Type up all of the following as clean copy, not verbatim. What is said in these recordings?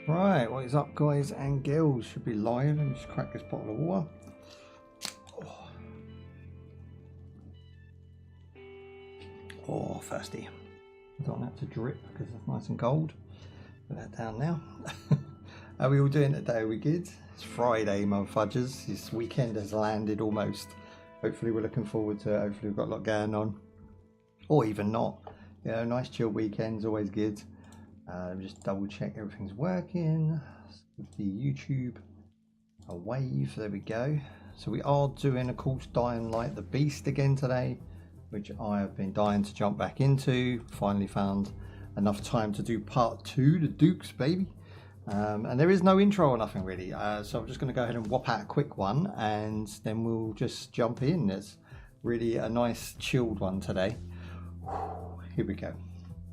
Right, what is up, guys and girls? Should be live. Let me just crack this bottle of water. Oh, thirsty. I don't have to drip because it's nice and cold. Put that down now. How are we all doing today? Are we good? It's Friday, motherfudgers. This weekend has landed almost. Hopefully we're looking forward to it. Hopefully we've got a lot going on. Or even not. You know, nice chill weekend's always good. Just double check everything's working. Give the YouTube a wave. There we go. So we are doing, of course, Dying Light the Beast again today, which I have been dying to jump back into. Finally found enough time to do part 2, the Dukes, baby. And there is no intro or nothing really. So I'm just going to go ahead and whop out a quick one and then we'll just jump in. It's really a nice chilled one today. Here we go.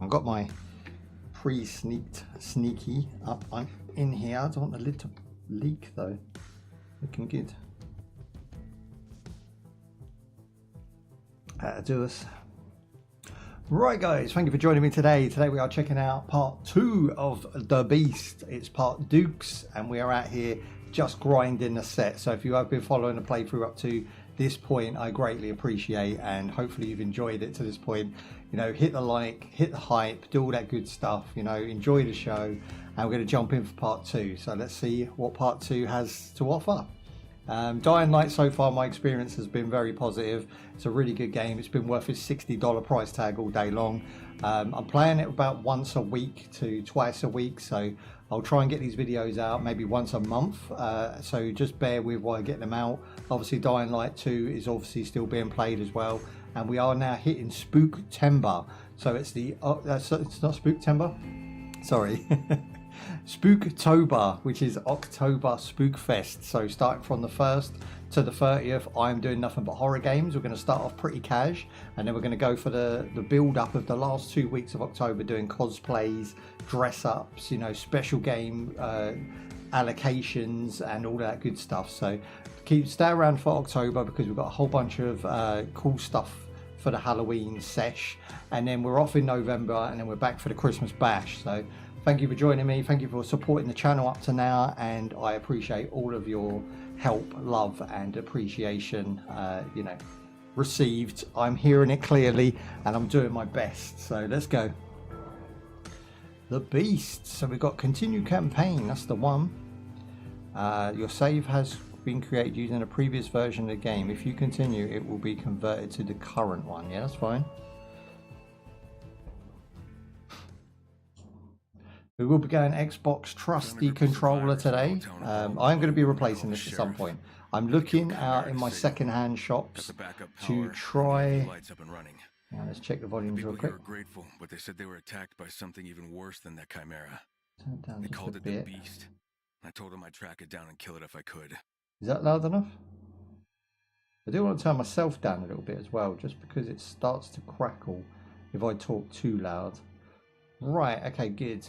I've got my sneaky up. I'm in here. I don't want the lid to leak though. Looking good. Do us. Right guys, thank you for joining me today. Today we are checking out part 2 of The Beast. It's part Dukes and we are out here just grinding the set. So if you have been following the playthrough up to this point, I greatly appreciate, and hopefully you've enjoyed it to this point. You know, hit the like, hit the hype, do all that good stuff, you know, enjoy the show, and we're going to jump in for part 2. So let's see what part 2 has to offer. Dying Light so far, my experience has been very positive. It's a really good game. It's been worth its $60 price tag all day long. I'm playing it about once a week to twice a week, so I'll try and get these videos out maybe once a month, so just bear with while I get them out. Obviously Dying Light 2 is obviously still being played as well, and we are now hitting Spooktember. So it's the it's not Spooktember, sorry. Spooktober, which is October Spookfest. So starting from the 1st to the 30th, I'm doing nothing but horror games. We're going to start off pretty cash, and then we're going to go for the build up of the last 2 weeks of October, doing cosplays, dress ups, you know, special game allocations and all that good stuff. So stay around for October because we've got a whole bunch of cool stuff for the Halloween sesh, and then we're off in November, and then we're back for the Christmas bash. So thank you for joining me. Thank you for supporting the channel up to now, and I appreciate all of your help, love, and appreciation, you know, received. I'm hearing it clearly, and I'm doing my best. So let's go. The Beast. So we've got continue campaign. That's the one. Your save has been created using a previous version of the game. If you continue, it will be converted to the current one. Yeah, that's fine. We will be going Xbox trusty controller today. I'm going to be replacing this at some point. I'm looking out in my second-hand shops to try. Now let's check the volumes real quick. People here are grateful, but they said they were attacked by something even worse than that chimera. Turn down They just called a it the bit. Beast. I told them I'd track it down and kill it if I could. Is that loud enough? I do want to turn myself down a little bit as well, just because it starts to crackle if I talk too loud. Right, okay, good.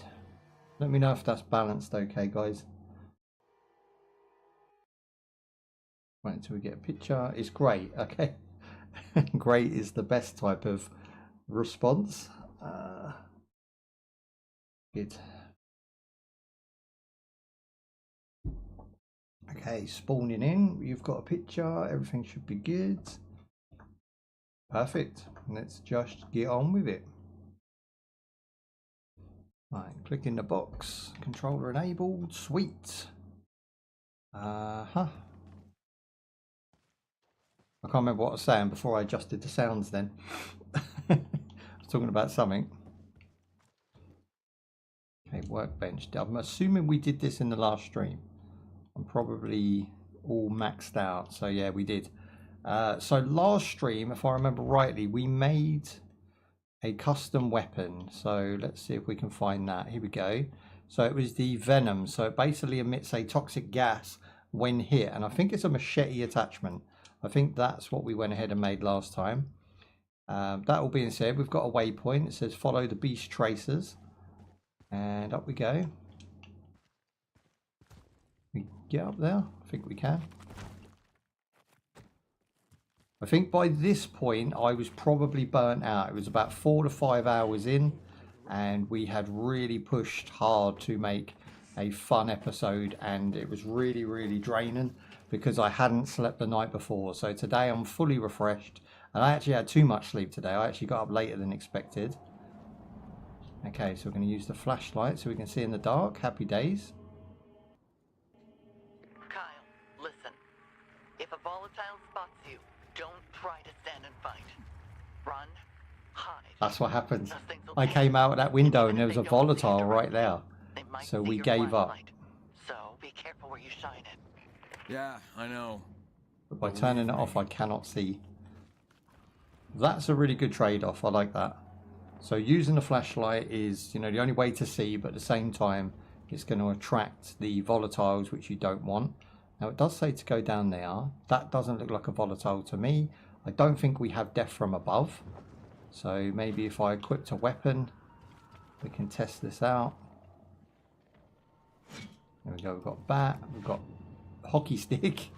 Let me know if that's balanced okay, guys. Wait until we get a picture. It's great, okay. Great is the best type of response. Good. Okay, spawning in. You've got a picture. Everything should be good. Perfect. Let's just get on with it. Right, click in the box. Controller enabled. Sweet. I can't remember what I was saying before I adjusted the sounds then. I was talking about something. Okay, workbench. I'm assuming we did this in the last stream. I'm probably all maxed out. So yeah, we did. So last stream, if I remember rightly, we made a custom weapon. So let's see if we can find that. Here we go. So it was the Venom. So it basically emits a toxic gas when hit, and I think it's a machete attachment. I think that's what we went ahead and made last time. That all being said, we've got a waypoint. It says follow the beast tracers, and up we go. We get up there. I think we can. I think by this point I was probably burnt out. It was about 4 to 5 hours in, and we had really pushed hard to make a fun episode, and it was really, really draining because I hadn't slept the night before. So today I'm fully refreshed, and I actually had too much sleep today. I actually got up later than expected. Okay, so we're going to use the flashlight so we can see in the dark. Happy days. Kyle, listen. If a volatile spots you, don't try to stand and fight. Run, hide. That's what happened. Those things will I take came out of that window and even there if was a they don't see it volatile right directly, there. they might So see we your gave up. flashlight. So be careful where you shine it. Yeah, I know. But by turning it off, I cannot see. That's a really good trade-off. I like that. So using the flashlight is, you know, the only way to see, but at the same time, it's going to attract the volatiles, which you don't want. Now, it does say to go down there. That doesn't look like a volatile to me. I don't think we have death from above. So maybe if I equipped a weapon, we can test this out. There we go. We've got bat. We've got hockey stick.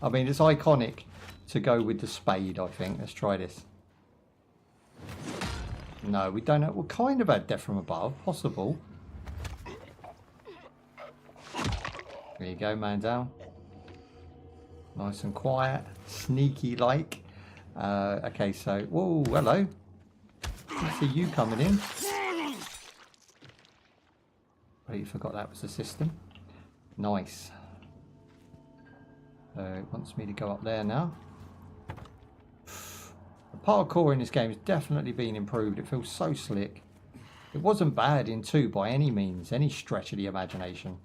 I mean, it's iconic to go with the spade, I think. Let's try this. No, we don't know. We kind of had death from above. Possible. There you go, man down. Nice and quiet. Sneaky like. Okay, so... Whoa, hello. I see you coming in. Oh, you forgot that was the system. Nice. It wants me to go up there now. The parkour in this game has definitely been improved. It feels so slick. It wasn't bad in 2 by any means, any stretch of the imagination.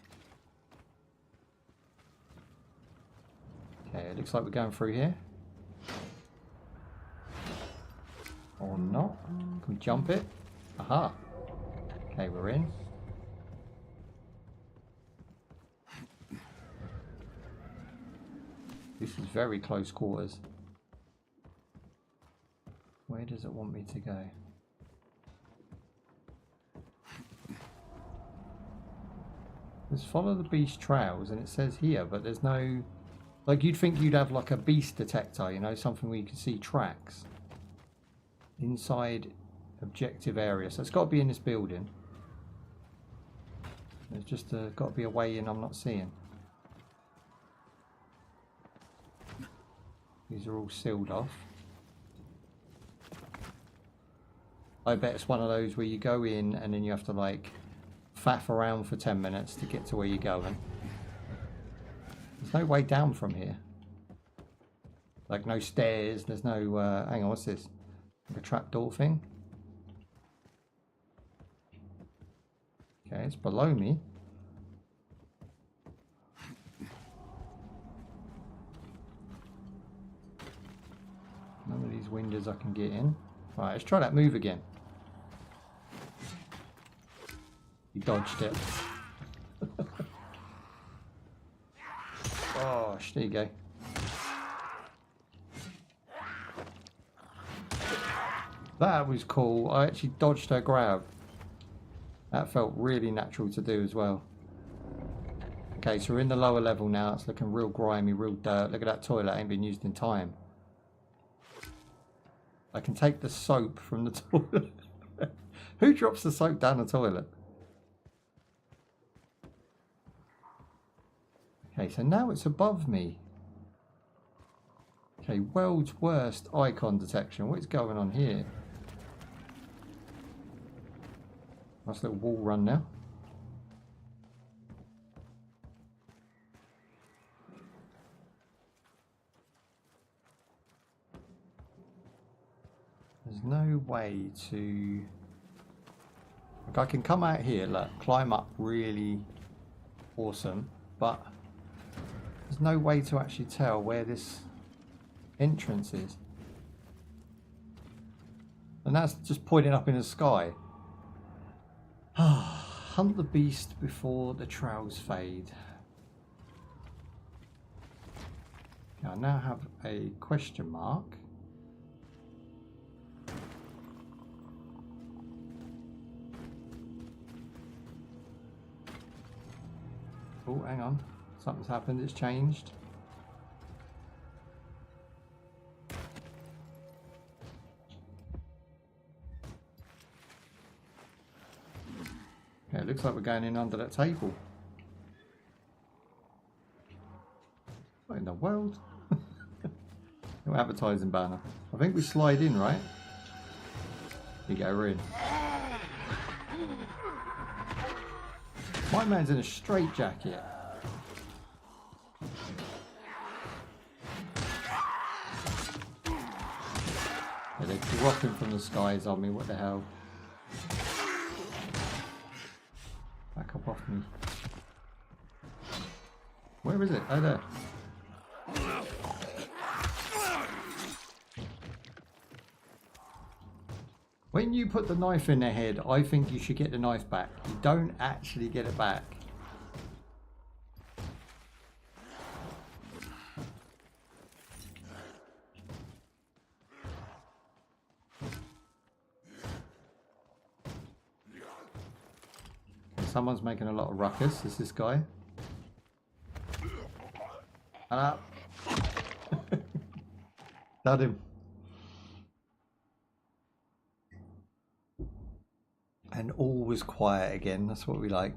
Okay, it looks like we're going through here. Or not. Can we jump it? Aha. Okay, we're in. This is very close quarters. Where does it want me to go? Let's follow the beast trails, and it says here, but there's no... Like, you'd think you'd have like a beast detector, you know, something where you can see tracks. Inside objective area. So it's got to be in this building. There's just got to be a way in I'm not seeing. These are all sealed off. I bet it's one of those where you go in and then you have to like faff around for 10 minutes to get to where you're going. There's no way down from here. Like no stairs, there's no... hang on, what's this? Like a trapdoor thing? Okay, it's below me. None of these windows I can get in. Right, let's try that move again. He dodged it. Gosh, there you go. That was cool. I actually dodged her grab. That felt really natural to do as well. Okay, so we're in the lower level now. It's looking real grimy, real dirt. Look at that toilet. Ain't been used in time. I can take the soap from the toilet. Who drops the soap down the toilet? Okay, so now it's above me. Okay, world's worst icon detection. What is going on here? Nice little wall run now. There's no way to... Like, I can come out here, look, climb up really awesome, but there's no way to actually tell where this entrance is. And that's just pointing up in the sky. Hunt the beast before the trails fade. Okay, I now have a question mark. Oh, hang on. Something's happened. It's changed. Okay, it looks like we're going in under that table. What in the world? No advertising banner. I think we slide in, right? Here you go, we're in. My man's in a straitjacket. Yeah, they're dropping from the skies on me, what the hell? Back up off me. Where is it? Oh, there. When you put the knife in their head, I think you should get the knife back. You don't actually get it back. Someone's making a lot of ruckus. Is this guy? Up. Got him. And all was quiet again. That's what we like.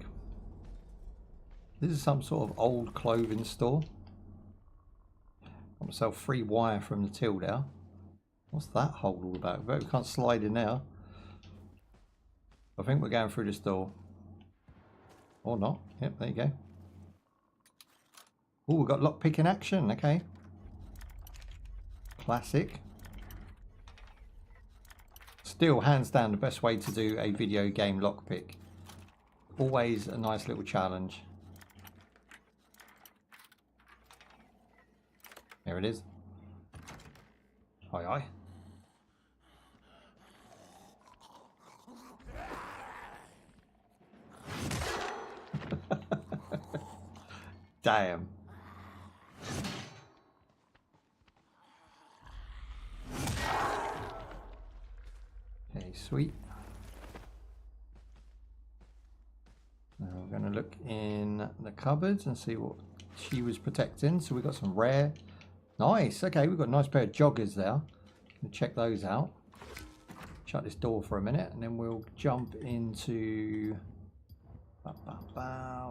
This is some sort of old clothing store. Got myself free wire from the till there. What's that hole all about? But we can't slide in there. I think we're going through this door. Or not. Yep, there you go. Oh, we've got lockpick in action. Okay. Classic. Still, hands down, the best way to do a video game lockpick. Always a nice little challenge. There it is. Aye, aye. Damn. Okay, sweet. Now we're going to look in the cupboards and see what she was protecting. So we've got some rare. Nice. Okay, we've got a nice pair of joggers there. We'll check those out. Shut this door for a minute and then we'll jump into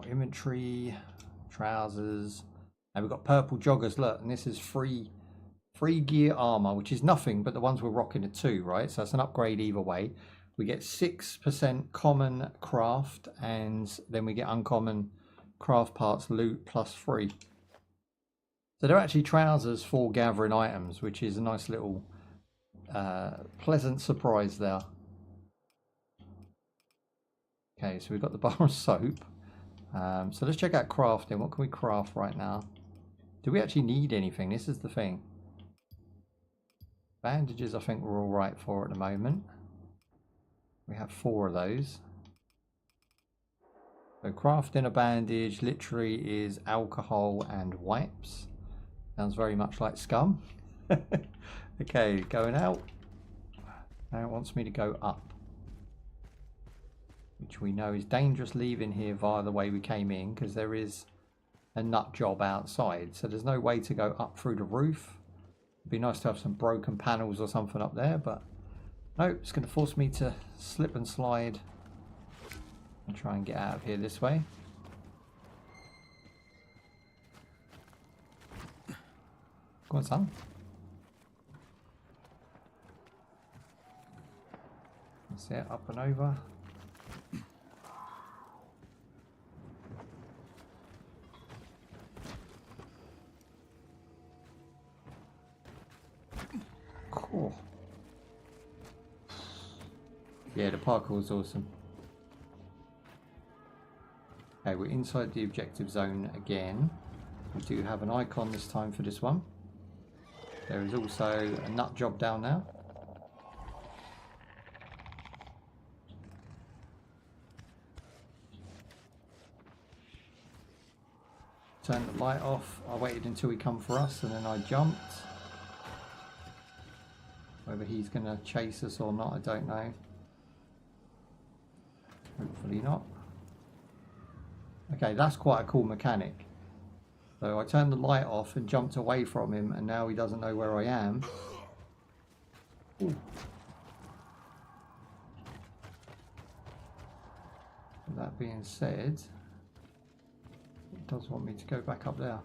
inventory, trousers. And we've got purple joggers. Look, and this is free gear armor, which is nothing but the ones we're rocking at 2, right? So it's an upgrade either way. We get 6% common craft and then we get uncommon craft parts loot plus 3. So they're actually trousers for gathering items, which is a nice little pleasant surprise there. Okay, so we've got the bar of soap. So let's check out crafting. What can we craft right now? Do we actually need anything? This is the thing. Bandages I think we're all right for at the moment. We have 4 of those. So crafting a bandage literally is alcohol and wipes. Sounds very much like Scum. Okay, going out. Now it wants me to go up. Which we know is dangerous leaving here via the way we came in, because there is a nut job outside. So there's no way to go up through the roof. It'd be nice to have some broken panels or something up there, but no, it's going to force me to slip and slide and try and get out of here this way. Go on, son. That's it, up and over. Cool. Yeah, the parkour is awesome. Okay, we're inside the objective zone again. We do have an icon this time for this one. There is also a nut job down there. Turn the light off. I waited until he come for us and then I jumped. Whether he's going to chase us or not, I don't know. Hopefully not. Okay, that's quite a cool mechanic. So I turned the light off and jumped away from him, and now he doesn't know where I am. Ooh. that being said, it does want me to go back up there.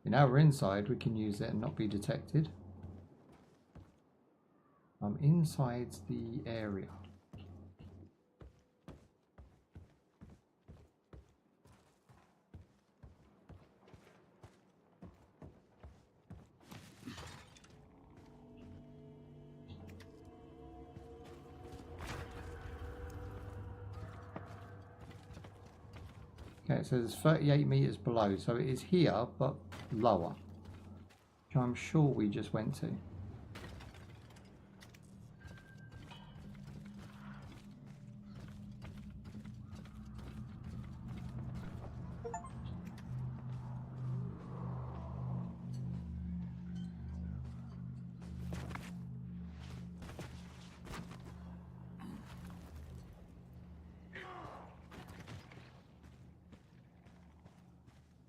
Now we're inside, we can use it and not be detected. I'm inside the area. Okay, it says 38 meters below, so it is here, but lower, which I'm sure we just went to.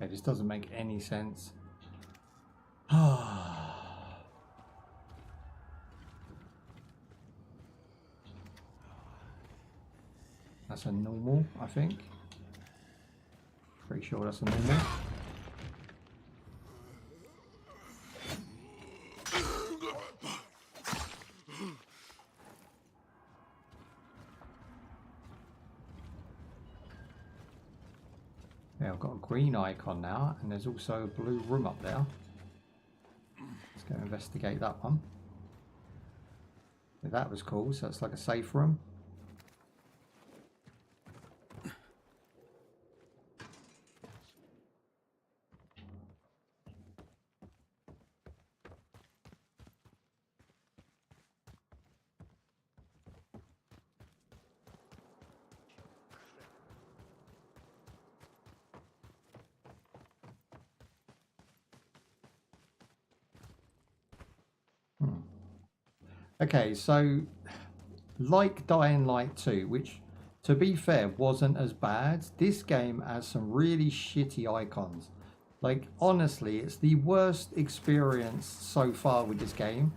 Okay, this doesn't make any sense. That's a normal, I think. Pretty sure that's a normal. Yeah, I've got a green icon now, and there's also a blue room up there. Let's go investigate that one. Yeah, that was cool, so it's like a safe room. Okay, so like Dying Light 2, which to be fair wasn't as bad, this game has some really shitty icons. Like honestly, it's the worst experience so far with this game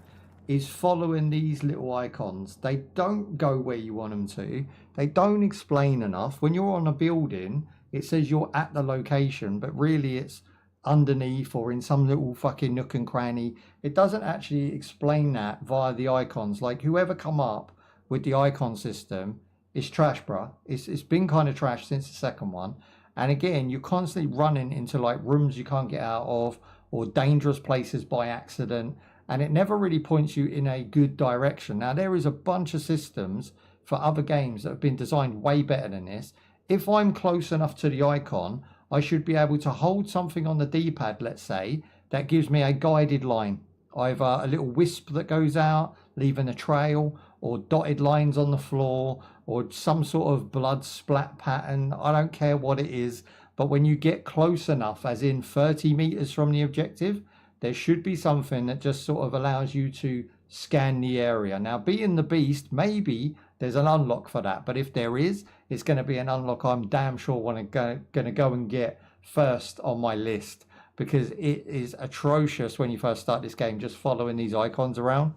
is following these little icons. They don't go where you want them to. They don't explain enough. When you're on a building, it says you're at the location, but really it's underneath or in some little fucking nook and cranny. It doesn't actually explain that via the icons. Like whoever come up with the icon system is trash, bruh. It's been kind of trash since the second one. And again, you're constantly running into like rooms you can't get out of or dangerous places by accident. And it never really points you in a good direction. Now, there is a bunch of systems for other games that have been designed way better than this. If I'm close enough to the icon, I should be able to hold something on the D-pad, let's say, that gives me a guided line. Either a little wisp that goes out, leaving a trail, or dotted lines on the floor, or some sort of blood splat pattern. I don't care what it is. But when you get close enough, as in 30 meters from the objective, there should be something that just sort of allows you to scan the area. Now, being the beast, maybe there's an unlock for that. But if there is, it's going to be an unlock I'm damn sure going to go and get first on my list. Because it is atrocious when you first start this game, just following these icons around.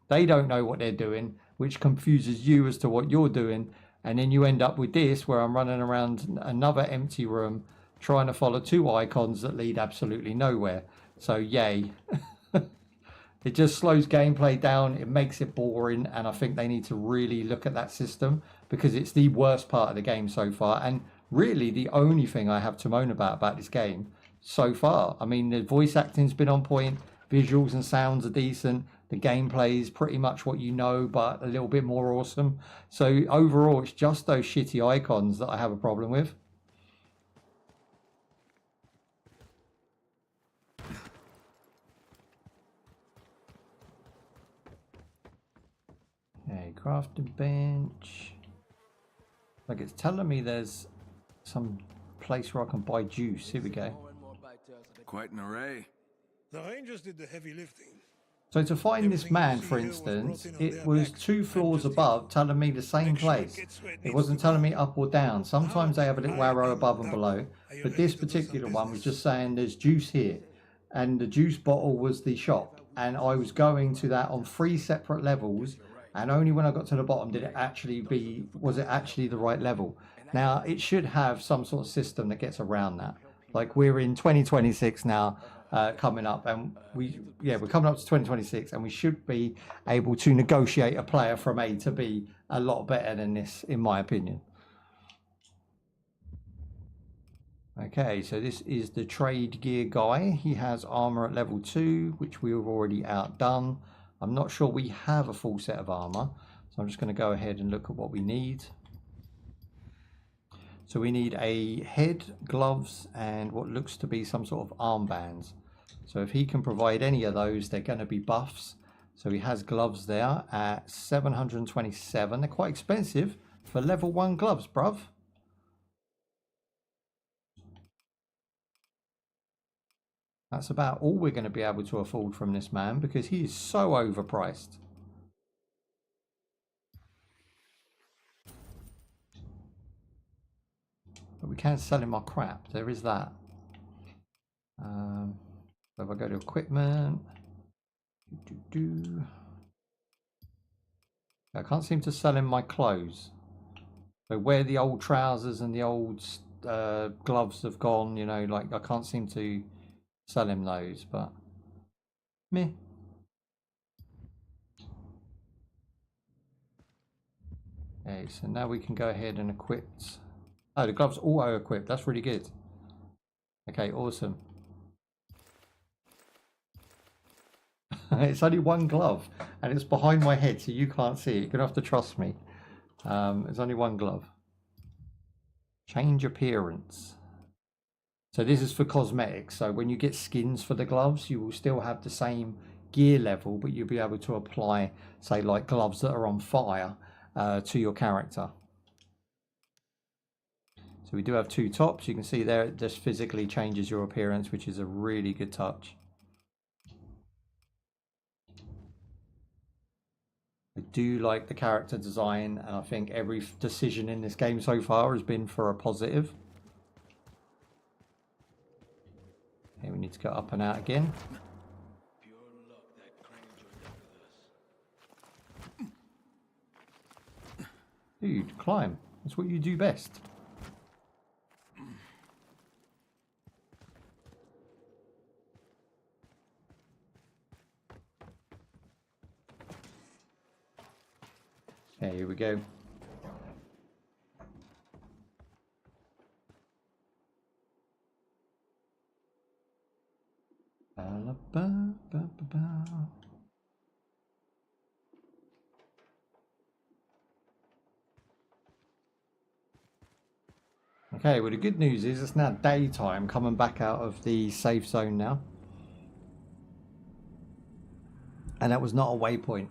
They don't know what they're doing, which confuses you as to what you're doing. And then you end up with this, where I'm running around another empty room, trying to follow two icons that lead absolutely nowhere. So yay. It just slows gameplay down, it makes it boring, and I think they need to really look at that system because it's the worst part of the game so far, and really the only thing I have to moan about this game so far. I mean, the voice acting's been on point, visuals and sounds are decent, the gameplay is pretty much what you know, but a little bit more awesome. So overall, it's just those shitty icons that I have a problem with. Okay, crafting bench. Like it's telling me there's some place where I can buy juice. Here we go. Quite an array. The Rangers did the heavy lifting. So to find this man, for instance, it was 2 floors above telling me the same place. It wasn't telling me up or down. Sometimes they have a little arrow above and below, but this particular one was just saying there's juice here. And the juice bottle was the shop. and I was going to that on 3 separate levels, and only when I got to the bottom did it actually was it actually the right level. Now it should have some sort of system that gets around that. Like we're in 2026 now, coming up, and we're coming up to 2026, and we should be able to negotiate a player from A to B a lot better than this, in my opinion. Okay, so this is the trade gear guy. He has armor at level 2, which we have already outdone. I'm not sure we have a full set of armor, so I'm just going to go ahead and look at what we need. So we need a head, gloves, and what looks to be some sort of armbands. So if he can provide any of those, they're going to be buffs. So he has gloves there at 727. They're quite expensive for level 1 gloves, bruv. That's about all we're going to be able to afford from this man, because he is so overpriced. But we can sell him our crap. There is that. So if I go to equipment, I can't seem to sell him my clothes. So where the old trousers and the old gloves have gone, you know, like I can't seem to sell him those, but meh. Okay, so now we can go ahead and equip. Oh, the gloves auto equip. That's really good. Okay, awesome. It's only 1 glove, and it's behind my head, so you can't see it. You're gonna have to trust me. It's only 1 glove. Change appearance. So this is for cosmetics. So when you get skins for the gloves, you will still have the same gear level, but you'll be able to apply, say, like gloves that are on fire to your character. So we do have 2 tops. You can see there it just physically changes your appearance, which is a really good touch. I do like the character design, and I think every decision in this game so far has been for a positive. Okay, we need to go up and out again. Dude, climb. That's what you do best. Okay, here we go. Okay, well the good news is it's now daytime, coming back out of the safe zone now. And that was not a waypoint.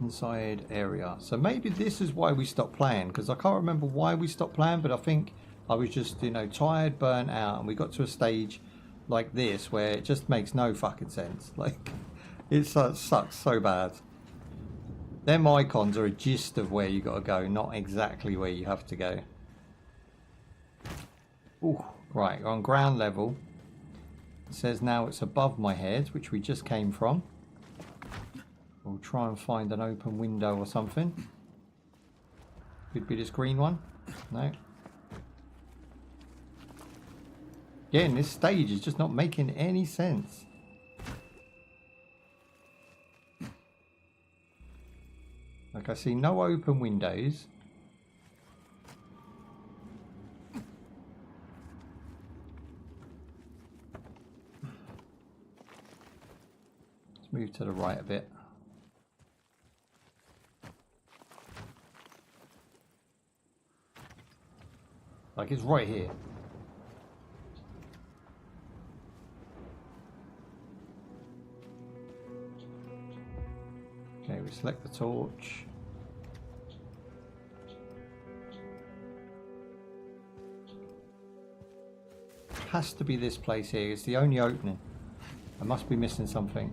Inside area. So maybe this is why we stopped playing, because I can't remember why we stopped playing, but I think I was just, you know, tired, burnt out, and we got to a stage like this where it just makes no fucking sense. Like, it sucks so bad. Them icons are a gist of where you got to go, not exactly where you have to go. Ooh, right, on ground level. It says now it's above my head, which we just came from. We'll try and find an open window or something. Could be this green one. No. Again, this stage is just not making any sense. Like, I see no open windows. Let's move to the right a bit. Like, it's right here. Okay, we select the torch. Has to be this place here. It's the only opening. I must be missing something.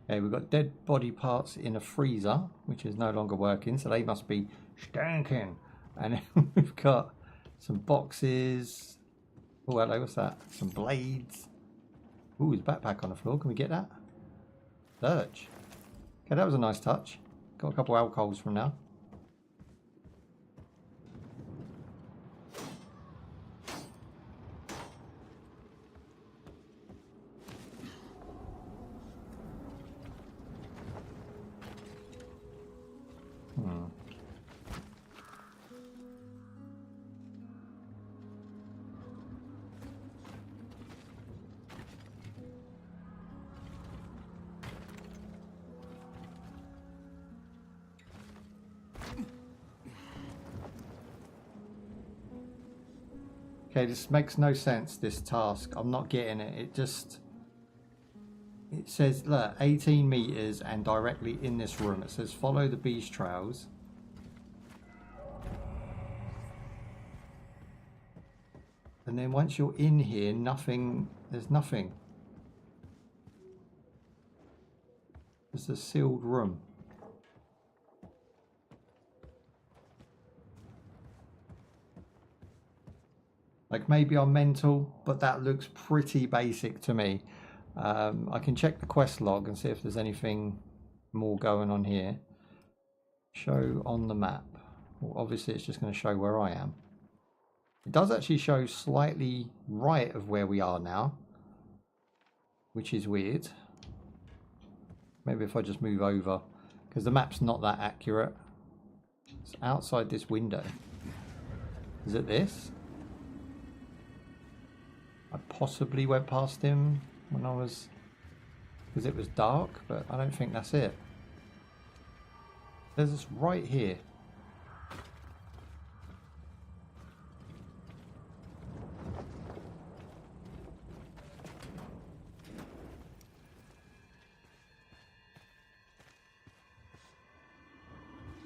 Okay, we've got dead body parts in a freezer, which is no longer working, so they must be stinking. And then we've got Some boxes. Oh, hello, what's that? Some blades. Ooh, there's a backpack on the floor. Can we get that? Search. Okay, that was a nice touch. Got a couple alcohols from now. Okay, this makes no sense, this task. I'm not getting it. It says, look, 18 meters and directly in this room. It says follow the beast trails. And then once you're in here, there's nothing. It's a sealed room. Like, maybe I'm mental, but that looks pretty basic to me. I can check the quest log and see if there's anything more going on here. Show on the map. Well, obviously it's just going to show where I am. It does actually show slightly right of where we are now, which is weird. Maybe if I just move over, because the map's not that accurate. It's outside this window. Is it this? I possibly went past him when I was, because it was dark, but I don't think that's it. There's this right here.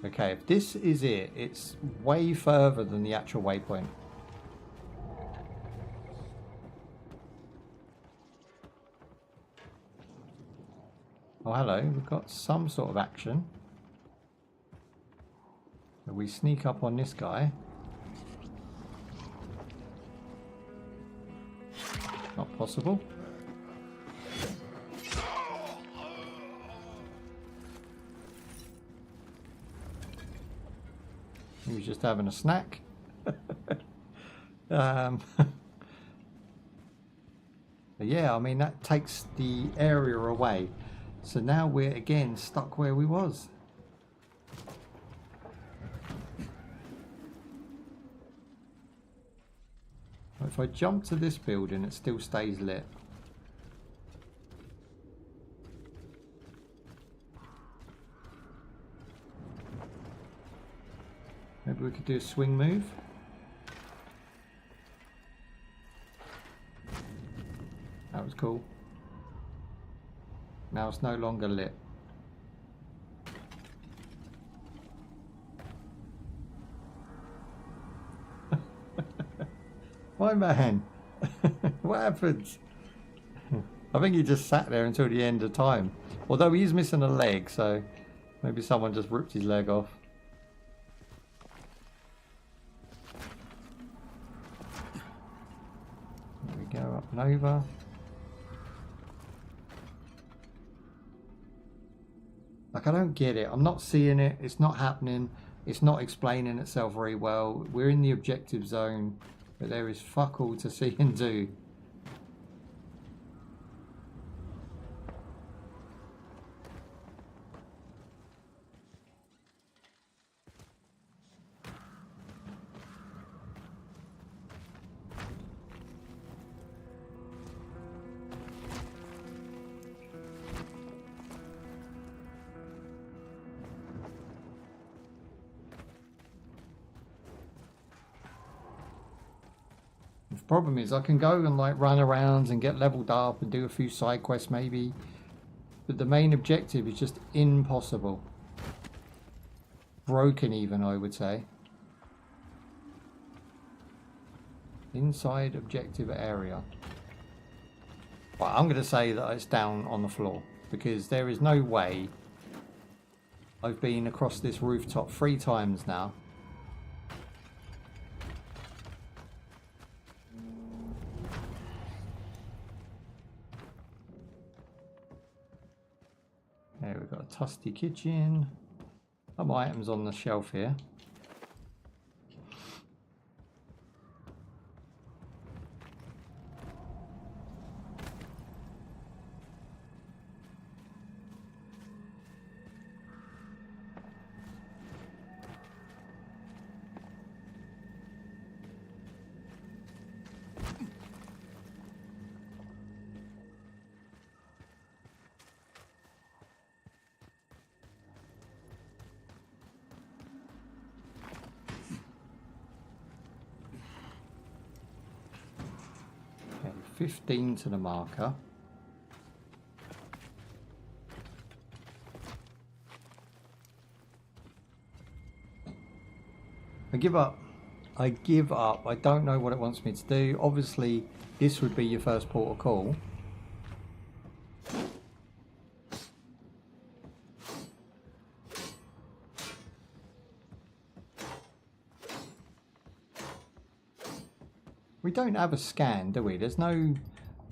Okay, if this is it, it's way further than the actual waypoint. Oh, hello. We've got some sort of action. So we sneak up on this guy. Not possible. He was just having a snack. Yeah, I mean, that takes the area away. So now we're again stuck where we was. If I jump to this building, it still stays lit. Maybe we could do a swing move. That was cool. Now it's no longer lit. My man, what happens? I think he just sat there until the end of time. Although he's missing a leg, so maybe someone just ripped his leg off. There we go, up and over. Like, I don't get it. I'm not seeing it. It's not happening. It's not explaining itself very well. We're in the objective zone, but there is fuck all to see and do. The problem is I can go and like run around and get leveled up and do a few side quests maybe, but the main objective is just impossible. Broken even, I would say. Inside objective area. Well, I'm going to say that it's down on the floor, because there is no way. I've been across this rooftop 3 times now. Tusty kitchen. Some items on the shelf here. Okay, 15 to the marker. I give up. I give up. I don't know what it wants me to do. Obviously, this would be your first port of call. We don't have a scan, do we? There's no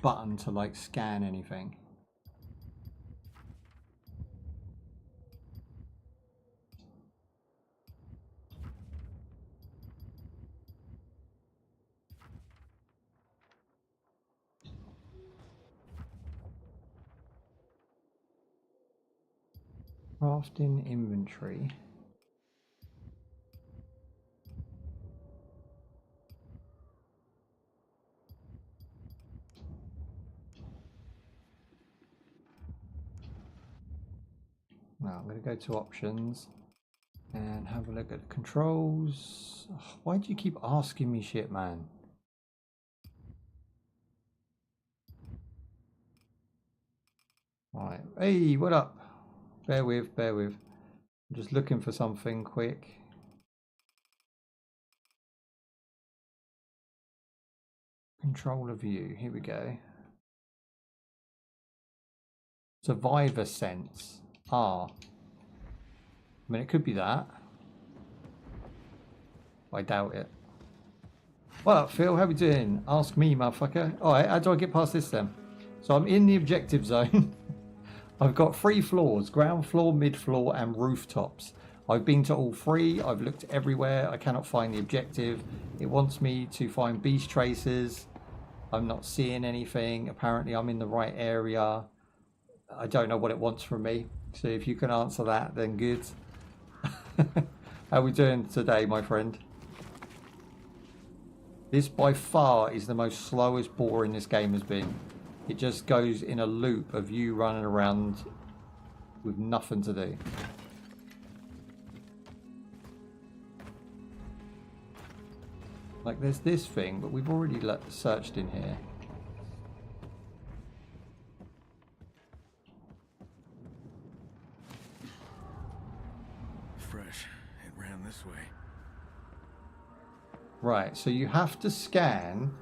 button to like scan anything. Crafting inventory. Now I'm going to go to options and have a look at the controls. Ugh, why do you keep asking me shit, man? Right. Hey, what up? Bear with, bear with. I'm just looking for something quick. Controller view. Here we go. Survivor sense. Ah. I mean, it could be that. I doubt it. What up, Phil? How we doing? Ask me, motherfucker. Alright, how do I get past this then? So I'm in the objective zone. I've got 3 floors, ground floor, mid floor and rooftops. I've been to all 3, I've looked everywhere, I cannot find the objective. It wants me to find beast traces. I'm not seeing anything. Apparently I'm in the right area. I don't know what it wants from me. So if you can answer that, then good. How are we doing today, my friend? This by far is the most slowest boring this game has been. It just goes in a loop of you running around with nothing to do. Like there's this thing, but we've already searched in here. Fresh. It ran this way. Right, so you have to scan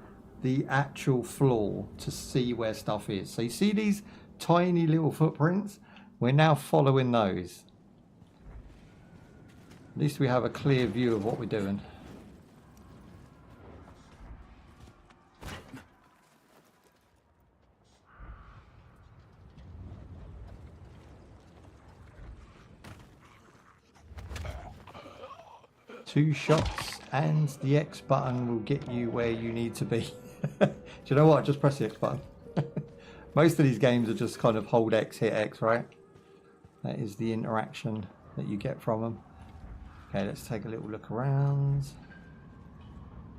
the actual floor to see where stuff is. So you see these tiny little footprints? We're now following those. At least we have a clear view of what we're doing. Two shots and the X button will get you where you need to be. Do you know what? Just press the X button. Most of these games are just kind of hold X, hit X, right? That is the interaction that you get from them. Okay, let's take a little look around.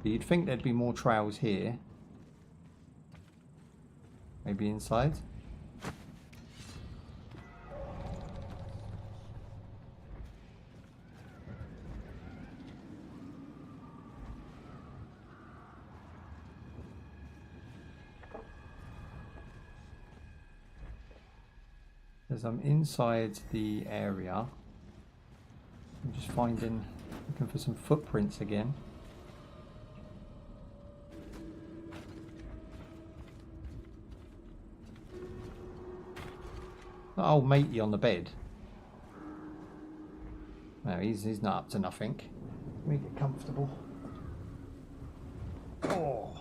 You'd think there'd be more trails here. Maybe inside. As I'm inside the area, I'm just looking for some footprints again. That old matey on the bed. No, he's not up to nothing. Let me get comfortable. Oh,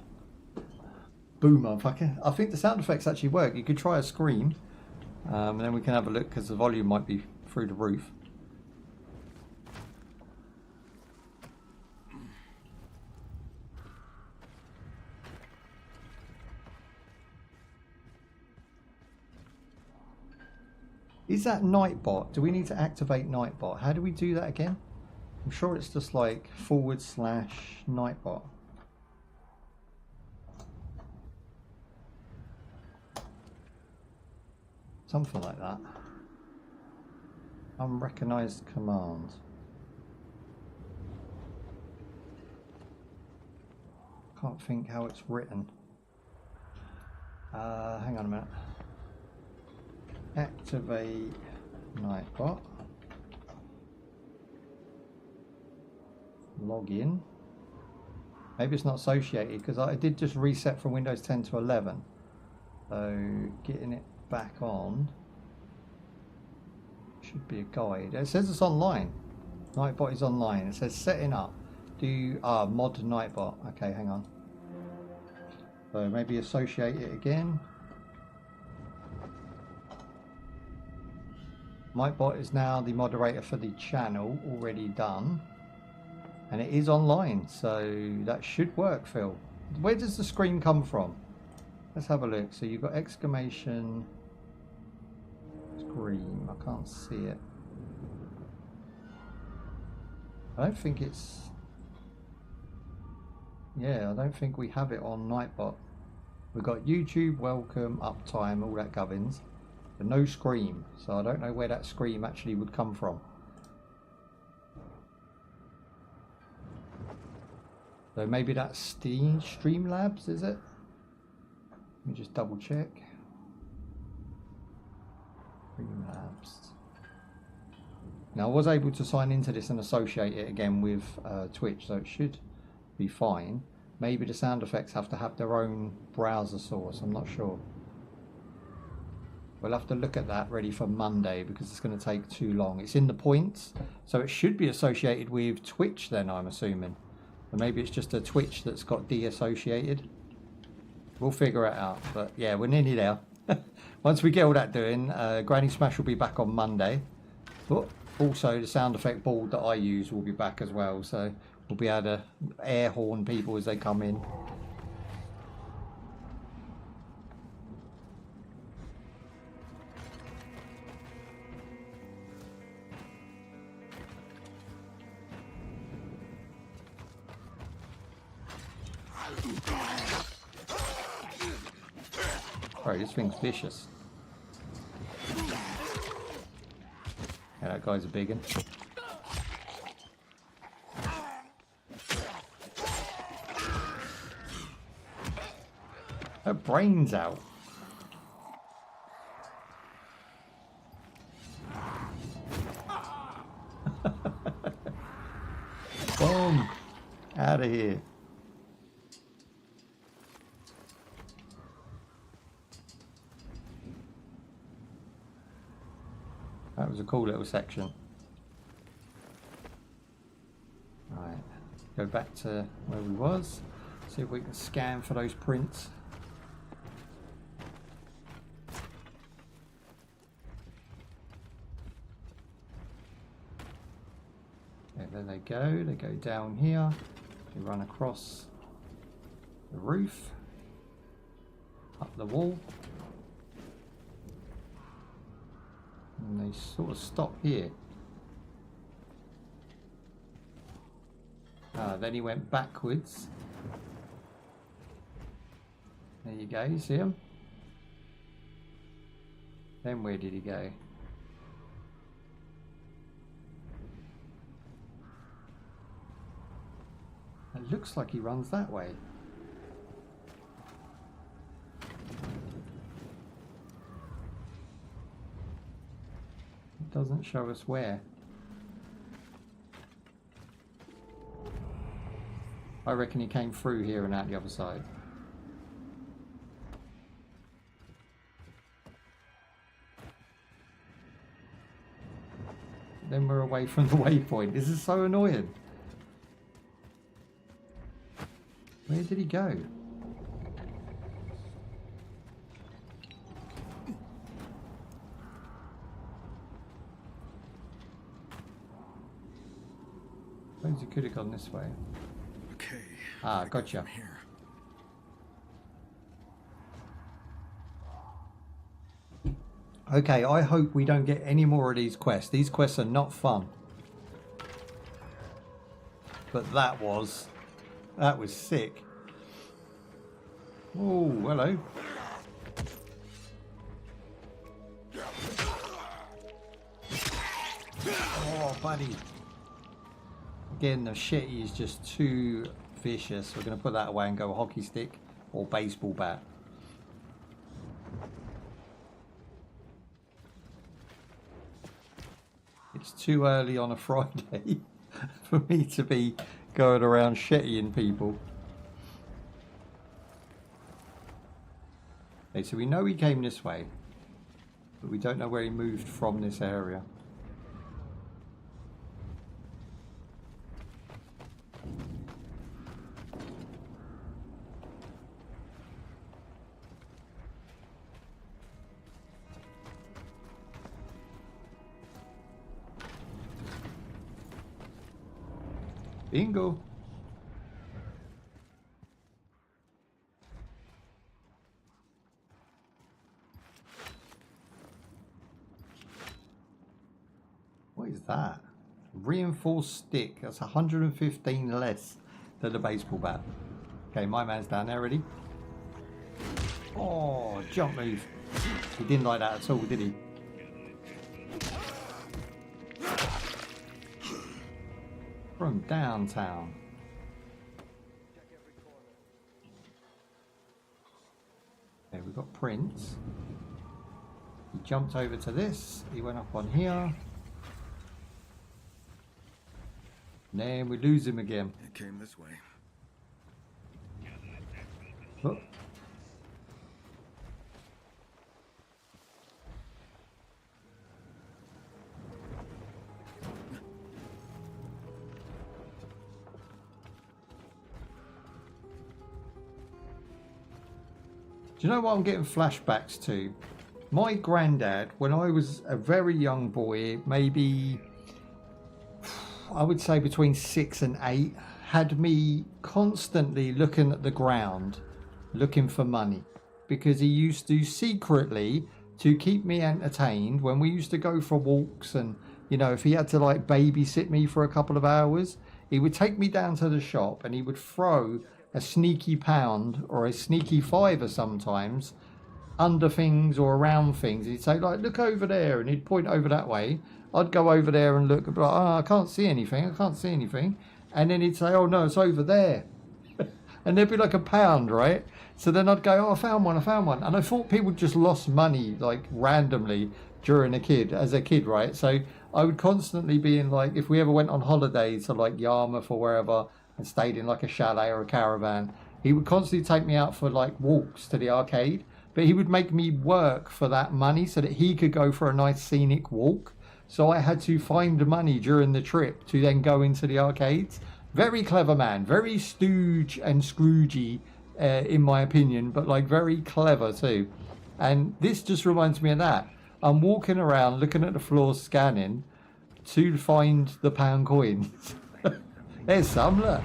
boom, motherfucker! I think the sound effects actually work. You could try a scream. And then we can have a look because the volume might be through the roof. Is that Nightbot? Do we need to activate Nightbot? How do we do that again? I'm sure it's just like / Nightbot. Something like that. Unrecognized command. Can't think how it's written. Hang on a minute. Activate Nightbot. Log in. Maybe it's not associated because I did just reset from Windows 10 to 11. So getting it back on should be a guide. It says it's online. Nightbot is online. It says setting up. Mod Nightbot. Okay, hang on. So maybe associate it again. Nightbot is now the moderator for the channel, already done. And it is online, so that should work, Phil. Where does the screen come from? Let's have a look. So you've got exclamation scream. I can't see it. I don't think it's... Yeah, I don't think we have it on Nightbot. We've got YouTube, welcome, uptime, all that gubbins. But no scream. So I don't know where that scream actually would come from. So maybe that's Streamlabs, is it? Let me just double check. Streamlabs. Now I was able to sign into this and associate it again with Twitch, so it should be fine. Maybe the sound effects have to have their own browser source, I'm not sure. We'll have to look at that ready for Monday because it's going to take too long. It's in the points, so it should be associated with Twitch then, I'm assuming. Or maybe it's just a Twitch that's got de-associated. We'll figure it out, but yeah, we're nearly there. Once we get all that doing, Granny Smash will be back on Monday. But also, the sound effect board that I use will be back as well, so we'll be able to air horn people as they come in. Sorry, this thing's vicious. Yeah, that guy's a big one. Her brain's out. Boom! Out of here. That was a cool little section. Right, go back to where we was. See if we can scan for those prints. Okay, there they go. They go down here. They run across the roof, up the wall. And they sort of stop here. Then he went backwards. There you go, you see him? Then where did he go? It looks like he runs that way. It doesn't show us where. I reckon he came through here and out the other side. Then we're away from the waypoint. This is so annoying. Where did he go? Means you could have gone this way. Okay. Ah, I go gotcha. from here. Okay, I hope we don't get any more of these quests. These quests are not fun. But that was sick. Oh, hello. Oh, buddy. Again, the shetty is just too vicious. We're going to put that away and go hockey stick or baseball bat. It's too early on a Friday for me to be going around shettying people. Okay, so we know he came this way, but we don't know where he moved from this area. Bingo. What is that? Reinforced stick. That's 115 less than the baseball bat. Okay, my man's down there already. Oh, jump move. He didn't like that at all, did he? From downtown. Okay, we've got Prince. He jumped over to this. He went up on here. And then we lose him again. It came this way. Oh. Do you know what I'm getting flashbacks to? My granddad, when I was a very young boy, maybe I would say between 6 and 8, had me constantly looking at the ground, looking for money, because he used to secretly, to keep me entertained, when we used to go for walks, and you know, if he had to like babysit me for a couple of hours, he would take me down to the shop and he would throw a sneaky £1 or a sneaky £5 sometimes under things or around things. He'd say like, look over there, and he'd point over that way. I'd go over there and look, and be like, oh, I can't see anything, and then he'd say, oh no, it's over there. And there'd be like £1, right? So then I'd go, oh, I found one, and I thought people just lost money like randomly as a kid, right? So I would constantly be in, like, if we ever went on holiday to like Yarmouth or wherever and stayed in like a chalet or a caravan, he would constantly take me out for like walks to the arcade, but he would make me work for that money so that he could go for a nice scenic walk. So I had to find money during the trip to then go into the arcades. Very clever man, very stooge and Scroogey in my opinion, but like very clever too. And this just reminds me of that. I'm walking around looking at the floor scanning to find the £1 coins. There's some, look.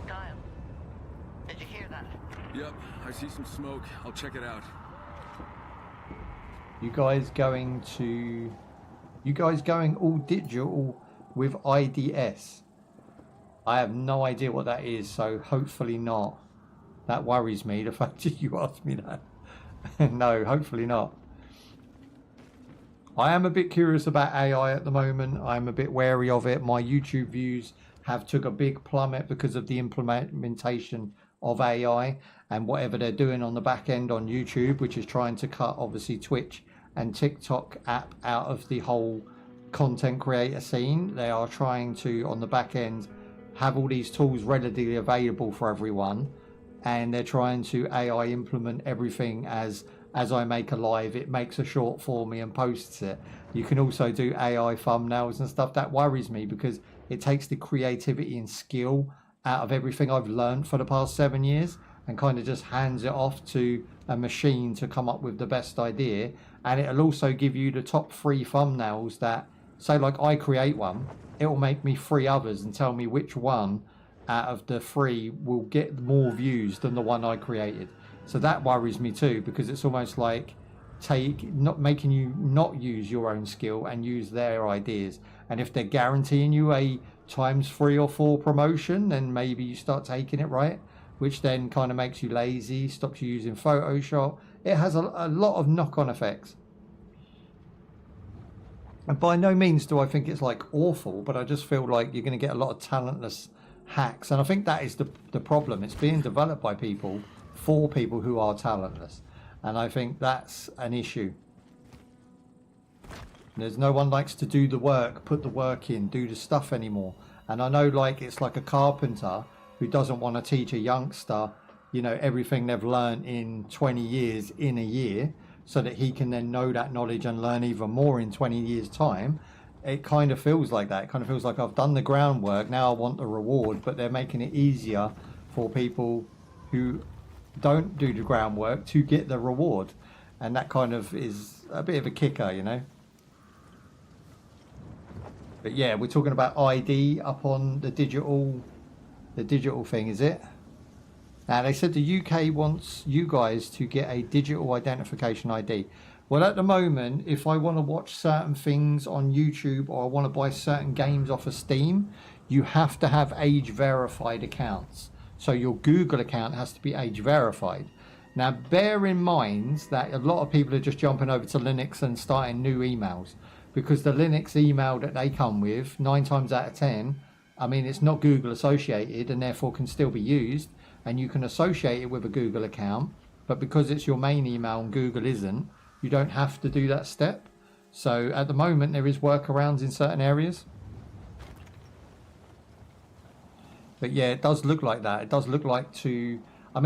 Kyle, did you hear that? Yep, I see some smoke. I'll check it out. You guys going all digital with IDS? I have no idea what that is, so hopefully not. That worries me, the fact that you asked me that. No, hopefully not. I am a bit curious about AI at the moment. I'm a bit wary of it. My YouTube views have took a big plummet because of the implementation of AI and whatever they're doing on the back end on YouTube, which is trying to cut obviously Twitch and TikTok app out of the whole content creator scene. They are trying to, on the back end, have all these tools readily available for everyone, and they're trying to AI implement everything. As I make a live, it makes a short for me and posts it. You can also do AI thumbnails and stuff. That worries me because it takes the creativity and skill out of everything I've learned for the past 7 years and kind of just hands it off to a machine to come up with the best idea. And it'll also give you the top 3 thumbnails that say like I create one, it will make me 3 others and tell me which one out of the 3 will get more views than the one I created. So that worries me too, because it's almost like not making you not use your own skill and use their ideas. And if they're guaranteeing you a times 3 or 4 promotion, then maybe you start taking it, right? Which then kind of makes you lazy, stops you using Photoshop. It has a lot of knock-on effects. And by no means do I think it's like awful, but I just feel like you're going to get a lot of talentless hacks. And I think that is the problem. It's being developed by people for people who are talentless. And I think that's an issue. There's no one likes to do the work, put the work in, do the stuff anymore. And I know like it's like a carpenter who doesn't want to teach a youngster, you know, everything they've learned in 20 years in a year, so that he can then know that knowledge and learn even more in 20 years time. It kind of feels like that. It kind of feels like I've done the groundwork, now I want the reward, but they're making it easier for people who don't do the groundwork to get the reward. And that kind of is a bit of a kicker, you know. But yeah, we're talking about ID up on the digital thing, is it? Now they said the UK wants you guys to get a digital identification ID. Well, at the moment, if I want to watch certain things on YouTube or I want to buy certain games off of Steam, you have to have age verified accounts. So your Google account has to be age verified. Now bear in mind that a lot of people are just jumping over to Linux and starting new emails, because the Linux email that they come with, 9 times out of 10, I mean, it's not Google associated and therefore can still be used, and you can associate it with a Google account, but because it's your main email and Google isn't, you don't have to do that step. So at the moment there is workarounds in certain areas. But yeah, it does look like that. It does look like to have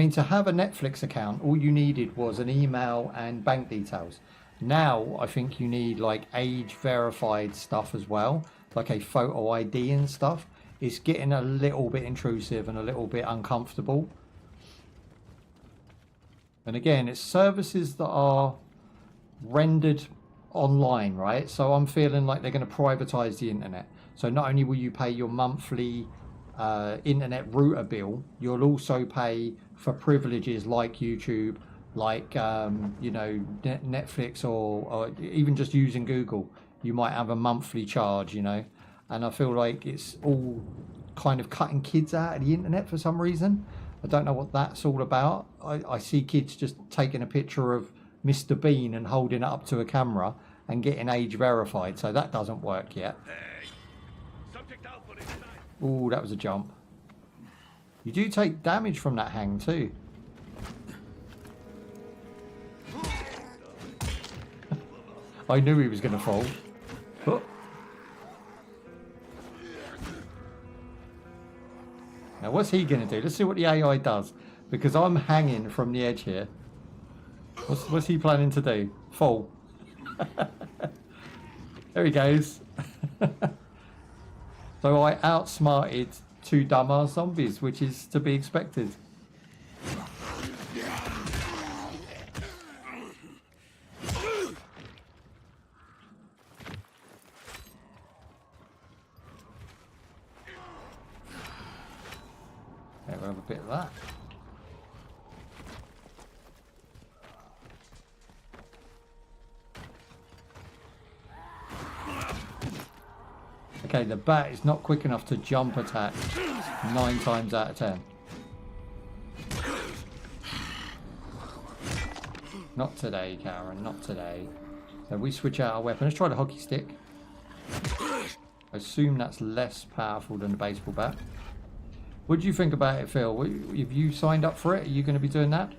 a Netflix account, all you needed was an email and bank details. Now I think you need like age verified stuff as well, like a photo ID and stuff. It's getting a little bit intrusive and a little bit uncomfortable. And again, it's services that are rendered online, right? So I'm feeling like they're going to privatize the internet. So not only will you pay your monthly internet router bill, you'll also pay for privileges like YouTube, like you know, Netflix, or even just using Google. You might have a monthly charge, you know. And I feel like it's all kind of cutting kids out of the internet for some reason. I don't know what that's all about. I see kids just taking a picture of Mr. Bean and holding it up to a camera and getting age verified, so that doesn't work yet. Ooh, that was a jump. You do take damage from that hang too. I knew he was going to fall. Oh. Now what's he going to do? Let's see what the AI does, because I'm hanging from the edge here. What's he planning to do? Fall. There he goes. So I outsmarted 2 dumbass zombies, which is to be expected. Yeah, we'll have a bit of that. Okay, the bat is not quick enough to jump attack 9 times out of 10. Not today, Karen, not today. So we switch out our weapon. Let's try the hockey stick. I assume that's less powerful than the baseball bat. What do you think about it, Phil? Have you signed up for it? Are you going to be doing that?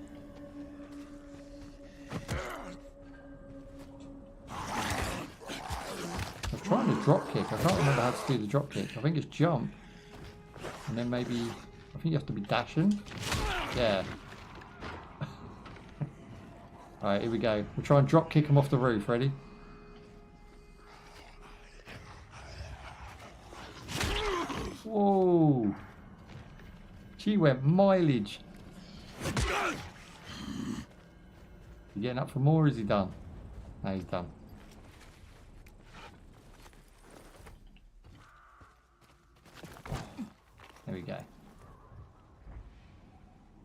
I'm trying to drop kick. I can't remember how to do the drop kick. I think it's jump. And then maybe... I think you have to be dashing. Yeah. Alright, here we go. We'll try and drop kick him off the roof. Ready? Whoa! She went mileage. You getting up for more, or is he done? No, he's done. There we go.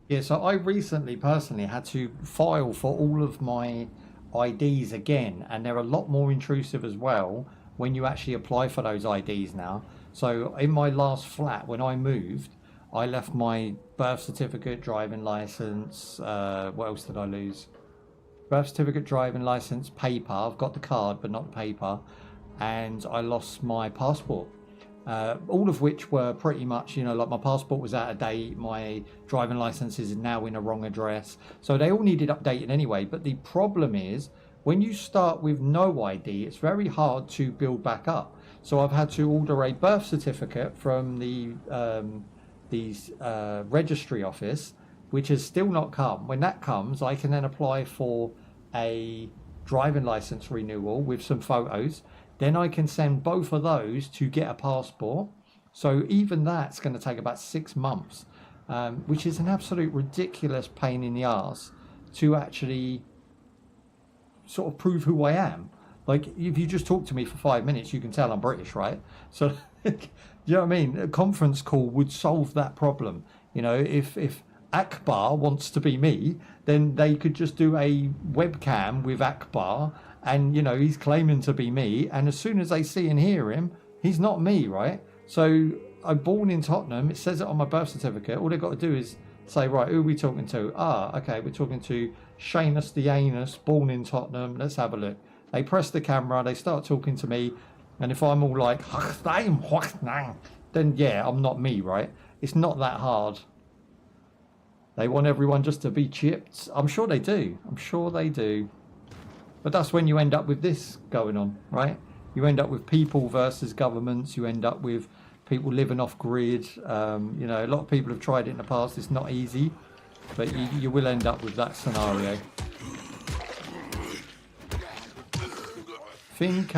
Yeah, so I recently personally had to file for all of my IDs again, and they're a lot more intrusive as well when you actually apply for those IDs now. So in my last flat, when I moved, I left my birth certificate, driving license. What else did I lose? Birth certificate, driving license, paper. I've got the card, but not the paper. And I lost my passport. All of which were pretty much, like my passport was out of date, my driving license is now in a wrong address. So they all needed updating anyway. But the problem is, when you start with no ID, it's very hard to build back up. So I've had to order a birth certificate from the registry office, which has still not come. When that comes, I can then apply for a driving license renewal with some photos. Then I can send both of those to get a passport. So even that's going to take about 6 months, which is an absolute ridiculous pain in the arse to actually sort of prove who I am. Like, if you just talk to me for 5 minutes, you can tell I'm British, right? So, you know what I mean? A conference call would solve that problem. If Akbar wants to be me, then they could just do a webcam with Akbar, and he's claiming to be me, and as soon as they see and hear him, he's not me, right? So I'm born in Tottenham, it says it on my birth certificate. All they've got to do is say, right, who are we talking to? Okay, we're talking to Shanuz the Anus, born in Tottenham. Let's have a look. They press the camera, they start talking to me, and if I'm all like, then yeah, I'm not me, right? It's not that hard. They want everyone just to be chipped. I'm sure they do. But that's when you end up with this going on, right? You end up with people versus governments. You end up with people living off grid. A lot of people have tried it in the past. It's not easy, but you will end up with that scenario. Think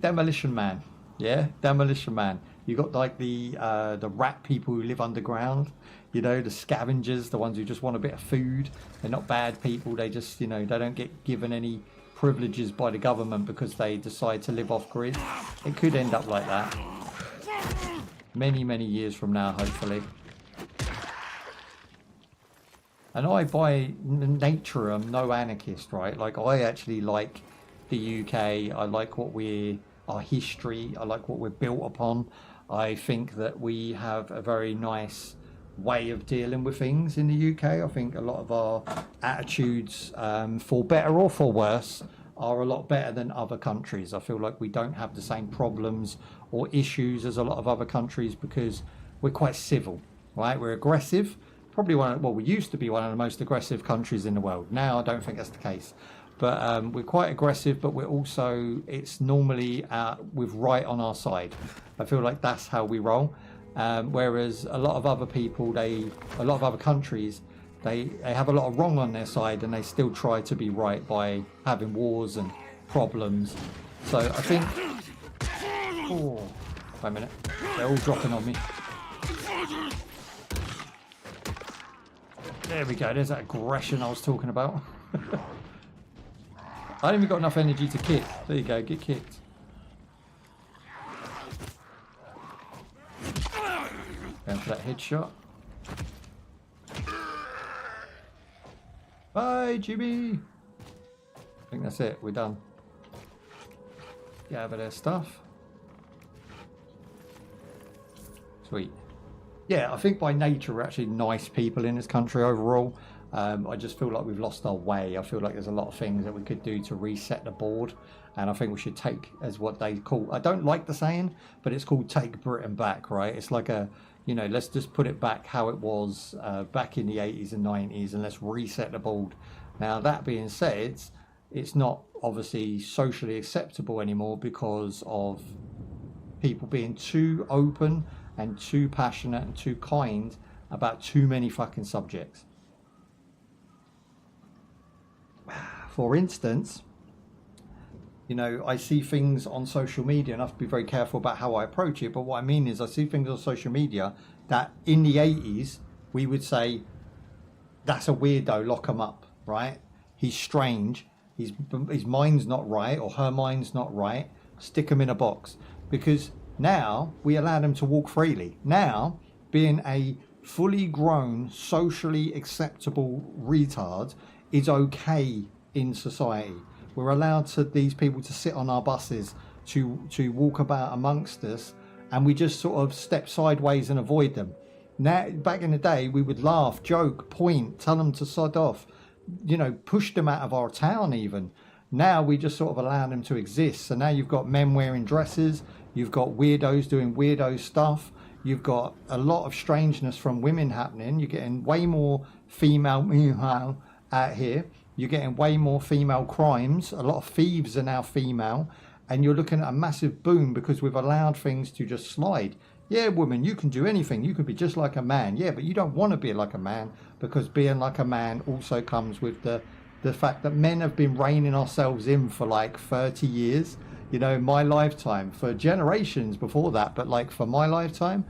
Demolition Man. Yeah, Demolition Man. You got like the rat people who live underground, the scavengers, the ones who just want a bit of food. They're not bad people. They just, they don't get given any privileges by the government because they decide to live off grid. It could end up like that. Many, many years from now, hopefully. And I, by nature, am no anarchist, right? Like, I actually like the UK. I like our history. I like what we're built upon. I think that we have a very nice way of dealing with things in the UK. I think a lot of our attitudes, for better or for worse, are a lot better than other countries. I feel like we don't have the same problems or issues as a lot of other countries because we're quite civil, right? We're aggressive. Probably we used to be one of the most aggressive countries in the world. Now I don't think that's the case. But we're quite aggressive, but it's normally with right on our side. I feel like that's how we roll. Whereas a lot of other people, a lot of other countries, they have a lot of wrong on their side and they still try to be right by having wars and problems. So I think... Oh, wait a minute. They're all dropping on me. There we go. There's that aggression I was talking about. I haven't even got enough energy to kick. There you go, get kicked. Going for that headshot. Bye, Jimmy. I think that's it. We're done. Get over their stuff. Sweet. Yeah, I think by nature we're actually nice people in this country overall. I just feel like we've lost our way. I feel like there's a lot of things that we could do to reset the board, and I think we should take, as what they call, I don't like the saying, but it's called take Britain back, right? It's like let's just put it back how it was back in the 80s and 90s, and let's reset the board. Now, that being said, it's not obviously socially acceptable anymore because of people being too open and too passionate and too kind about too many fucking subjects. For instance, I see things on social media, and I have to be very careful about how I approach it, but what I mean is I see things on social media that in the 80s we would say, that's a weirdo, lock him up, right? He's strange, his mind's not right, or her mind's not right, stick him in a box. Because Now we allow them to walk freely. Now, being a fully grown, socially acceptable retard is okay in society. We're allowed these people to sit on our buses, to walk about amongst us, and we just sort of step sideways and avoid them. Now, back in the day, we would laugh, joke, point, tell them to sod off, you know, push them out of our town even. Now we just sort of allow them to exist. So now you've got men wearing dresses, you've got weirdos doing weirdo stuff, you've got a lot of strangeness from women happening. You're getting way more female out here. You're getting way more female crimes. A lot of thieves are now female. And you're looking at a massive boom because we've allowed things to just slide. Yeah, woman, you can do anything. You can be just like a man. Yeah, but you don't want to be like a man, because being like a man also comes with the fact that men have been reining ourselves in for like 30 years. You know, my lifetime, for generations before that, but like for my lifetime,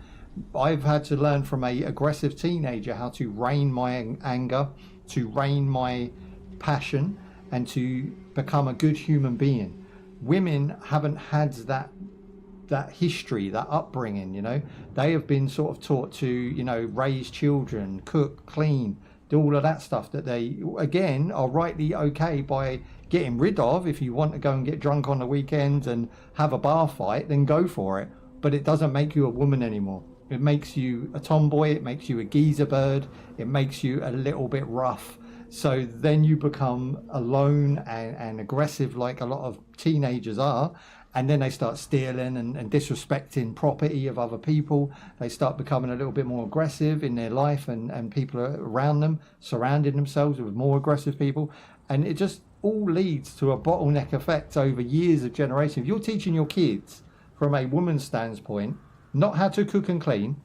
I've had to learn from a aggressive teenager how to rein my anger, to rein my passion, and to become a good human being. Women haven't had that history, that upbringing, you know. They have been sort of taught to, you know, raise children, cook, clean, do all of that stuff that they, again, are rightly okay by getting rid of. If you want to go and get drunk on the weekend and have a bar fight, then go for it. But it doesn't make you a woman anymore. It makes you a tomboy, it makes you a geezer bird, it makes you a little bit rough. So then you become alone and aggressive like a lot of teenagers are. And then they start stealing and disrespecting property of other people. They start becoming a little bit more aggressive in their life, and people around them surrounding themselves with more aggressive people. And it just all leads to a bottleneck effect over years of generations. If you're teaching your kids from a woman's standpoint, not how to cook and clean,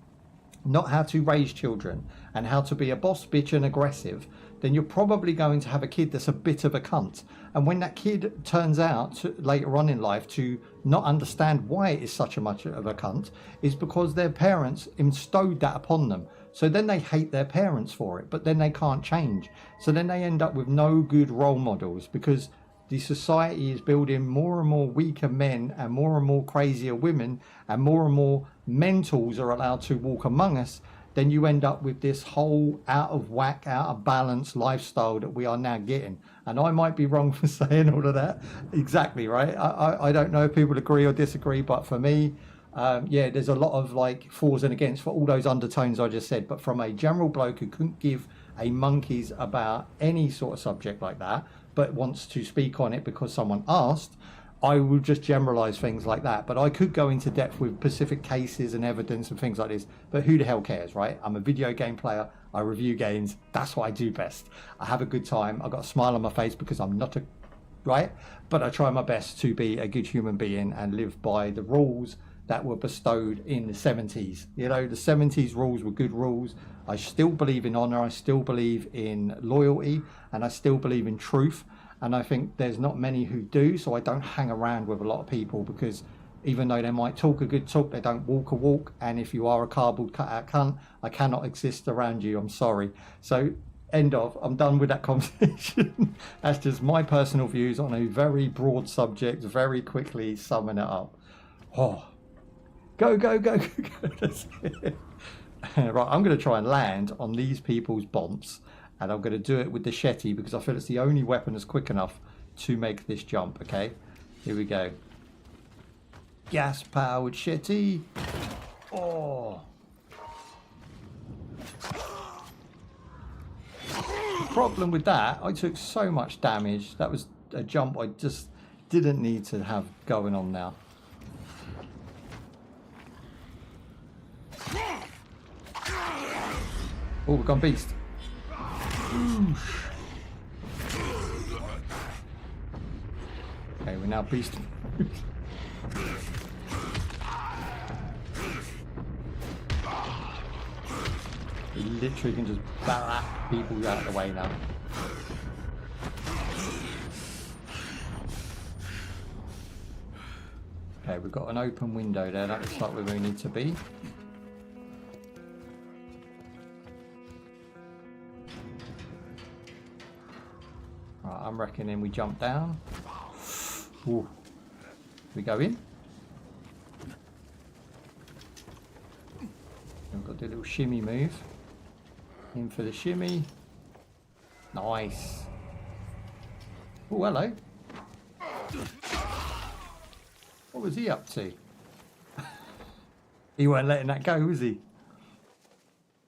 not how to raise children, and how to be a boss bitch and aggressive, then you're probably going to have a kid that's a bit of a cunt. And when that kid turns out later on in life to not understand why it is such a much of a cunt, is because their parents bestowed that upon them. So then they hate their parents for it, but then they can't change. So then they end up with no good role models, because the society is building more and more weaker men and more crazier women, and more mentals are allowed to walk among us. Then you end up with this whole out of whack, out of balance lifestyle that we are now getting. And I might be wrong for saying all of that. Exactly, right? I don't know if people agree or disagree, but for me, yeah, there's a lot of like fors and against for all those undertones I just said. But from a general bloke who couldn't give a monkeys about any sort of subject like that, but wants to speak on it because someone asked, I would just generalize things like that. But I could go into depth with specific cases and evidence and things like this. But who the hell cares, right? I'm a video game player. I review games. That's what I do best. I have a good time. I've got a smile on my face because I'm not right? But I try my best to be a good human being and live by the rules that were bestowed in the 70s. You know, the 70s rules were good rules. I still believe in honor. I still believe in loyalty, and I still believe in truth. And I think there's not many who do, so I don't hang around with a lot of people, because even though they might talk a good talk, they don't walk a walk. And if you are a cardboard cutout cunt, I cannot exist around you. I'm sorry. So end of. I'm done with that conversation. That's just my personal views on a very broad subject. Very quickly summing it up. Oh, go. That's it. Right, I'm going to try and land on these people's bombs. And I'm going to do it with the shetty because I feel it's the only weapon that's quick enough to make this jump, okay? Here we go. Gas-powered shetty. Oh. The problem with that, I took so much damage. That was a jump I just didn't need to have going on now. Oh, we've gone beast. Okay, we're now beast. You literally can just bat people out of the way now. Okay, we've got an open window there. That looks like where we need to be. Right, I'm reckoning we jump down. Ooh. We go in. We've got to do a little shimmy move. In for the shimmy. Nice. Oh, hello. What was he up to? He weren't letting that go, was he?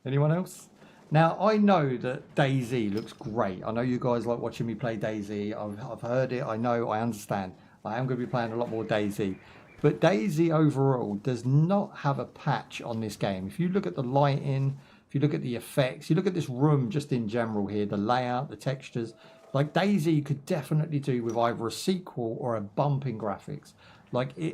Anyone else? Now, I know that DayZ looks great. I know you guys like watching me play DayZ. I've heard it. I know. I understand. I am going to be playing a lot more DayZ. But DayZ overall does not have a patch on this game. If you look at the lighting, if you look at the effects, you look at this room just in general here, the layout, the textures, like DayZ could definitely do with either a sequel or a bump in graphics.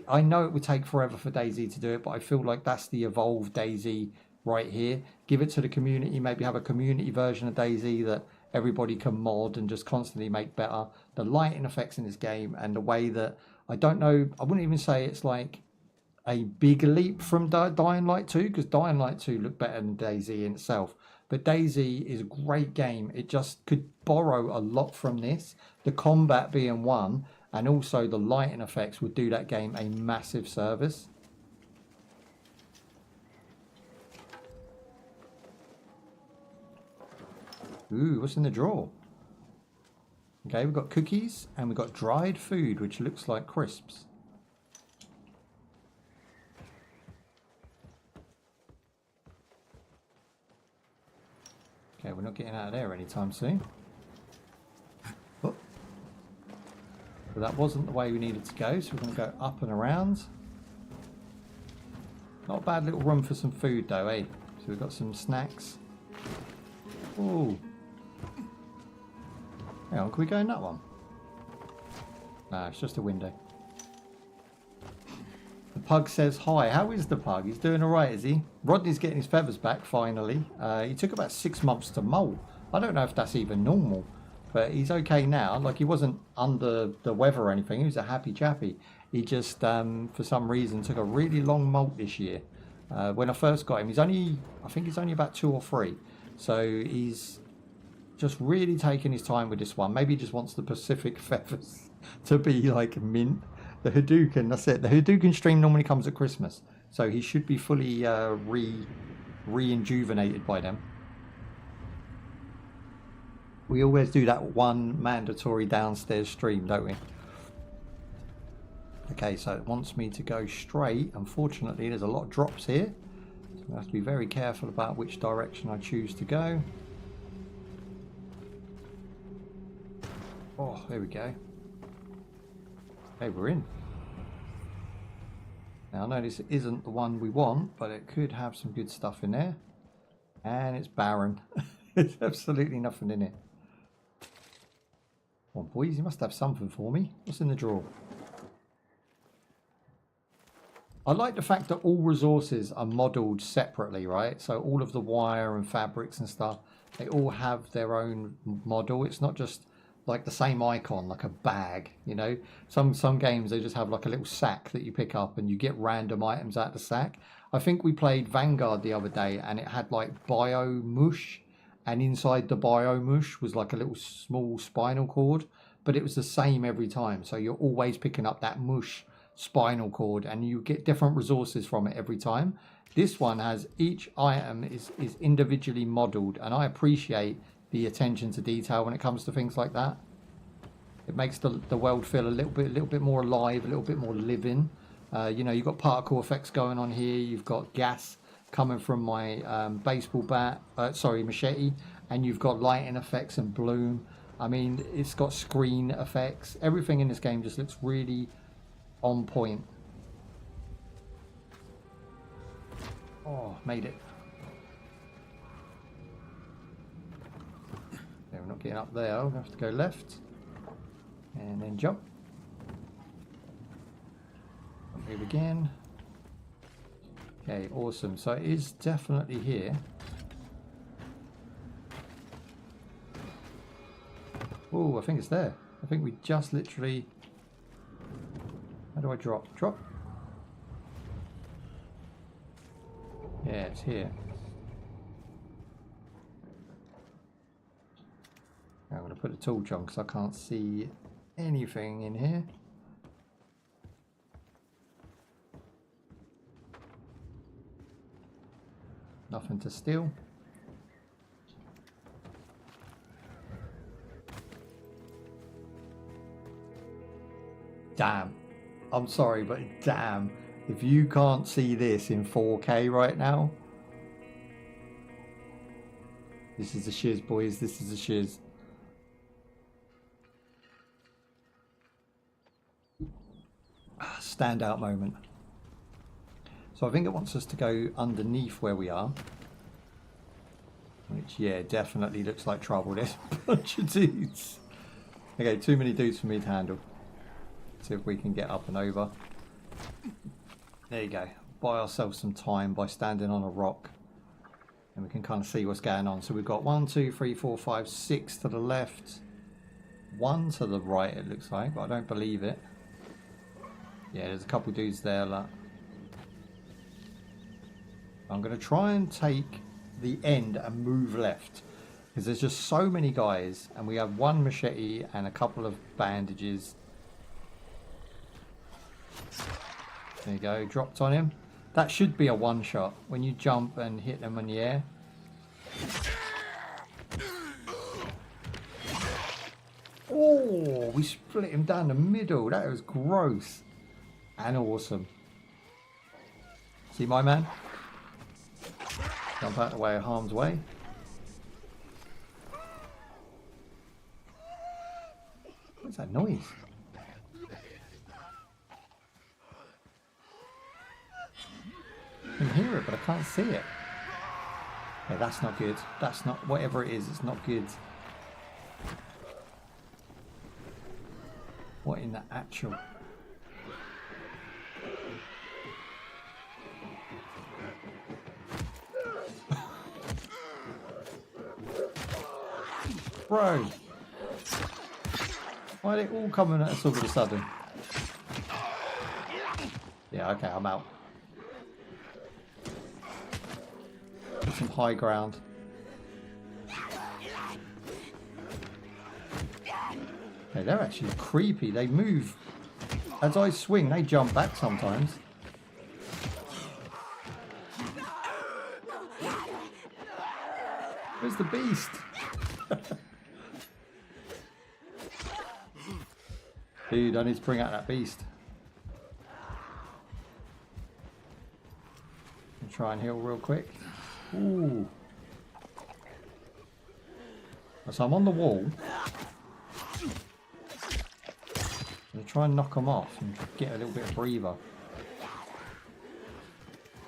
I know it would take forever for DayZ to do it, but I feel like that's the evolved DayZ right here. Give it to the community, maybe have a community version of DayZ that everybody can mod and just constantly make better. The lighting effects in this game and the way that, I don't know, I wouldn't even say it's like a big leap from Dying Light 2, because Dying Light 2 looked better than DayZ in itself. But DayZ is a great game. It just could borrow a lot from this. The combat being one, and also the lighting effects would do that game a massive service. Ooh, what's in the drawer? Okay, we've got cookies and we've got dried food, which looks like crisps. Okay, we're not getting out of there anytime soon. Oh. But that wasn't the way we needed to go, so we're going to go up and around. Not a bad little room for some food though, eh? So we've got some snacks. Ooh. Hang on, can we go in that one? No, it's just a window. The pug says hi. How is the pug? He's doing alright, is he? Rodney's getting his feathers back, finally. He took about 6 months to molt. I don't know if that's even normal, but he's okay now. Like, he wasn't under the weather or anything. He was a happy chappy. He just, for some reason, took a really long molt this year. When I first got him, I think he's only about 2 or 3. So he's just really taking his time with this one. Maybe he just wants the Pacific feathers to be like mint. The Hadouken, that's it. The Hadouken stream normally comes at Christmas, so he should be fully re-injuvenated by them. We always do that one mandatory downstairs stream, don't we? Okay, so it wants me to go straight. Unfortunately, there's a lot of drops here, so I have to be very careful about which direction I choose to go. Oh, there we go. Okay, we're in. Now, I know this isn't the one we want, but it could have some good stuff in there. And it's barren. There's absolutely nothing in it. Come on, boys, you must have something for me. What's in the drawer? I like the fact that all resources are modelled separately, right? So all of the wire and fabrics and stuff, they all have their own model. It's not just like the same icon, like a bag, you know. Some games, they just have like a little sack that you pick up and you get random items out of the sack. I think we played Vanguard the other day and it had like bio mush, and inside the bio mush was like a little small spinal cord, but it was the same every time. So you're always picking up that mush spinal cord and you get different resources from it every time. This one has, each item is individually modeled, and I appreciate the attention to detail when it comes to things like that. It makes the world feel a little bit more alive, a little bit more living. You know, you've got particle effects going on here. You've got gas coming from my baseball bat, machete, and you've got lighting effects and bloom. I mean, it's got screen effects. Everything in this game just looks really on point. Oh, made it. Okay, we're not getting up there. We'll have to go left and then jump. Move again. Okay, awesome. So it is definitely here. Oh, I think it's there. I think we just literally... How do I drop? Drop? Yeah, it's here. I'm going to put a torch on because I can't see anything in here. Nothing to steal. Damn. I'm sorry, but damn. If you can't see this in 4K right now. This is the shiz, boys. This is the shiz. Standout moment. So I think it wants us to go underneath where we are. Which, yeah, definitely looks like trouble. There's a bunch of dudes. Okay, too many dudes for me to handle. See if we can get up and over. There you go. Buy ourselves some time by standing on a rock. And we can kind of see what's going on. So we've got 1, 2, 3, 4, 5, 6 to the left. 1 to the right, it looks like, but I don't believe it. Yeah, there's a couple dudes there. Look. I'm going to try and take the end and move left. Because there's just so many guys. And we have 1 machete and a couple of bandages. There you go, dropped on him. That should be a one-shot when you jump and hit them in the air. Oh, we split him down the middle. That was gross and awesome. See my man? Jump out the way of harm's way. What's that noise? I can hear it, but I can't see it. Yeah, that's not good. That's not, whatever it is, it's not good. What in the actual... Bro! Why are they all coming at us all of a sudden? Yeah, okay, I'm out. Some high ground. Okay, they're actually creepy. They move. As I swing, they jump back sometimes. Where's the beast? Dude, I need to bring out that beast. I'll try and heal real quick. Ooh. So I'm on the wall. I'm going to try and knock them off and get a little bit of breather.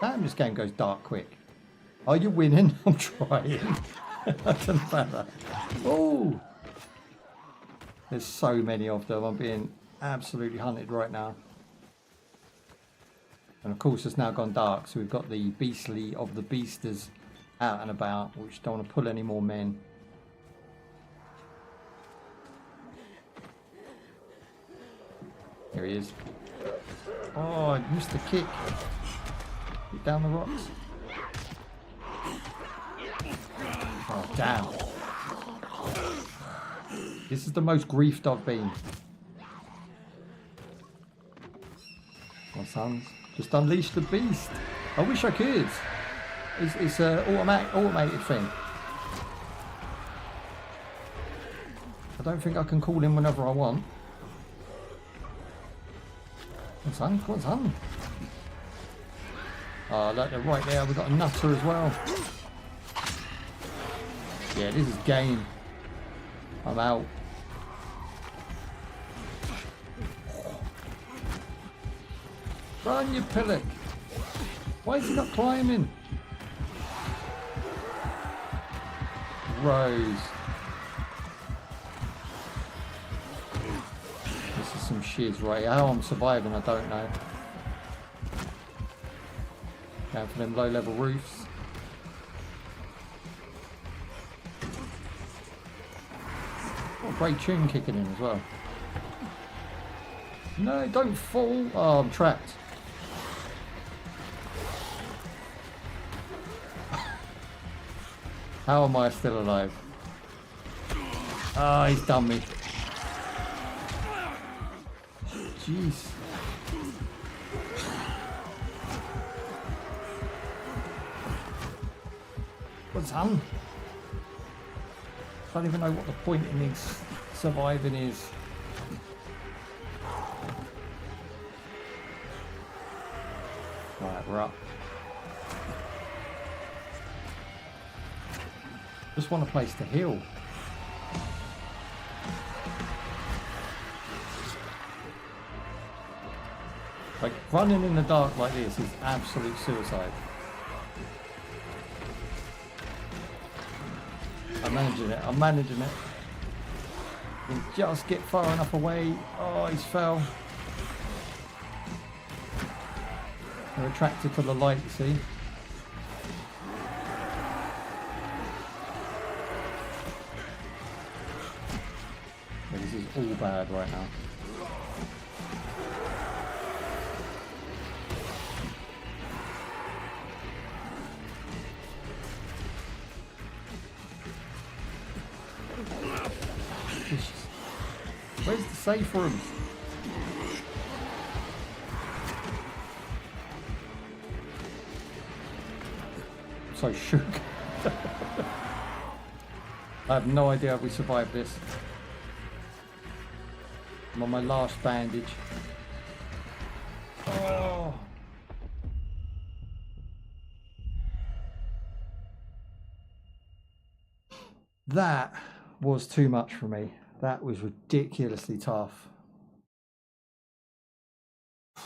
Damn, this game goes dark quick. Are you winning? I'm trying. I don't know about that. Oh! There's so many of them. I'm being absolutely hunted right now. And of course it's now gone dark, so we've got the beastly of the beasters out and about, which don't want to pull any more men. Here he is. Oh, I missed the kick. Get down the rocks. Oh, damn. This is the most griefed I've been. My sons. Just unleash the beast. I wish I could. It's an automated thing. I don't think I can call him whenever I want. What's on? What's on? Oh, look, they're right there. We've got a nutter as well. Yeah, this is game. I'm out. Run, you pillock. Why is he not climbing? Rose. This is some shiz right. How I'm surviving, I don't know. Going for them low level roofs. Got a great tune kicking in as well. No, don't fall. Oh, I'm trapped. How am I still alive? Ah, oh, he's done me. Jeez. What's on? I don't even know what the point in this surviving is. Right, we're up. Just want a place to heal. Like, running in the dark like this is absolute suicide. I'm managing it, I'm managing it. You can just get far enough away. Oh, he's fell. They're attracted to the light, you see. Yeah, this is all bad right now. Where's the safe room? I'm so shook. I have no idea how we survived this. I'm on my last bandage. Oh. That was too much for me. That was ridiculously tough. Do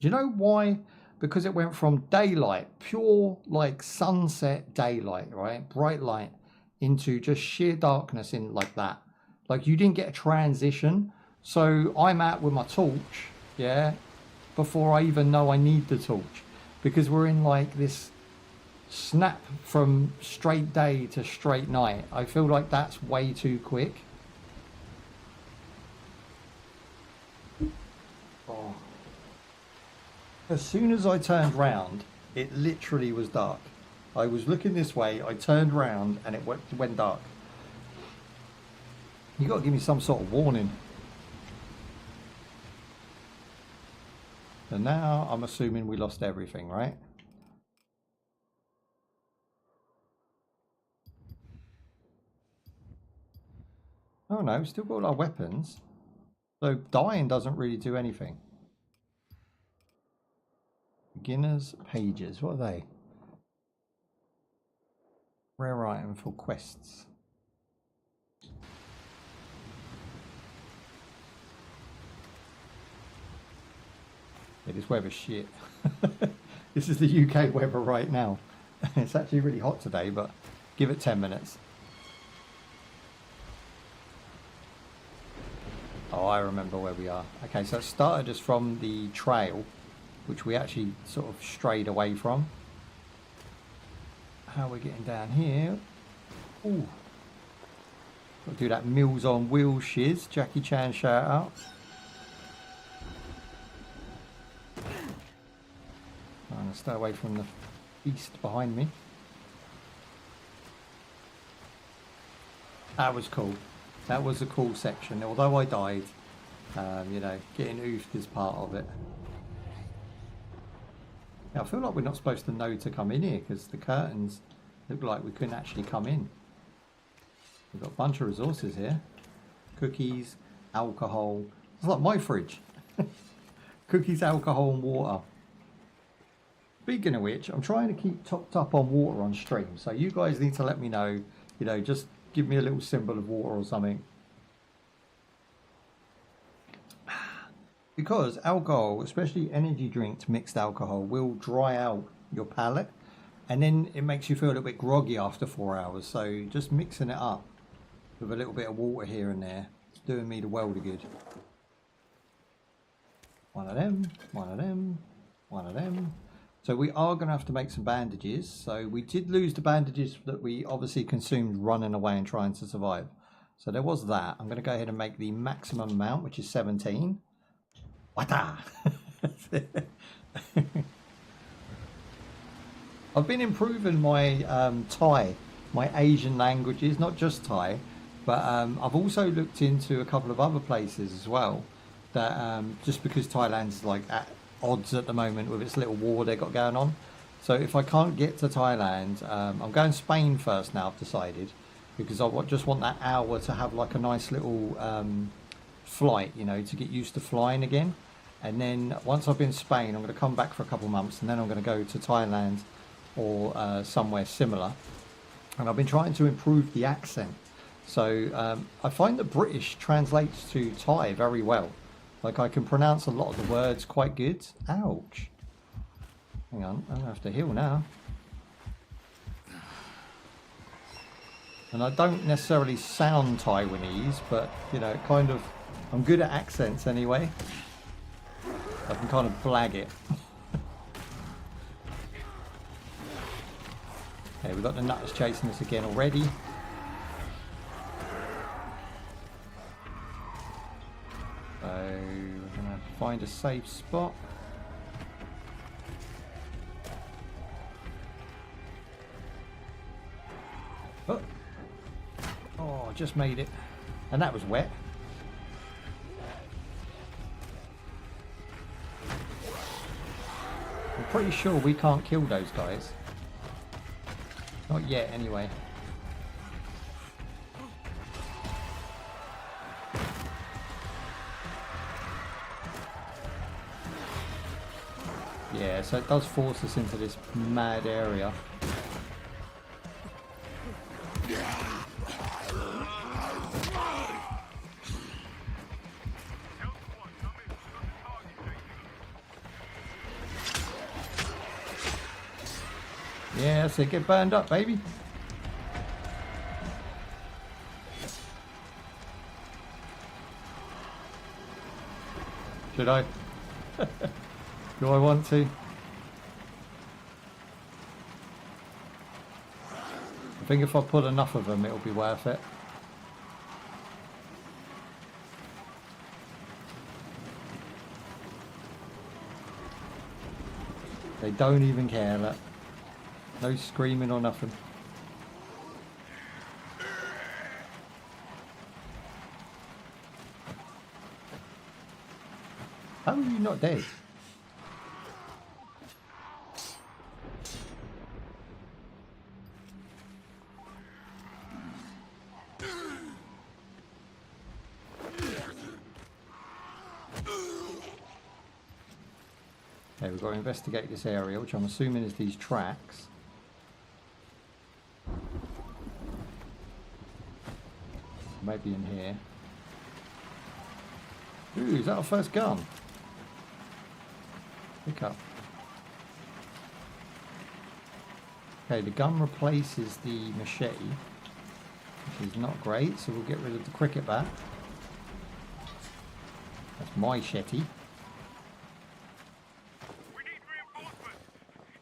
you know why? Because it went from daylight, pure like sunset daylight, right? Bright light, into just sheer darkness in like that. Like you didn't get a transition. So I'm out with my torch, yeah, before I even know I need the torch. Because we're in like this snap from straight day to straight night. I feel like that's way too quick. Oh. As soon as I turned round, it literally was dark. I was looking this way, I turned round and it went dark. You got to give me some sort of warning. And now I'm assuming we lost everything, right? Oh no, still got all our weapons. So dying doesn't really do anything. Beginners pages, what are they? Rare item for quests. Yeah, this weather's shit. This is the UK weather right now. It's actually really hot today, but give it 10 minutes. Oh, I remember where we are. Okay, so it started us from the trail, which we actually sort of strayed away from. How we're getting down here. Ooh. Got to do that Meals on Wheels shiz. Jackie Chan shout out. I'm going to stay away from the beast behind me. That was cool. That was a cool section. Although I died, you know, getting oofed is part of it. Now, I feel like we're not supposed to know to come in here because the curtains look like we couldn't actually come in. We've got a bunch of resources here. Cookies, alcohol. It's like my fridge. Cookies, alcohol and water. Speaking of which, I'm trying to keep topped up on water on stream. So you guys need to let me know, you know, just give me a little symbol of water or something. Because alcohol, especially energy drinks, mixed alcohol, will dry out your palate. And then it makes you feel a little bit groggy after 4 hours. So just mixing it up with a little bit of water here and there, it's doing me the world of good. One of them, one of them, one of them. So we are going to have to make some bandages. So we did lose the bandages that we obviously consumed running away and trying to survive. So there was that. I'm going to go ahead and make the maximum amount, which is 17. Wata! I've been improving my Thai, my Asian languages, not just Thai, but I've also looked into a couple of other places as well. That just because Thailand's like at odds at the moment with its little war they got going on, So if I can't get to Thailand, I'm going Spain first now, I've decided. Because I just want that hour to have like a nice little flight, you know, to get used to flying again. And then once I've been Spain, I'm going to come back for a couple months, and then I'm going to go to Thailand or somewhere similar. And I've been trying to improve the accent. So I find that British translates to Thai very well. Like I can pronounce a lot of the words quite good. Ouch. Hang on, I'm going to have to heal now. And I don't necessarily sound Taiwanese, but, you know, kind of, I'm good at accents anyway. I can kind of blag it. Okay, we've got the nutters chasing us again already. So, we're going to find a safe spot. Oh. Oh, just made it. And that was wet. I'm pretty sure we can't kill those guys. Not yet, anyway. Yeah, so it does force us into this mad area. Yeah, so get burned up, baby. Should I? Do I want to? I think if I put enough of them, it'll be worth it. They don't even care, look. No screaming or nothing. How are you not dead? Okay, we've got to investigate this area, which I'm assuming is these tracks. Maybe in here. Ooh, is that our first gun? Pick up. Okay, the gun replaces the machete, which is not great, so we'll get rid of the cricket bat. That's my shetty. We need reinforcements.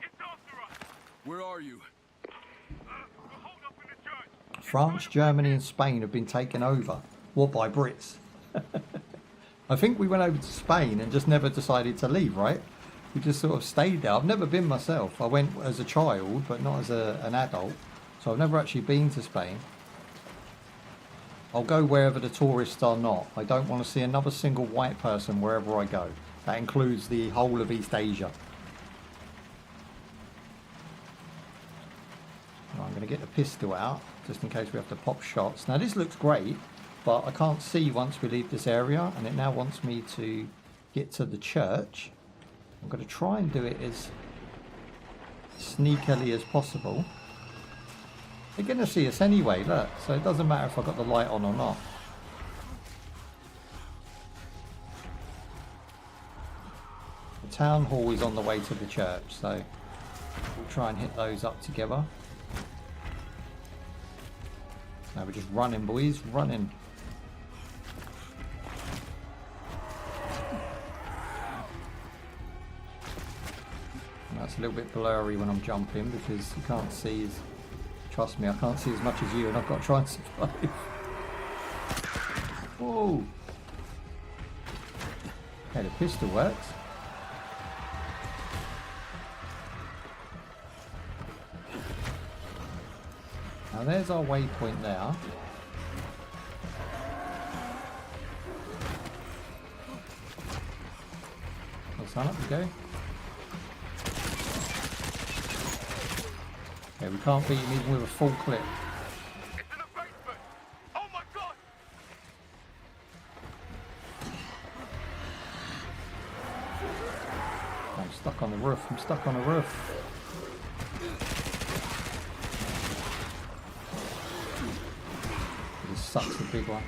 It's after us. Where are you? We're holed up in the church. France, Germany and Spain have been taken over. What, by Brits? I think we went over to Spain and just never decided to leave, right? We just sort of stayed there. I've never been myself. I went as a child, but not as an adult. So I've never actually been to Spain. I'll go wherever the tourists are not. I don't want to see another single white person wherever I go. That includes the whole of East Asia. I'm going to get the pistol out, just in case we have to pop shots. Now this looks great, but I can't see once we leave this area, and it now wants me to get to the church. I'm going to try and do it as sneakily as possible. They're going to see us anyway, look, so it doesn't matter if I've got the light on or not. The town hall is on the way to the church, so we'll try and hit those up together. Now we're just running, boys, running. That's a little bit blurry when I'm jumping because you can't see as... Trust me, I can't see as much as you, and I've got to try and survive. Whoa! Okay, the pistol works. Now there's our waypoint there. Well, son, up we go. Okay, we can't beat him even with a full clip. It's in the basement! Oh my god! I'm stuck on the roof. I'm stuck on the roof. This sucks, the big one.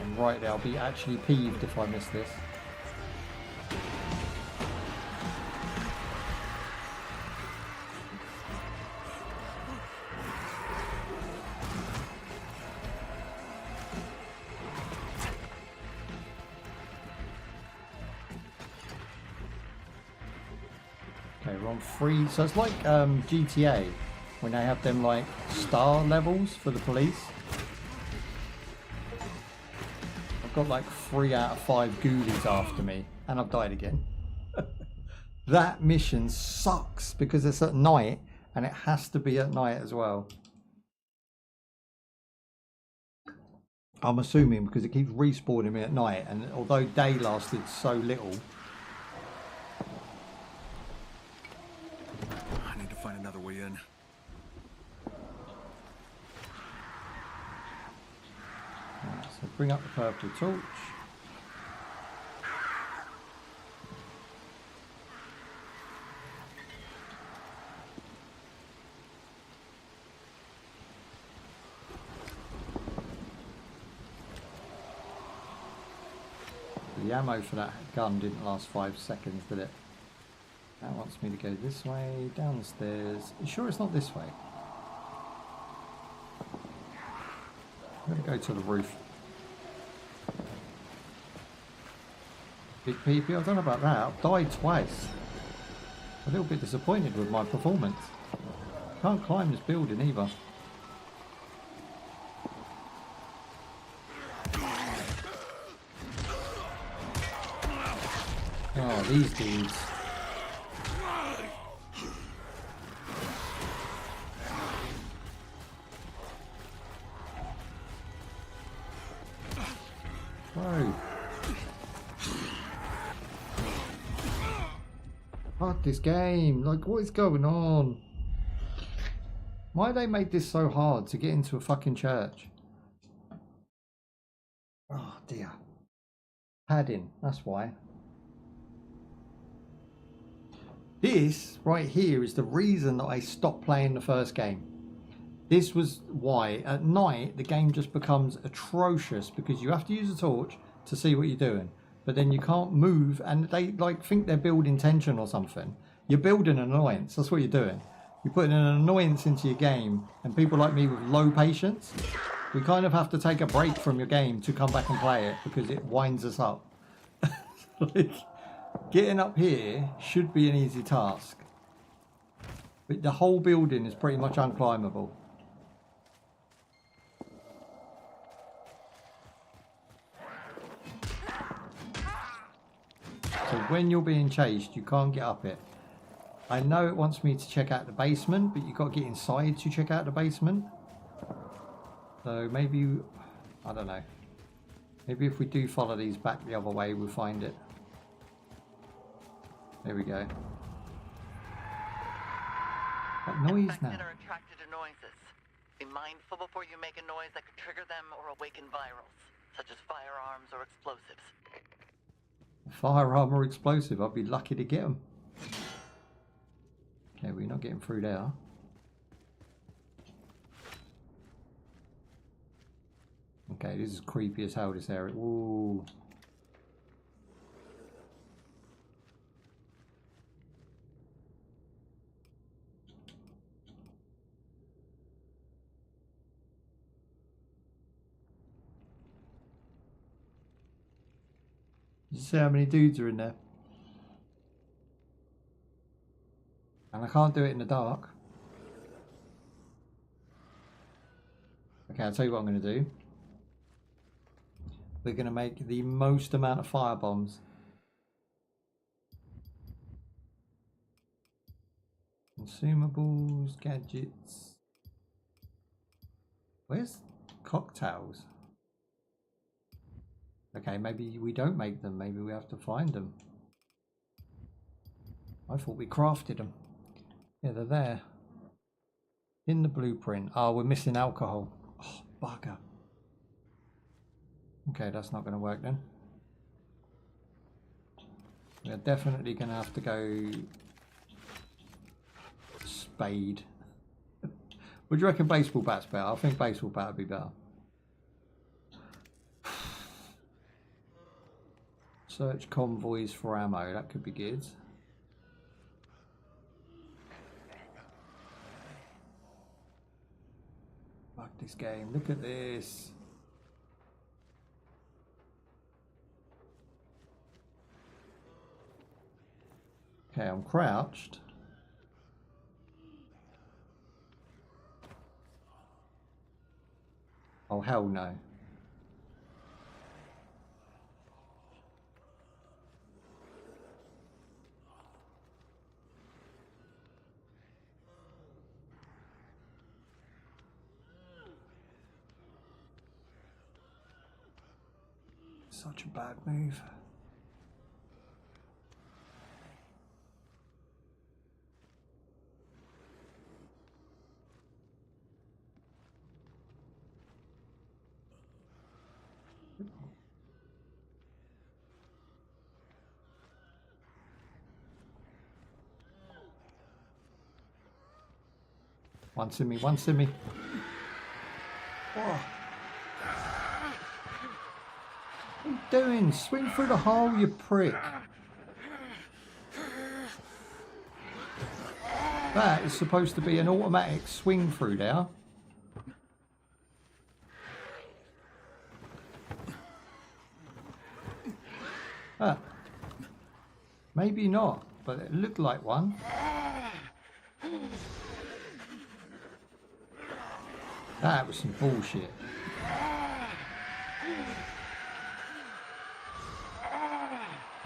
I'm right there. I'll be actually peeved if I miss this. Okay, we're on 3. So it's like GTA when they have them like star levels for the police. I've got like 3 out of 5 ghoulies after me, and I've died again. That mission sucks because it's at night, and it has to be at night as well. I'm assuming because it keeps respawning me at night, and although day lasted so little. I need to find another way in. Right, so bring up the purple torch. The ammo for that gun didn't last 5 seconds, did it? That wants me to go this way, down the stairs. You sure it's not this way? I'm going to go to the roof. Big PP, I don't know about that. I've died twice. A little bit disappointed with my performance. Can't climb this building either. Oh, these dudes. Bro. Fuck this game. Like, what is going on? Why they made this so hard to get into a fucking church? Oh dear. Padding, that's why. This right here is the reason that I stopped playing the first game. This was why at night the game just becomes atrocious because you have to use a torch to see what you're doing, but then you can't move, and they like think they're building tension or something. You're building an annoyance. That's what you're doing. You're putting an annoyance into your game, and people like me with low patience, we kind of have to take a break from your game to come back and play it because it winds us up. Like, getting up here should be an easy task, but the whole building is pretty much unclimbable. So when you're being chased, you can't get up it. I know it wants me to check out the basement, but you've got to get inside to check out the basement. So maybe, I don't know. Maybe if we do follow these back the other way, we'll find it. There we go. What noise now? Infected are attracted to noises. Be mindful before you make a noise that could trigger them or awaken virals, such as firearms or explosives. Firearm or explosive, I'd be lucky to get them. Okay, we're not getting through there. Okay, this is creepy as hell, this area. Ooh. Did you see how many dudes are in there? And I can't do it in the dark. Okay, I'll tell you what I'm going to do. We're going to make the most amount of fire bombs. And Consumables, gadgets. Where's cocktails? Okay, maybe we don't make them. Maybe we have to find them. I thought we crafted them. Yeah, they're there. In the blueprint. Oh, we're missing alcohol. Oh, bugger. Okay, that's not going to work then. We're definitely going to have to go spade. Would you reckon baseball bat's better? I think baseball bat would be better. Search convoys for ammo. That could be good. Fuck this game. Look at this. Okay, I'm crouched. Oh, hell no. Such a bad move. One to me, one to me. Oh. What are you doing? Swing through the hole, you prick. That is supposed to be an automatic swing through there. Ah. Maybe not, but it looked like one. That was some bullshit.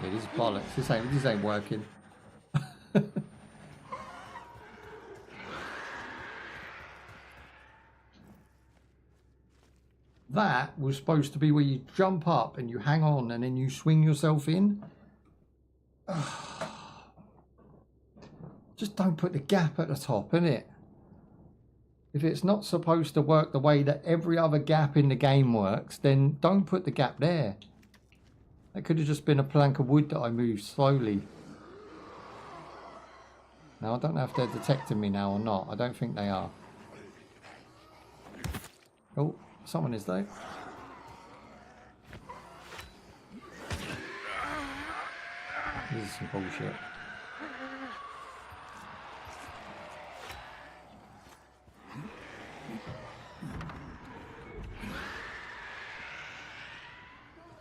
Yeah, this is bollocks. This ain't working. That was supposed to be where you jump up and you hang on and then you swing yourself in. Just don't put the gap at the top, innit? If it's not supposed to work the way that every other gap in the game works, then don't put the gap there. That could have just been a plank of wood that I moved slowly. Now, I don't know if they're detecting me now or not. I don't think they are. Oh, someone is though. This is some bullshit.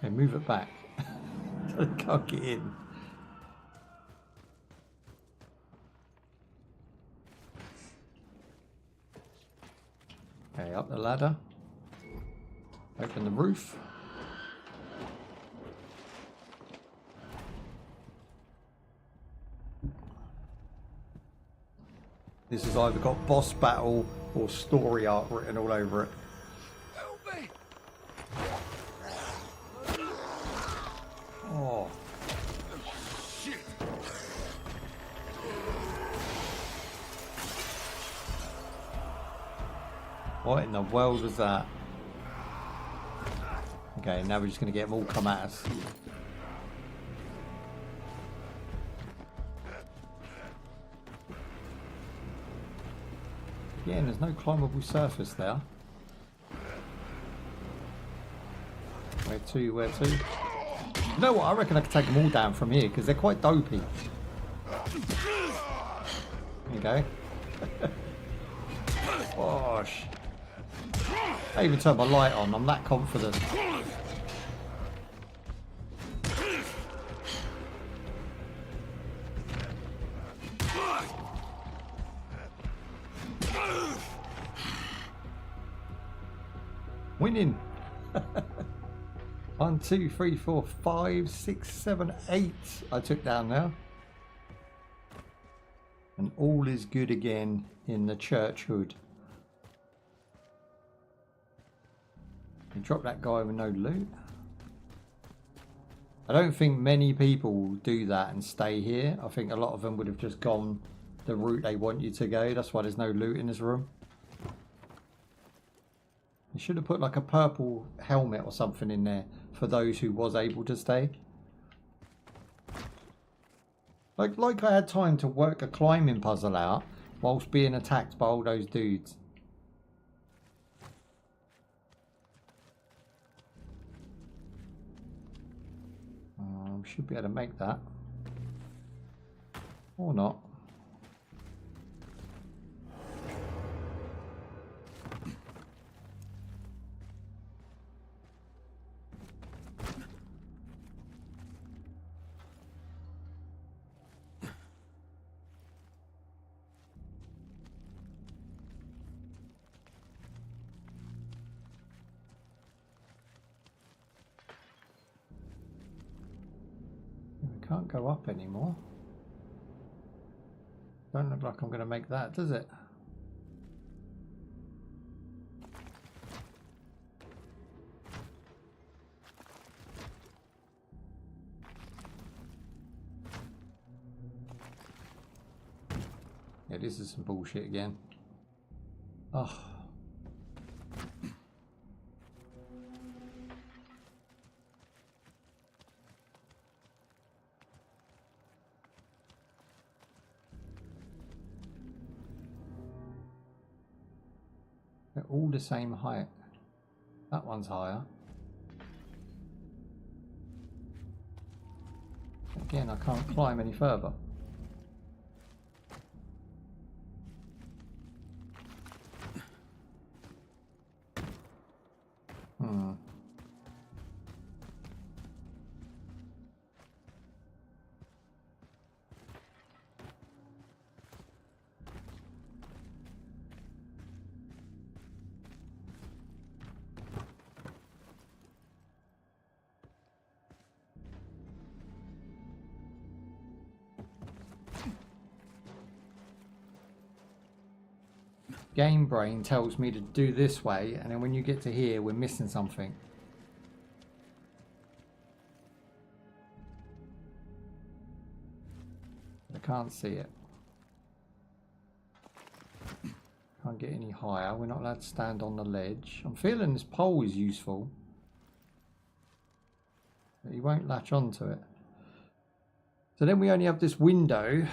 Okay, move it back. I can't get in. Okay, up the ladder. Open the roof. This has either got boss battle or story art written all over it. Oh. Shit. What in the world was that? Okay, now we're just going to get them all come at us. Yeah, and there's no climbable surface there. Where to? Where to? You know what? I reckon I could take them all down from here because they're quite dopey. There you go. Gosh. I even turned my light on. I'm that confident. Winning. 1, 2, 3, 4, 5, 6, 7, 8. I took down now. And all is good again in the church hood. You drop that guy with no loot. I don't think many people do that and stay here. I think a lot of them would have just gone the route they want you to go. That's why there's no loot in this room. You should have put like a purple helmet or something in there for those who was able to stay. Like I had time to work a climbing puzzle out whilst being attacked by all those dudes. Should be able to make that. Or not. Can't go up anymore. Don't look like I'm going to make that, does it? Yeah, this is some bullshit again. Oh. They're all the same height. That one's higher. Again, I can't climb any further. Game brain tells me to do this way, and then when you get to here, we're missing something. I can't see it. Can't get any higher. We're not allowed to stand on the ledge. I'm feeling this pole is useful. But he won't latch onto it. So then we only have this window.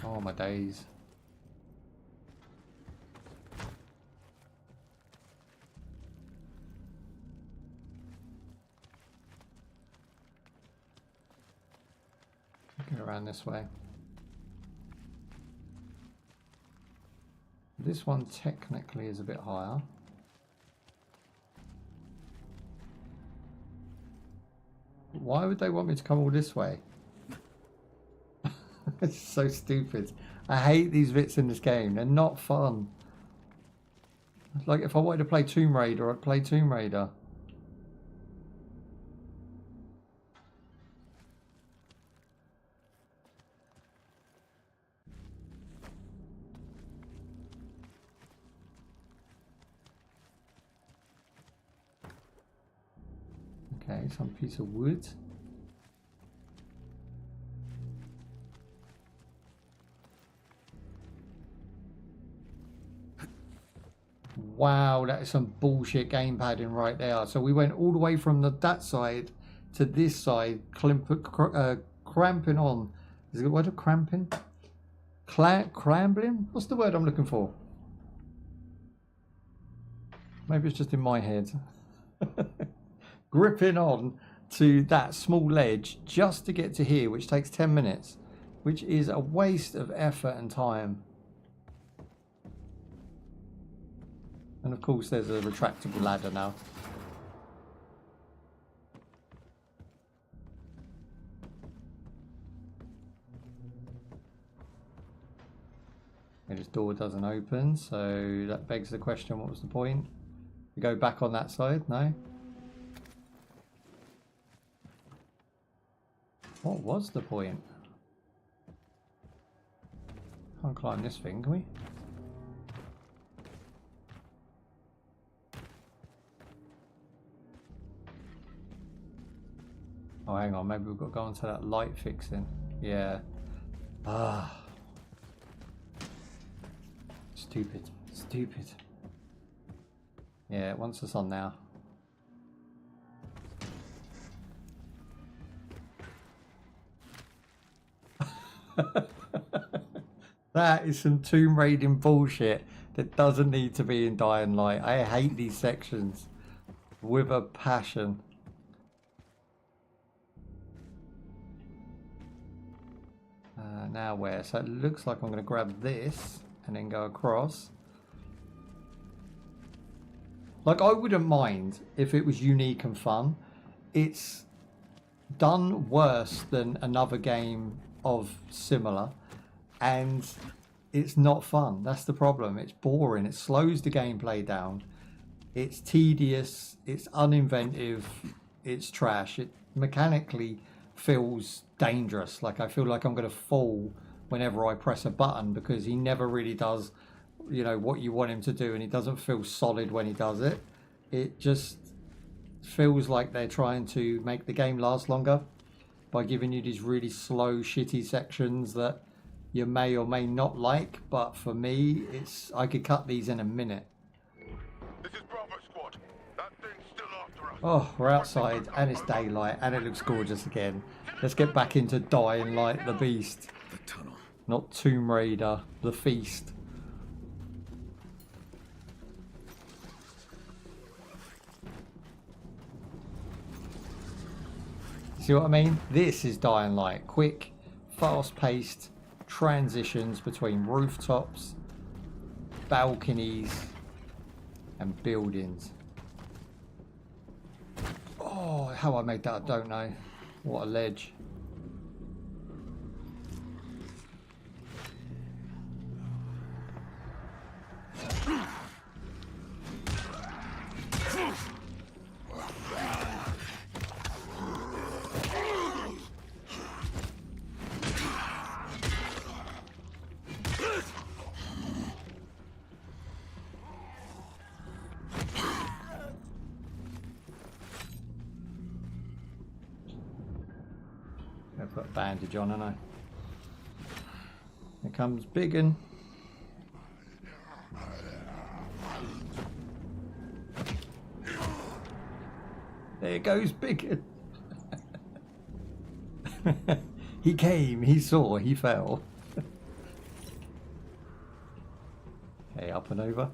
Oh my days. Get around this way. This one technically is a bit higher. Why would they want me to come all this way? It's so stupid. I hate these bits in this game. They're not fun. Like if I wanted to play Tomb Raider, I'd play Tomb Raider. Okay, some piece of wood. Wow, that is some bullshit game padding right there. So we went all the way from that side to this side, cramping on. Is it the word of cramping? Crambling? What's the word I'm looking for? Maybe it's just in my head. Gripping on to that small ledge just to get to here, which takes 10 minutes, which is a waste of effort and time. And of course there's a retractable ladder now. And this door doesn't open, so that begs the question, what was the point? We go back on that side? No? What was the point? Can't climb this thing, can we? Oh, hang on. Maybe we've got to go onto that light fixing. Yeah. Ah. Stupid. Stupid. Yeah, it wants us on now. That is some tomb raiding bullshit that doesn't need to be in Dying Light. I hate these sections with a passion. Now where? So it looks like I'm going to grab this and then go across. Like, I wouldn't mind if it was unique and fun. It's done worse than another game of similar, and it's not fun. That's the problem. It's boring. It slows the gameplay down. It's tedious. It's uninventive. It's trash. It mechanically feels dangerous. Like, I feel like I'm going to fall whenever I press a button, because he never really does, you know, what you want him to do, and he doesn't feel solid when he does it. It just feels like they're trying to make the game last longer by giving you these really slow, shitty sections that you may or may not like. But for me, I could cut these in a minute. This is Bravo Squad. That thing's still after us. Oh, we're outside and it's daylight and it looks gorgeous again. Let's get back into Dying Light the Beast. The tunnel. Not Tomb Raider, the Feast. See what I mean? This is Dying Light. Quick, fast-paced transitions between rooftops, balconies, and buildings. Oh, how I made that, I don't know. What a ledge. I'll put a bandage on, and here comes Biggin. There goes Biggin. He came, he saw, he fell. Okay, up and over.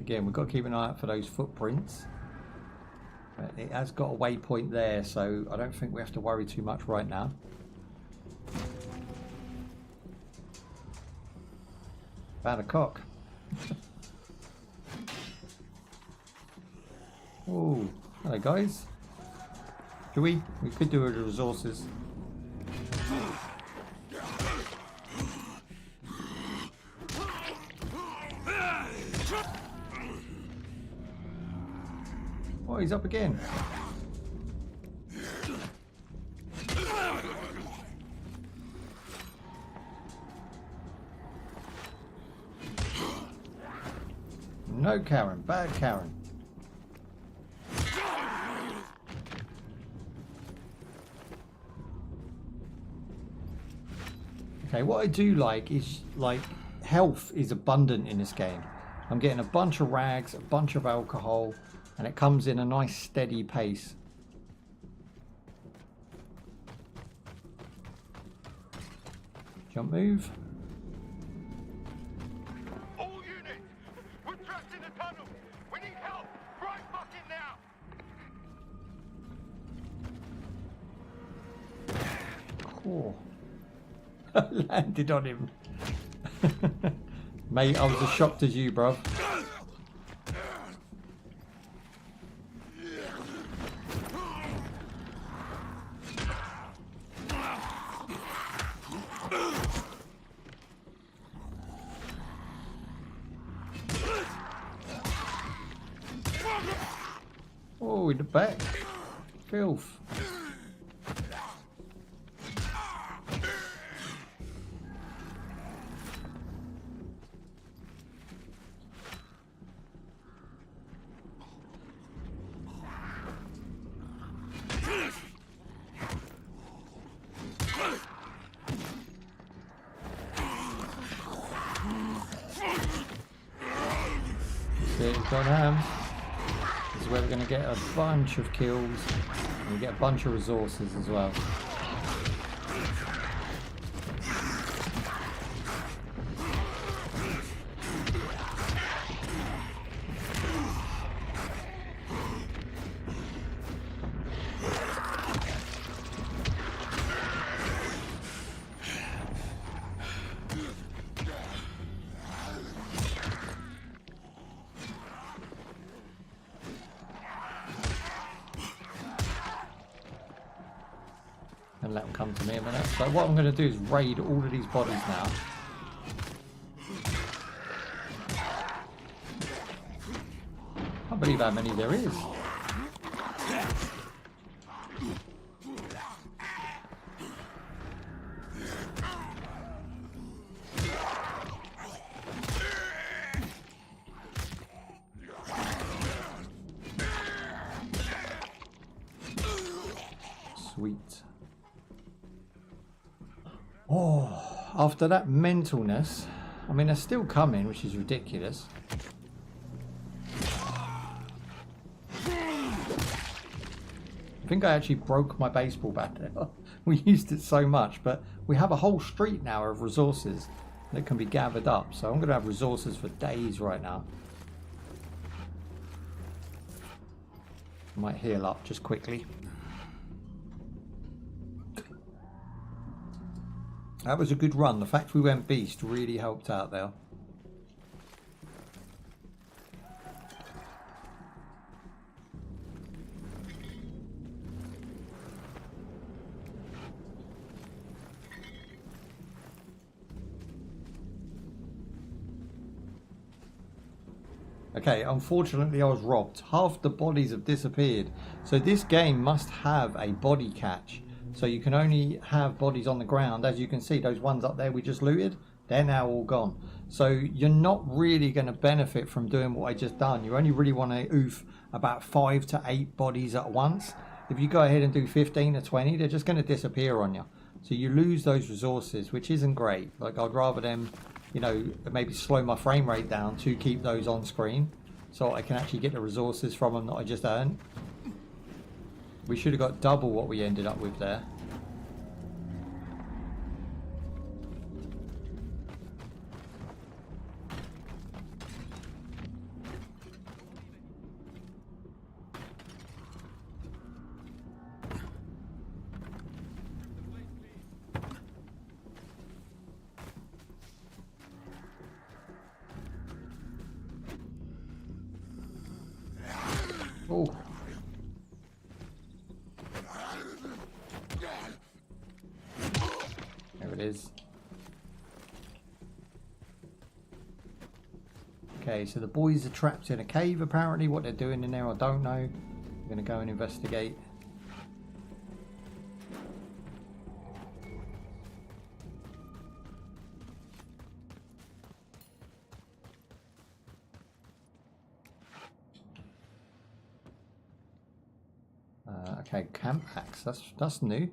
Again, we've got to keep an eye out for those footprints. It has got a waypoint there, so I don't think we have to worry too much right now. Found a cock. Oh, hello guys. Do we? We could do with the resources. Oh, he's up again. No Karen, bad Karen. Okay, what I do like is, like, health is abundant in this game. I'm getting a bunch of rags, a bunch of alcohol, and it comes in a nice steady pace. Jump move. All units, we're trapped in the tunnel. We need help right fucking now. Cool. Landed on him. Mate, I was as shocked as you, bruv. Oh, in the back. Filth. Got ham. This is where we're going to get a bunch of kills and we get a bunch of resources as well. And let them come to me a minute. So what I'm going to do is raid all of these bodies now. I can't believe how many there is. Sweet. Oh, after that mentalness, I mean, they're still coming, which is ridiculous. I think I actually broke my baseball bat there. We used it so much, but we have a whole street now of resources that can be gathered up. So I'm going to have resources for days right now. I might heal up just quickly. That was a good run. The fact we went beast really helped out there. Okay, unfortunately I was robbed. Half the bodies have disappeared. So this game must have a body catch. So you can only have bodies on the ground. As you can see, those ones up there we just looted, they're now all gone. So you're not really going to benefit from doing what I just done. You only really want to oof about 5 to 8 bodies at once. If you go ahead and do 15 or 20, they're just going to disappear on you. So you lose those resources, which isn't great. Like, I'd rather them, you know, maybe slow my frame rate down to keep those on screen, so I can actually get the resources from them that I just earned. We should have got double what we ended up with there. Oh. There it is. Okay, so the boys are trapped in a cave apparently. What they're doing in there, I don't know. I'm going to go and investigate. Okay, camp axe. That's new.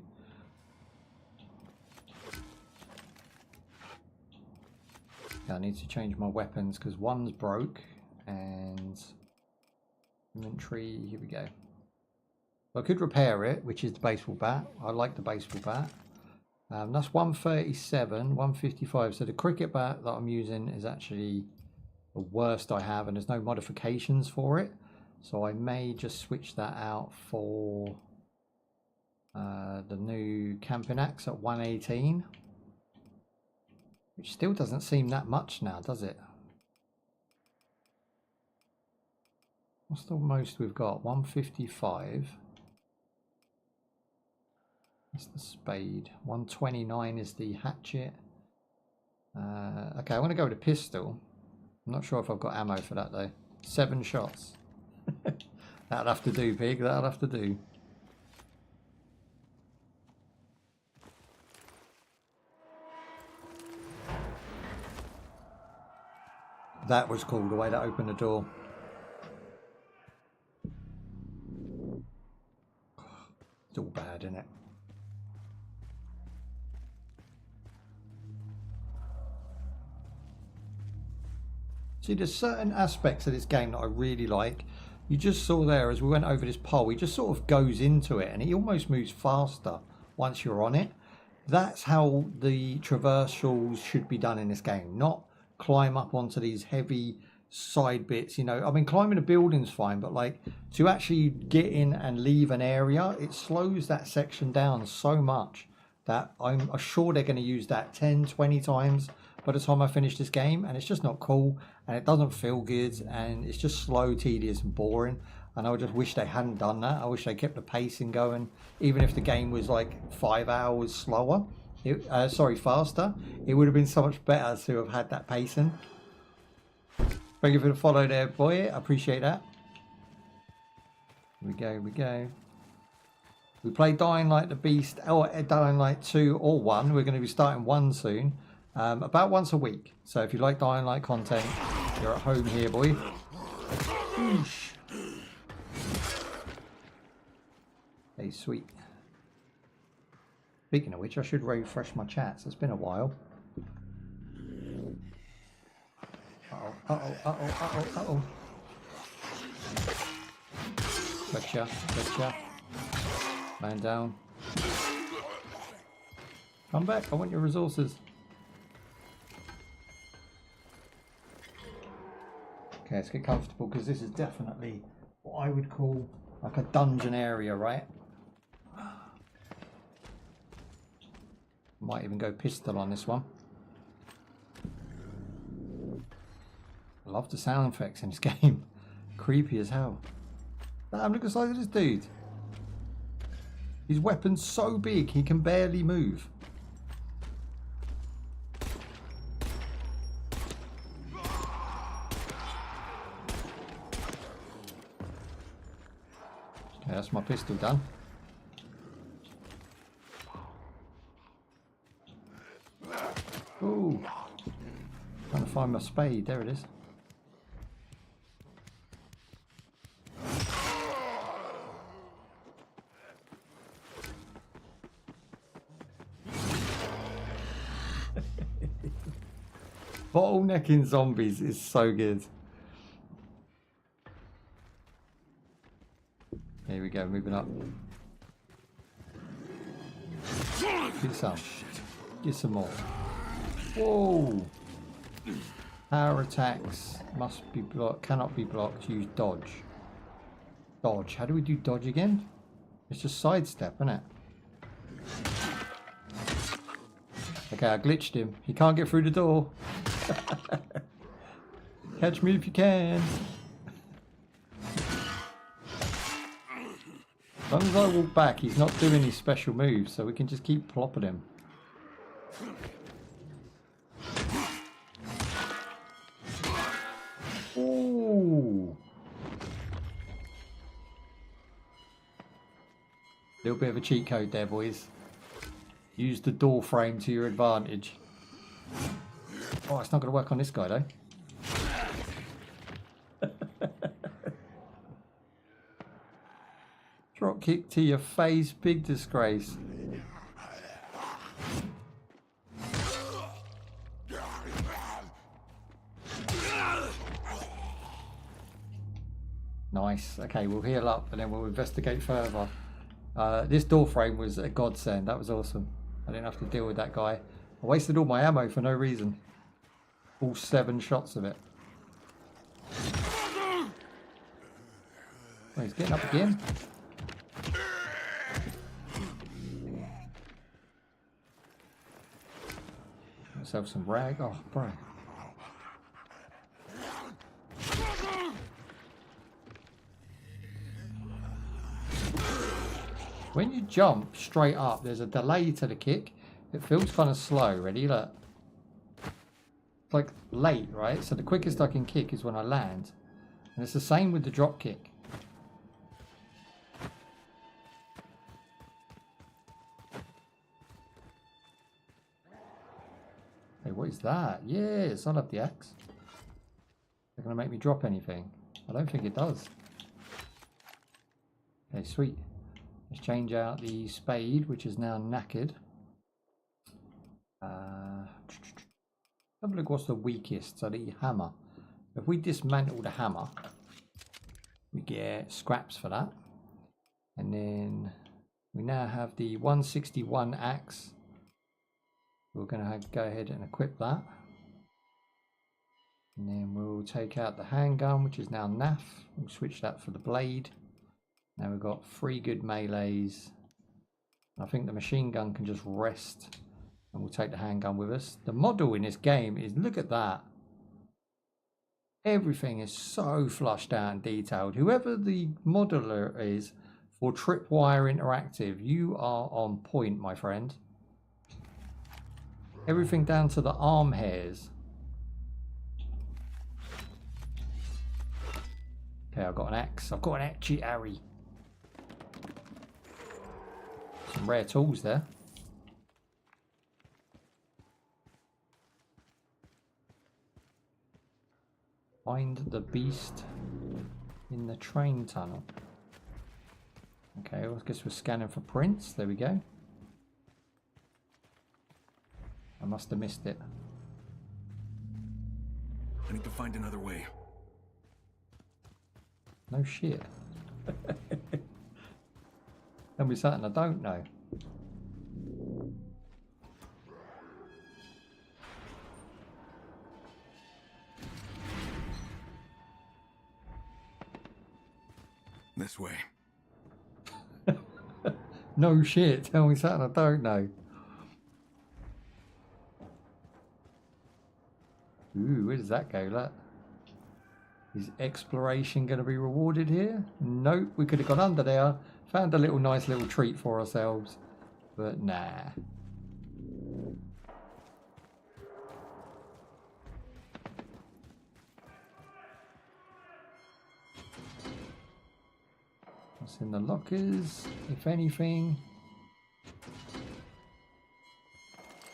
Yeah, I need to change my weapons because one's broke and inventory. Here we go. I could repair it, which is the baseball bat. I like the baseball bat. That's 137, 155. So the cricket bat that I'm using is actually the worst I have, and there's no modifications for it. So I may just switch that out for the new camping axe at 118, which still doesn't seem that much now, does it? What's the most we've got? 155. That's the spade. 129 is the hatchet. Okay, I want to go with a pistol. I'm not sure if I've got ammo for that though. 7 shots. That'll have to do, pig. That'll have to do. That was cool, the way that opened the door. It's all bad, isn't it? See, there's certain aspects of this game that I really like. You just saw there as we went over this pole, he just sort of goes into it and he almost moves faster once you're on it. That's how the traversals should be done in this game, not climb up onto these heavy side bits. You know, I mean, climbing a building's fine, but like to actually get in and leave an area, it slows that section down so much that I'm sure they're going to use that 10-20 times by the time I finish this game, and it's just not cool and it doesn't feel good and it's just slow, tedious and boring. And I just wish they hadn't done that. I wish they kept the pacing going, even if the game was like 5 hours slower. Faster. It would have been so much better to have had that pacing. Thank you for the follow there, boy. I appreciate that. Here we go, we go. We play Dying Light the Beast, or Dying Light 2 or 1. We're going to be starting 1 soon. About once a week. So if you like Dying Light content, you're at home here, boy. Oosh. Hey, sweet. Speaking of which, I should refresh my chats. It's been a while. Uh-oh, uh-oh, uh-oh, uh-oh, uh-oh. Gotcha, gotcha. Man down. Come back, I want your resources. Okay, let's get comfortable because this is definitely what I would call like a dungeon area, right? Might even go pistol on this one. I love the sound effects in this game. Creepy as hell. Damn, look at the size of this dude. His weapon's so big he can barely move. Okay, that's my pistol done. Ooh. Trying to find my spade. There it is. Bottlenecking zombies is so good. Here we go, moving up. Get some. Get some more. Whoa! Power attacks must be blocked, cannot be blocked. Use dodge. Dodge. How do we do dodge again? It's just sidestep, isn't it? Okay, I glitched him. He can't get through the door. Catch me if you can. As long as I walk back, he's not doing his special moves, so we can just keep plopping him. Ooh. Little bit of a cheat code there, boys. Use the door frame to your advantage. Oh, it's not going to work on this guy, though. Drop kick to your face, big disgrace. Nice. Okay, we'll heal up and then we'll investigate further. This door frame was a godsend. That was awesome. I didn't have to deal with that guy. I wasted all my ammo for no reason. All 7 shots of it. Oh, he's getting up again. Myself some rag. Oh, bro. When you jump straight up, there's a delay to the kick. It feels kind of slow. Ready? Look. It's like late, right? So the quickest I can kick is when I land. And it's the same with the drop kick. is that? Yes, I'll have the axe. They're going to make me drop anything. I don't think it does. Okay, sweet. Let's change out the spade, which is now knackered. Have a look what's the weakest. So the hammer. If we dismantle the hammer, we get scraps for that. And then we now have the 161 axe. We're going to go ahead and equip that. And then we'll take out the handgun, which is now naff. We'll switch that for the blade. Now we've got 3 good melees. I think the machine gun can just rest. And we'll take the handgun with us. The model in this game is, look at that. Everything is so flushed out and detailed. Whoever the modeler is for Tripwire Interactive, you are on point, my friend. Everything down to the arm hairs. Okay, I've got an axe. I've got an etchy Harry. Some rare tools there. Find the beast in the train tunnel. Okay, well, I guess we're scanning for prints. There we go. I must have missed it. I need to find another way. No shit. Tell me something I don't know. This way. No shit. Tell me something I don't know. Ooh, where does that go? Look. Is exploration going to be rewarded here? Nope. We could have gone under there. Found a little nice little treat for ourselves. But nah. What's in the lockers, if anything?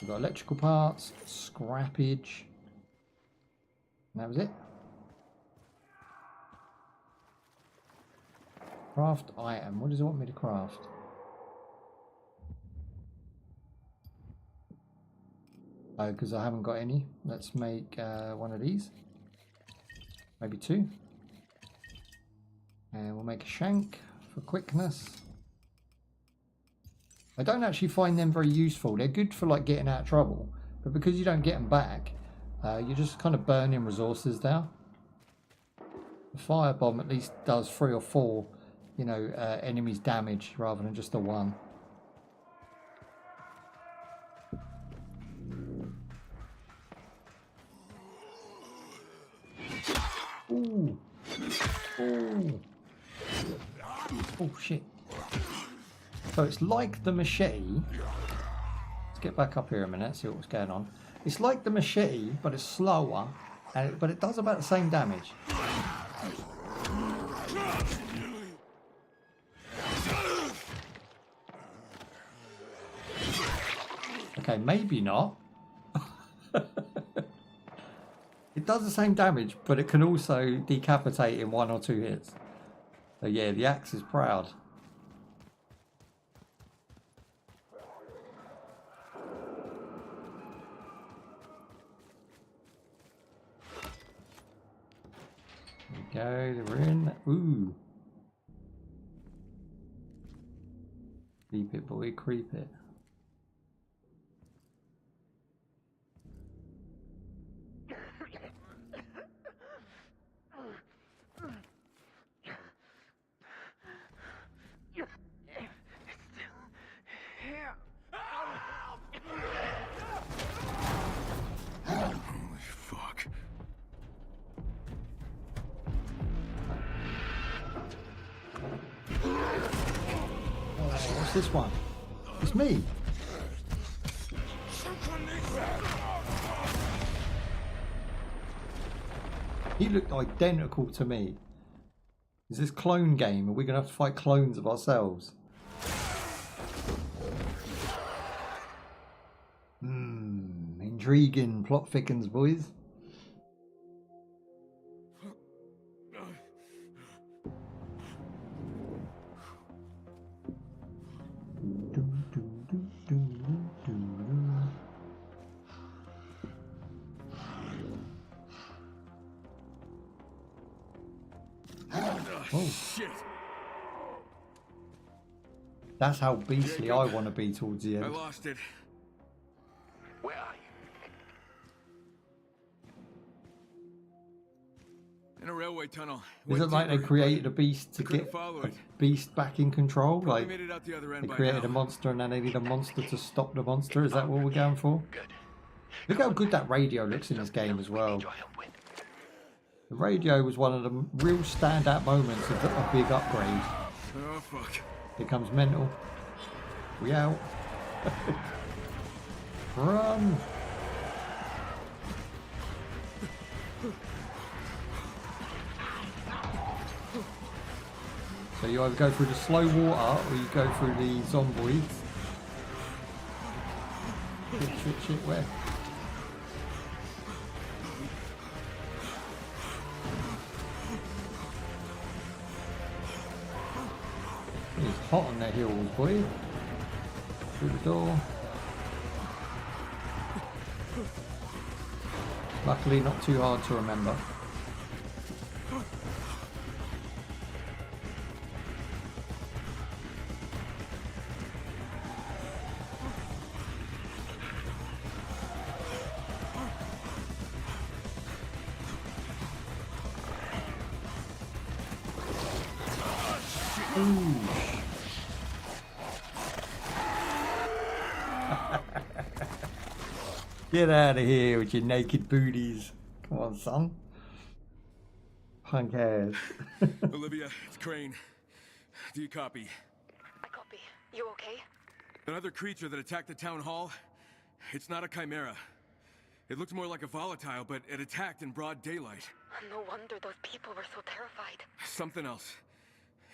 We've got electrical parts, scrappage. And that was it. Craft item. What does it want me to craft? Oh, because I haven't got any. Let's make one of these. Maybe 2. And we'll make a shank for quickness. I don't actually find them very useful. They're good for like getting out of trouble, but because you don't get them back, you're just kind of burning resources now. The firebomb at least does 3 or 4, you know, enemies damage rather than just the one. Ooh. Ooh. Oh shit. So it's like the machete. Let's get back up here a minute, see what's going on. It's like the machete, but it's slower, but it does about the same damage. Okay, maybe not. It does the same damage, but it can also decapitate in 1 or 2 hits. So yeah, the axe is proud. There we go, we're in. Ooh. Creep it, boy, creep it. Holy fuck. What's this one? It's me. He looked identical to me. Is this clone game? Are we going to have to fight clones of ourselves? Intriguing. Plot thickens, boys. Oh, shit. That's how beastly I want to be towards the I end. lost it. Where are you? In a railway tunnel. Is it like they created a beast to get a beast back in control? Probably Like made it out the other end they by created now. a monster and then they need a monster to stop the monster? Is that what we're going for? Good. Look how good that radio looks in this game as well. Need your help with. The radio was one of the real standout moments of a big upgrade. Oh, fuck. Here comes Mental. We out. Run! So you either go through the slow water or you go through the zomboids. Shit, where? It's hot on their heels, boy. Through the door. Luckily not too hard to remember. Ooh. Get out of here with your naked booties. Come on, son. Punk ass. Olivia, it's Crane. Do you copy? I copy. You okay? Another creature that attacked the town hall? It's not a chimera. It looked more like a volatile, but it attacked in broad daylight. No wonder those people were so terrified. Something else.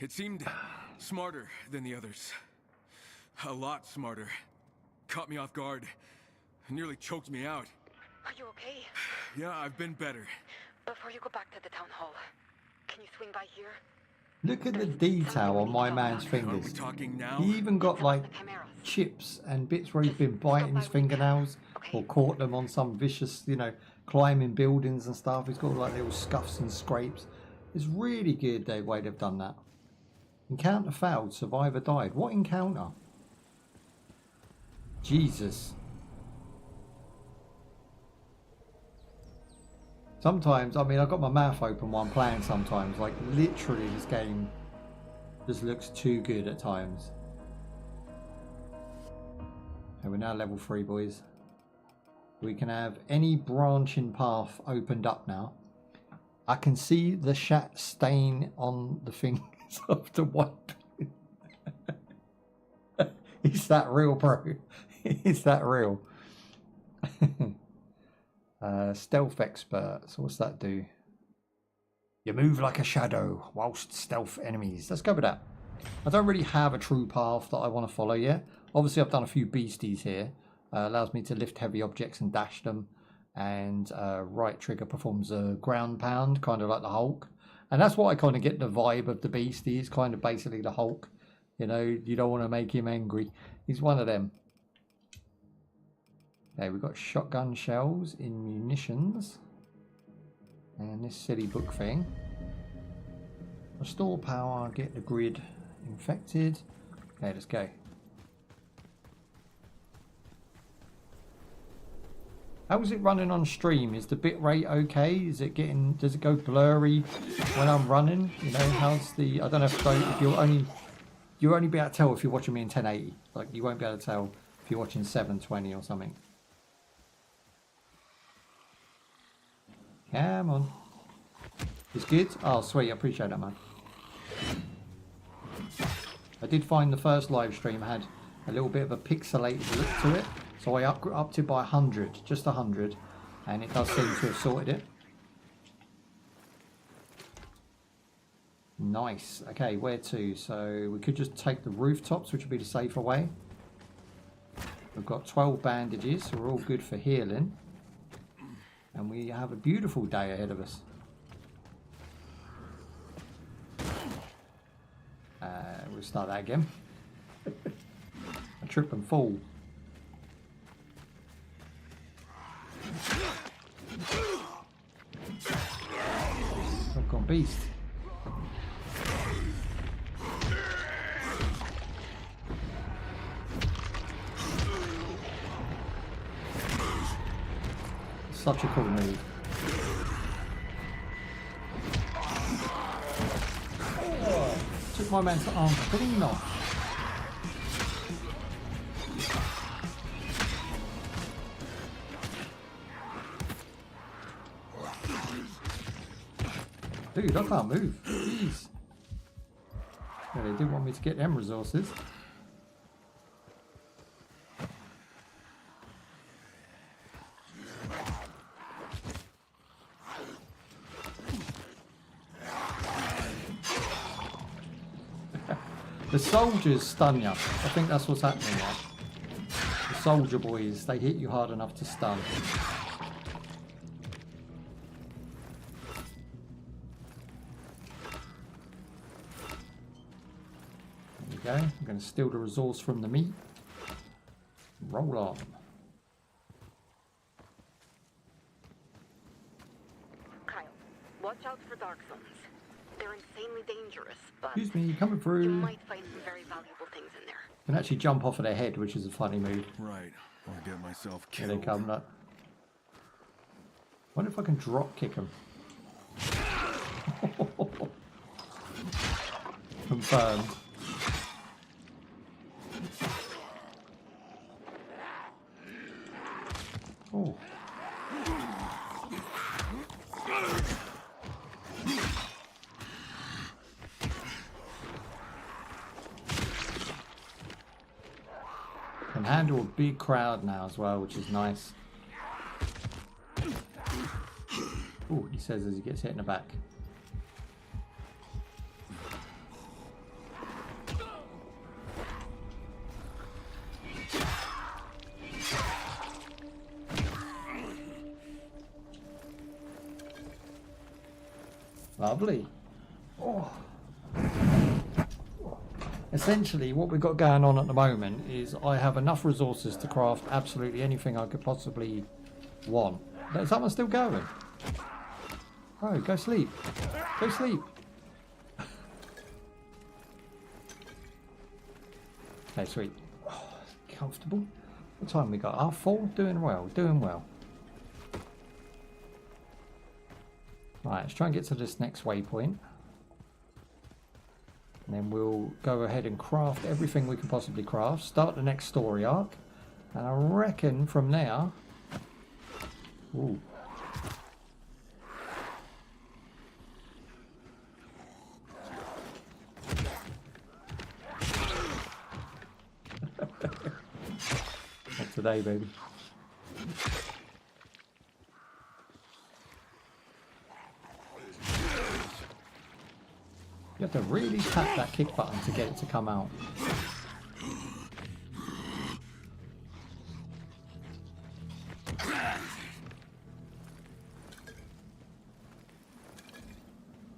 It seemed smarter than the others. A lot smarter. Caught me off guard. Nearly choked me out. Are you okay? Yeah, I've been better. Before you go back to the town hall, can you swing by here? Look at the detail on my man's Are we fingers. talking now? He even got like The chimeras. chips and bits where he's been biting his fingernails or caught them on some vicious, climbing buildings and stuff. He's got like little scuffs and scrapes. It's really good the way they've done that. Encounter failed, survivor died. What encounter? Jesus. Sometimes, I mean, I've got my mouth open while I'm playing sometimes. Like, literally, this game just looks too good at times. Okay, we're now level 3, boys. We can have any branching path opened up now. I can see the shat stain on the fingers of the wipe. Is that real, bro? Is that real? Stealth expert. So what's that do? You move like a shadow whilst stealth enemies. Let's go with that. I don't really have a true path that I want to follow yet. Obviously, I've done a few beasties here. Allows me to lift heavy objects and dash them. And right trigger performs a ground pound, kind of like the Hulk. And that's what I kind of get the vibe of the beastie. He's kind of basically the Hulk. You know, you don't want to make him angry. He's one of them. Okay, we've got shotgun shells in munitions. And this silly book thing. Restore power, get the grid infected. Okay, let's go. How's it running on stream? Is the bit rate okay? Is it getting, does it go blurry when I'm running? You know, how's the, I don't know if you'll only be able to tell if you're watching me in 1080. Like, you won't be able to tell if you're watching 720 or something. Come on. It's good? Oh, sweet. I appreciate that, man. I did find the first live stream had a little bit of a pixelated look to it. So I upped it by 100, just 100. And it does seem to have sorted it. Nice. Okay, where to? So we could just take the rooftops, which would be the safer way. We've got 12 bandages, so we're all good for healing. And we have a beautiful day ahead of us. We'll start that again. I trip and fall. I've gone beast. Such a cool move. Took my man's arm clean off. Dude, I can't move. Jeez. Yeah, they do want me to get them resources. The soldiers stun you. I think that's what's happening now. The soldier boys, they hit you hard enough to stun. There we go. I'm going to steal the resource from the meat. Roll on. Kyle, watch out for dark zones. They're insanely dangerous, but Excuse me, coming through. you might find some very valuable things in there. Can actually jump off of their head, which is a funny move. Right, or get myself Here killed. they come, look. Wonder if I can drop kick them. Confirmed. Oh. Can handle a big crowd now as well, which is nice. Oh, he says as he gets hit in the back. Lovely. Oh. Essentially, what we've got going on at the moment is I have enough resources to craft absolutely anything I could possibly want. Is that one still going? Oh, go sleep. Go sleep. Okay, sweet. Oh, comfortable. What time we got? Oh, 4? Doing well, doing well. Right, let's try and get to this next waypoint. And then we'll go ahead and craft everything we can possibly craft. Start the next story arc. And I reckon from there... Ooh. Not today, baby. You have to really tap that kick button to get it to come out.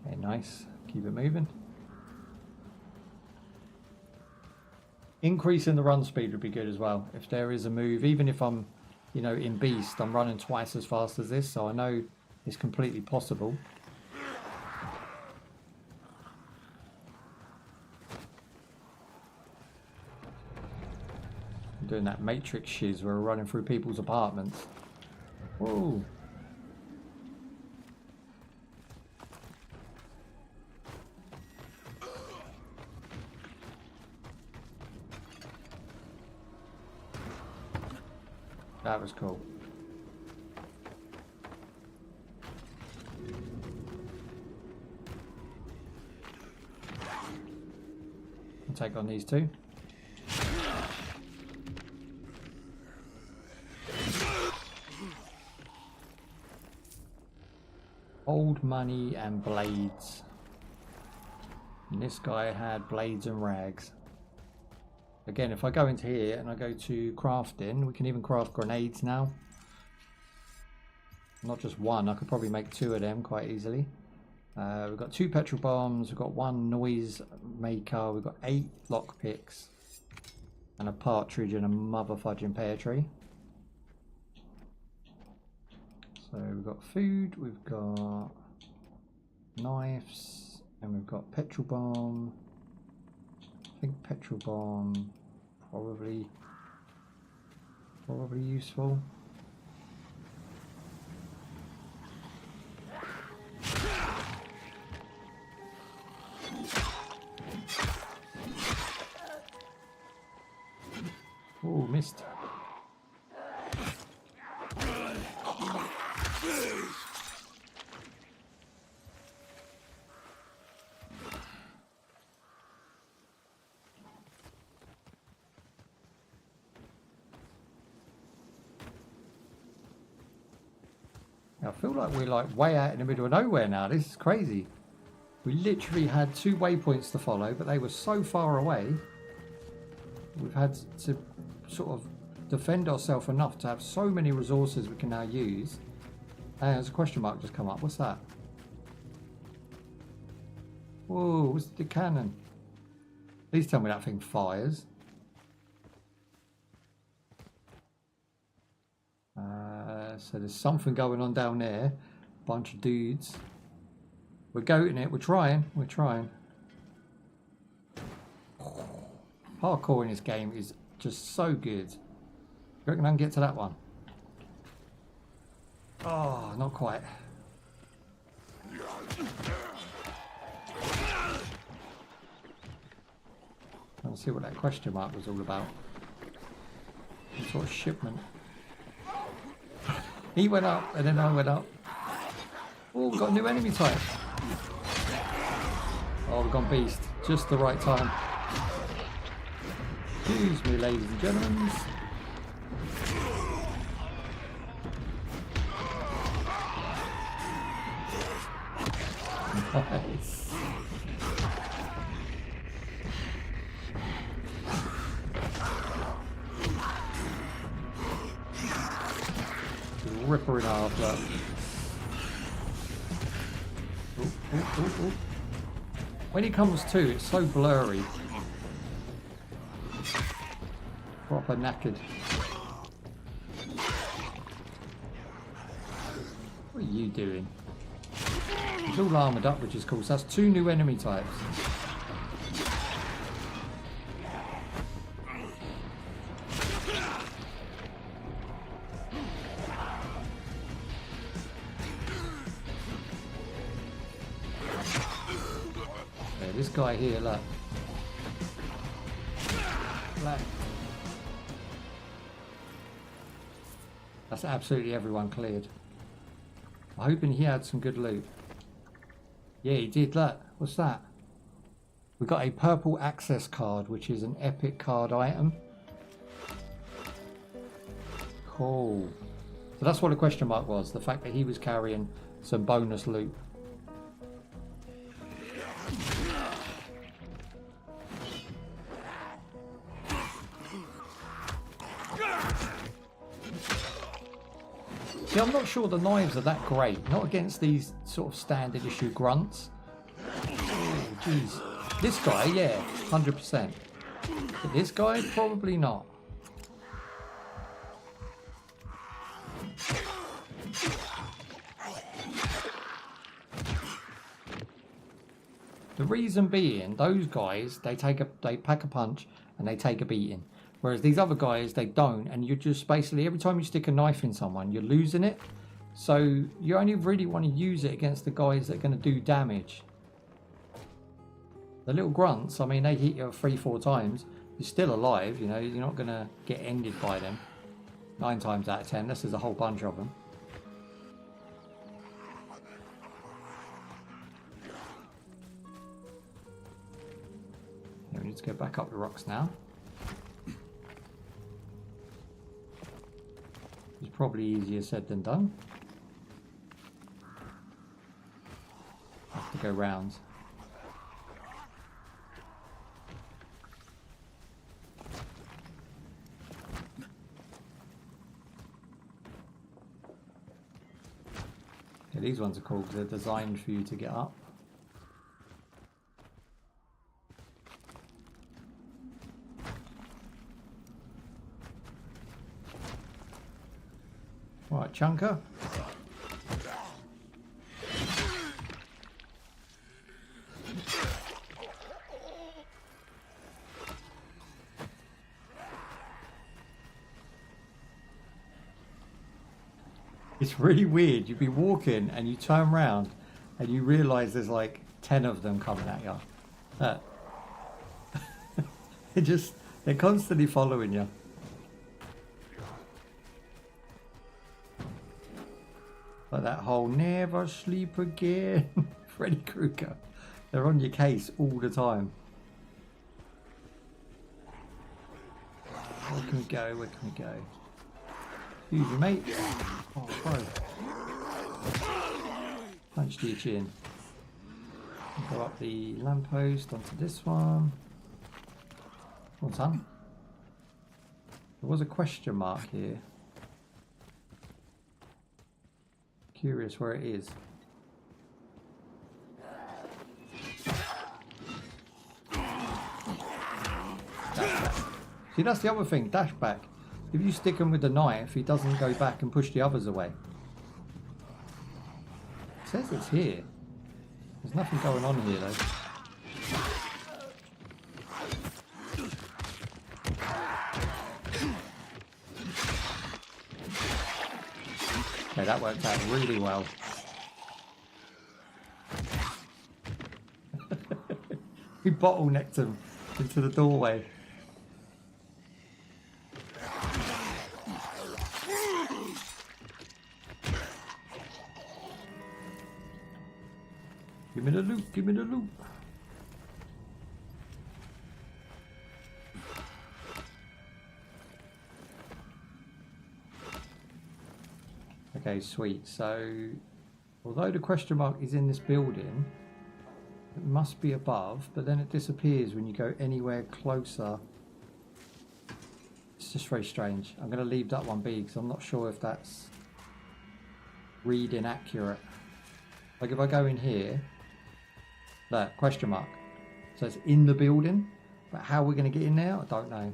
Okay, nice. Keep it moving. Increasing the run speed would be good as well. If there is a move, even if I'm, you know, in Beast, I'm running twice as fast as this, so I know it's completely possible. Doing that Matrix shiz where we're running through people's apartments. Whoa. That was cool. I'll take on these two. Old money and blades. And this guy had blades and rags. Again, if I go into here and I go to crafting, we can even craft grenades now. Not just one, I could probably make 2 of them quite easily. We've got 2 petrol bombs, we've got 1 noise maker, we've got 8 lockpicks, and a partridge and a motherfudging pear tree. So we've got food, we've got knives, and we've got petrol bomb. I think petrol bomb probably useful. Oh, missed. I feel like we're like way out in the middle of nowhere now. This is crazy. We literally had 2 waypoints to follow, but they were so far away. We've had to sort of defend ourselves enough to have so many resources we can now use. And there's a question mark just come up. What's that? Whoa, what's the cannon? Please tell me that thing fires. So there's something going on down there. Bunch of dudes. We're goating it. We're trying. We're trying. Parkour in this game is just so good. You reckon I can get to that one? Oh, not quite. Let's see what that question mark was all about. Some sort of shipment. He went up and then I went up. Oh, we've got a new enemy type. Oh, we've gone beast. Just the right time. Excuse me, ladies and gentlemen. Nice. Rip her in half, look. Ooh. When he comes to, it's so blurry. Proper knackered. What are you doing? He's all armoured up, which is cool. So that's 2 new enemy types. Yeah, this guy here, look. Black. That's absolutely everyone cleared. I'm hoping he had some good loot. Yeah, he did. Look, what's that? We got a purple access card, which is an epic card item. Cool. So that's what the question mark was. The fact that he was carrying some bonus loot. See, I'm not sure the knives are that great. Not against these sort of standard issue grunts. Oh, jeez. This guy, yeah, 100%. But this guy, probably not. The reason being, those guys, they pack a punch and they take a beating. Whereas these other guys, they don't, and you're just basically, every time you stick a knife in someone, you're losing it. So you only really want to use it against the guys that are going to do damage. The little grunts, I mean, they hit you 3-4 times. You're still alive, you know, you're not going to get ended by them. 9 times out of 10, this is a whole bunch of them. Yeah, we need to go back up the rocks now. It's probably easier said than done. Have to go round. Yeah, these ones are cool because they're designed for you to get up. Right, Chunker. It's really weird. You'd be walking and you turn around and you realise there's like 10 of them coming at you. They're constantly following you. Like that whole never sleep again Freddy Krueger. They're on your case all the time. Where can we go? Where can we go? Excuse me, mate. Oh, bro. Punch to your chin. Go up the lamppost onto this one. What's that? There was a question mark here. Curious where it is. See, that's the other thing, dash back. If you stick him with the knife, he doesn't go back and push the others away. It says it's here. There's nothing going on here though. Okay, that worked out really well. We bottlenecked him into the doorway. Give me the loot, give me the loot. Okay, sweet. So, although the question mark is in this building, it must be above, but then it disappears when you go anywhere closer. It's just very strange. I'm going to leave that one be because I'm not sure if that's reading accurate. Like if I go in here, that question mark. So it's in the building, but how we're going to get in there, I don't know.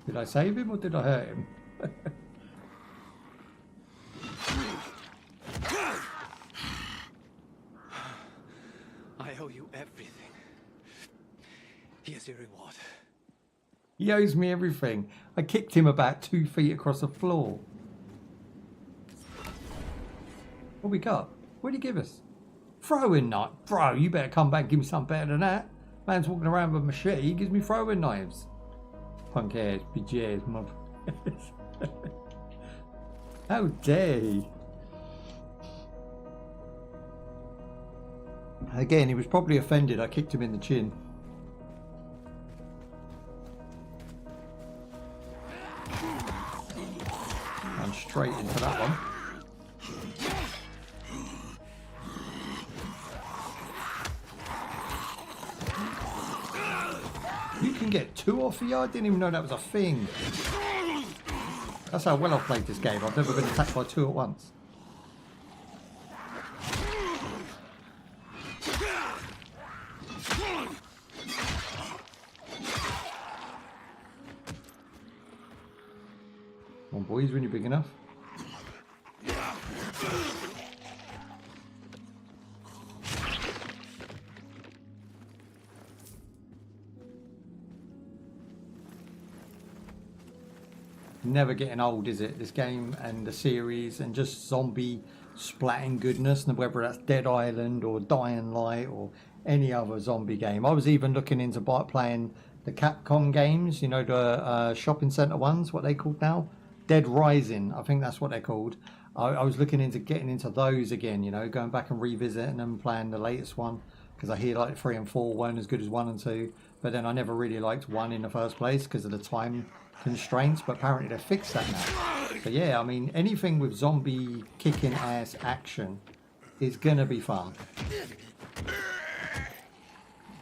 Did I save him or did I hurt him? I owe you everything. Here's your reward. He owes me everything. I kicked him about 2 feet across the floor. What we got? What did he give us? Throwing knife. Bro, you better come back and give me something better than that. Man's walking around with a machete. He gives me throwing knives. Punk ass, BJ's mother. How dare he? Again, he was probably offended. I kicked him in the chin. And straight into that one. You can get 2 off here? I didn't even know that was a thing. That's how well I've played this game. I've never been attacked by 2 at once. Come on, boys, when you're big enough. Never getting old, is it? This game and the series and just zombie splatting goodness, and whether that's Dead Island or Dying Light or any other zombie game. I was even looking into playing the Capcom games, you know, the shopping centre ones, what they called now? Dead Rising, I think that's what they're called. I was looking into getting into those again, you know, going back and revisiting them, playing the latest one, because I hear like 3 and 4 weren't as good as 1 and 2. but then I never really liked 1 in the first place because of the time constraints, but apparently they fixed that now. So yeah, I mean, anything with zombie kicking ass action is gonna be fun.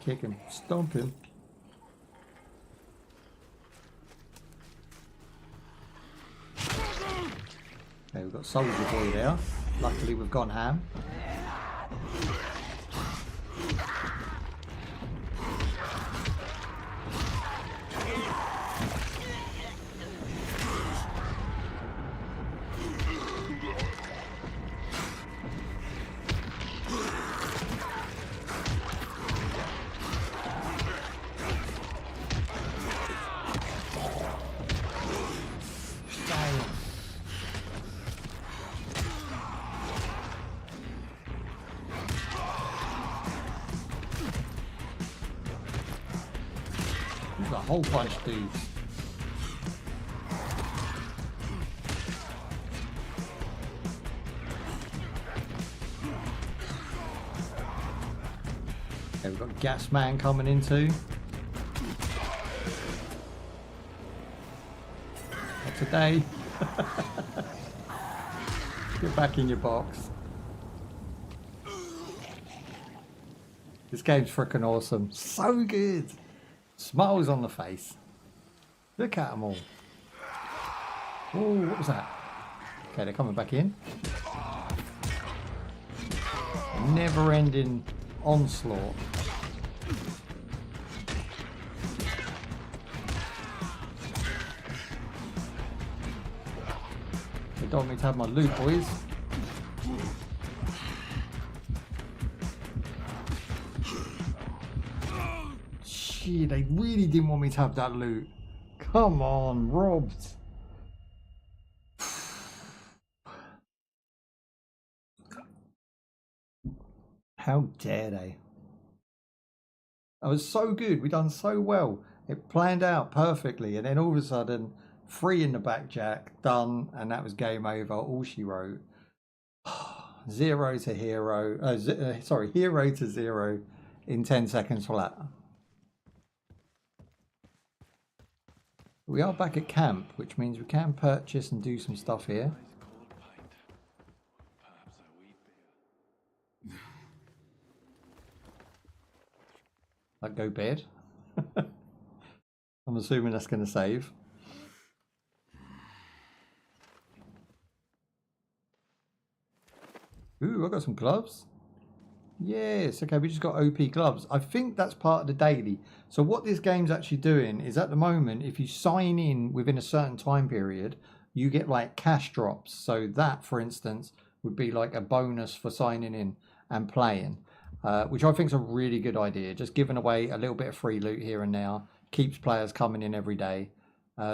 Kick him, stomp him. Okay, we've got Soldier Boy there. Luckily we've gone ham. There's a whole bunch of dudes. Okay, we've got Gas Man coming in too. Not today. Get back in your box. This game's freaking awesome. So good. Smiles on the face. Look at them all. Oh, what was that? Okay, they're coming back in. Never-ending onslaught. They don't want me to have my loot, boys. Shit, they really didn't want me to have that loot. Come on, robbed. How dare they? That was so good. We done so well. It planned out perfectly, and then all of a sudden, 3 in the back, Jack, done, and that was game over. All she wrote. 0 to hero. Hero to 0 in 10 seconds flat. We are back at camp, which means we can purchase and do some stuff here. Like go bed. I'm assuming that's going to save. Ooh, I got some gloves. Yes, okay, we just got OP gloves. I think that's part of the daily. So what this game's actually doing is at the moment, if you sign in within a certain time period, you get like cash drops. So that, for instance, would be like a bonus for signing in and playing, which I think is a really good idea. Just giving away a little bit of free loot here and now keeps players coming in every day.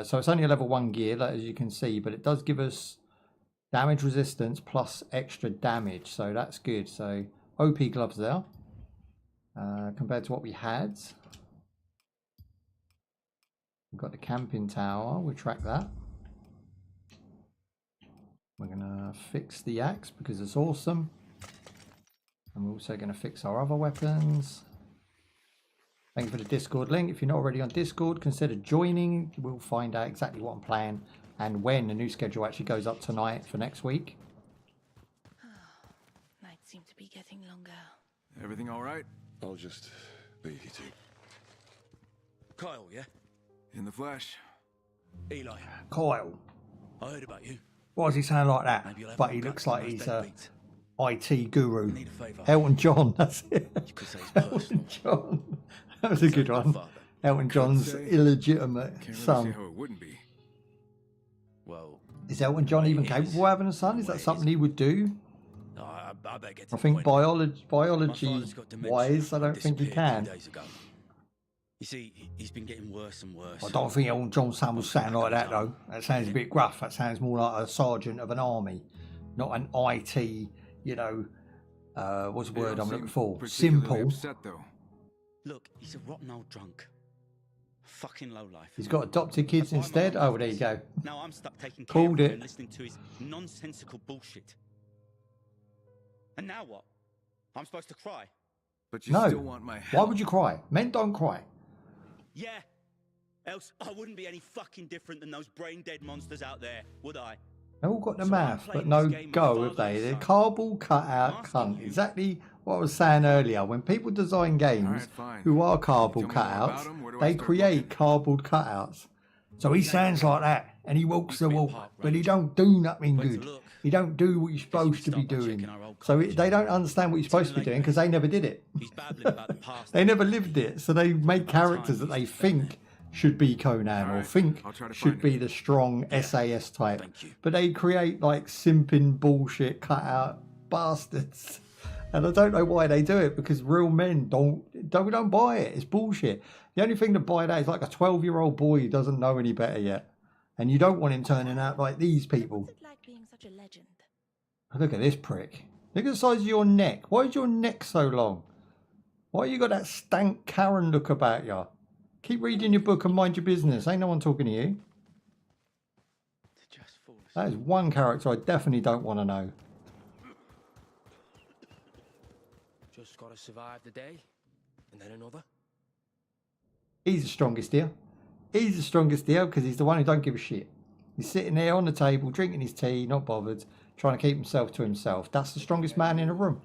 So it's only a level 1 gear, as you can see, but it does give us damage resistance plus extra damage. So that's good. So OP gloves there compared to what we had. We've got the camping tower. We'll track that. We're going to fix the axe because it's awesome. And we're also going to fix our other weapons. Thank you for the Discord link. If you're not already on Discord, consider joining. We'll find out exactly what I'm playing and when the new schedule actually goes up tonight for next week. Nights seem to be getting longer. Everything all right? I'll just leave you two. Kyle, yeah? In the flesh. Eli, Kyle. I heard about you. Why does he sound like that? Maybe you'll have But more he guts looks than like those he's a deadbeats. IT guru. I need a favour. Elton John, that's it. You could say it's Elton personal. John. That was a good My one. father. Elton John's say. illegitimate Can't really see son. how it wouldn't be. Well, Is Elton John even capable of having a son? Is that something he would do? I better get to I the think point. biology My father's got dementia. wise, I don't think he Disappeared can. 2 days ago. You see, he's been getting worse and worse. I don't think Elton John's son would sound like that though. That sounds a bit gruff. That sounds more like a sergeant of an army, not an IT, you know, what's the You word don't I'm seem looking for? particularly Simple. upset, though. Look, he's a rotten old drunk. Fucking lowlife. He's got adopted kids That's why my instead. mum Oh, there you left go. us. Now I'm stuck taking care Called of him it. and listening to his nonsensical bullshit. And now what? I'm supposed to cry. But you No. still want my Why help. would you cry? Men don't cry. Yeah. Else I wouldn't be any fucking different than those brain-dead monsters out there, would I? They've all got the So I'm math, but playing no this game with go, father have they? and They're son. cardboard cutout Asking cunt. you. Exactly what I was saying earlier. When people design games Alright, fine. who are Can you cardboard tell me more about cutouts, them? Where do I they start create looking? cardboard cutouts. So he sounds like that, and he walks the Bit walk, part but he range. don't do nothing Where to good. look? He don't do what you're supposed to be start by doing. checking our old So college. they don't understand what you're supposed to be late, doing mate. because they never did it. He's babbling about the past. They never lived it, so they make about time characters that you they used to spend think should be Conan or Alright, think I'll try to should find be it. the strong SAS type. Thank you. But they create like simping bullshit cutout bastards. And I don't know why they do it, because real men don't buy it. It's bullshit. The only thing to buy that is like a 12-year-old boy who doesn't know any better yet. And you don't want him turning out like these people. What's it like being such a legend? Look at this prick. Look at the size of your neck. Why is your neck so long? Why you got that stank Karen look about you? Keep reading your book and mind your business. Ain't no one talking to you. Just fall asleep. That is one character I definitely don't want to know. Just gotta survive the day, and then another. He's the strongest here. He's the strongest here because he's the one who don't give a shit. He's sitting there on the table, drinking his tea, not bothered, trying to keep himself to himself. That's the strongest man in the room.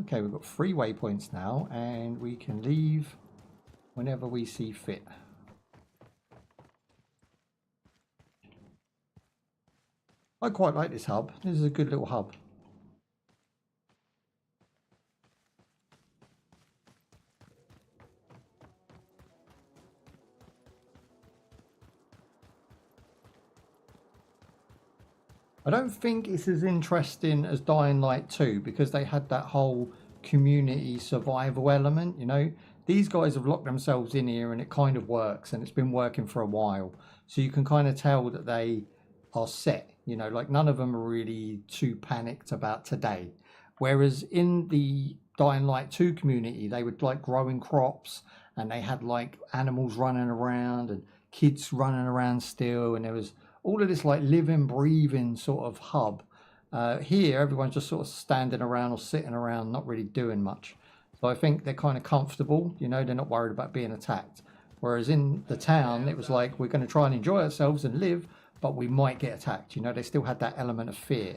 Okay, we've got 3 waypoints now, and we can leave whenever we see fit. I quite like this hub. This is a good little hub. I don't think it's as interesting as Dying Light 2 because they had that whole community survival element, you know. These guys have locked themselves in here and it kind of works, and it's been working for a while. So you can kind of tell that they are set, you know, like none of them are really too panicked about today. Whereas in the Dying Light 2 community, they would like growing crops and they had like animals running around and kids running around still, and there was all of this like living, breathing sort of hub. Here, everyone's just sort of standing around or sitting around, not really doing much. So I think they're kind of comfortable, you know, they're not worried about being attacked. Whereas in the town, it was like, we're going to try and enjoy ourselves and live, but we might get attacked. You know, they still had that element of fear.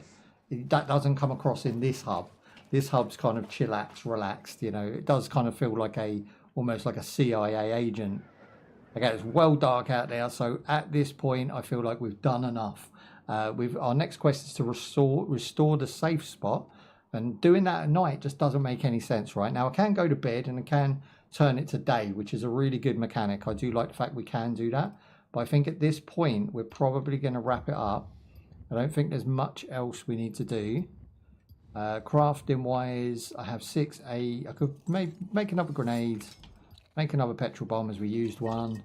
That doesn't come across in this hub. This hub's kind of chillax, relaxed, you know. It does kind of feel like almost like a CIA agent. Okay, it's well dark out there, so at this point, I feel like we've done enough. Our next quest is to restore the safe spot, and doing that at night just doesn't make any sense right now. I can go to bed and I can turn it to day, which is a really good mechanic. I do like the fact we can do that, but I think at this point we're probably going to wrap it up. I don't think there's much else we need to do. Crafting wise, I have 6 I could make another grenade, make another petrol bomb as we used one.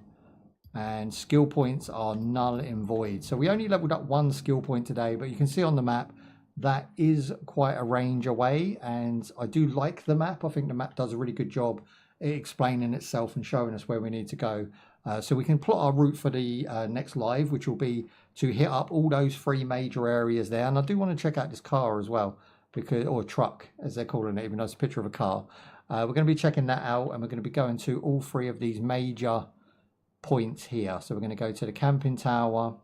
And skill points are null and void. So we only leveled up 1 skill point today, but you can see on the map that is quite a range away, and I do like the map. I think the map does a really good job explaining itself and showing us where we need to go. So we can plot our route for the next live, which will be to hit up all those 3 major areas there. And I do want to check out this car as well, because, or truck as they're calling it, even though it's a picture of a car. We're going to be checking that out, and we're going to be going to all 3 of these major points here. So we're going to go to the camping tower,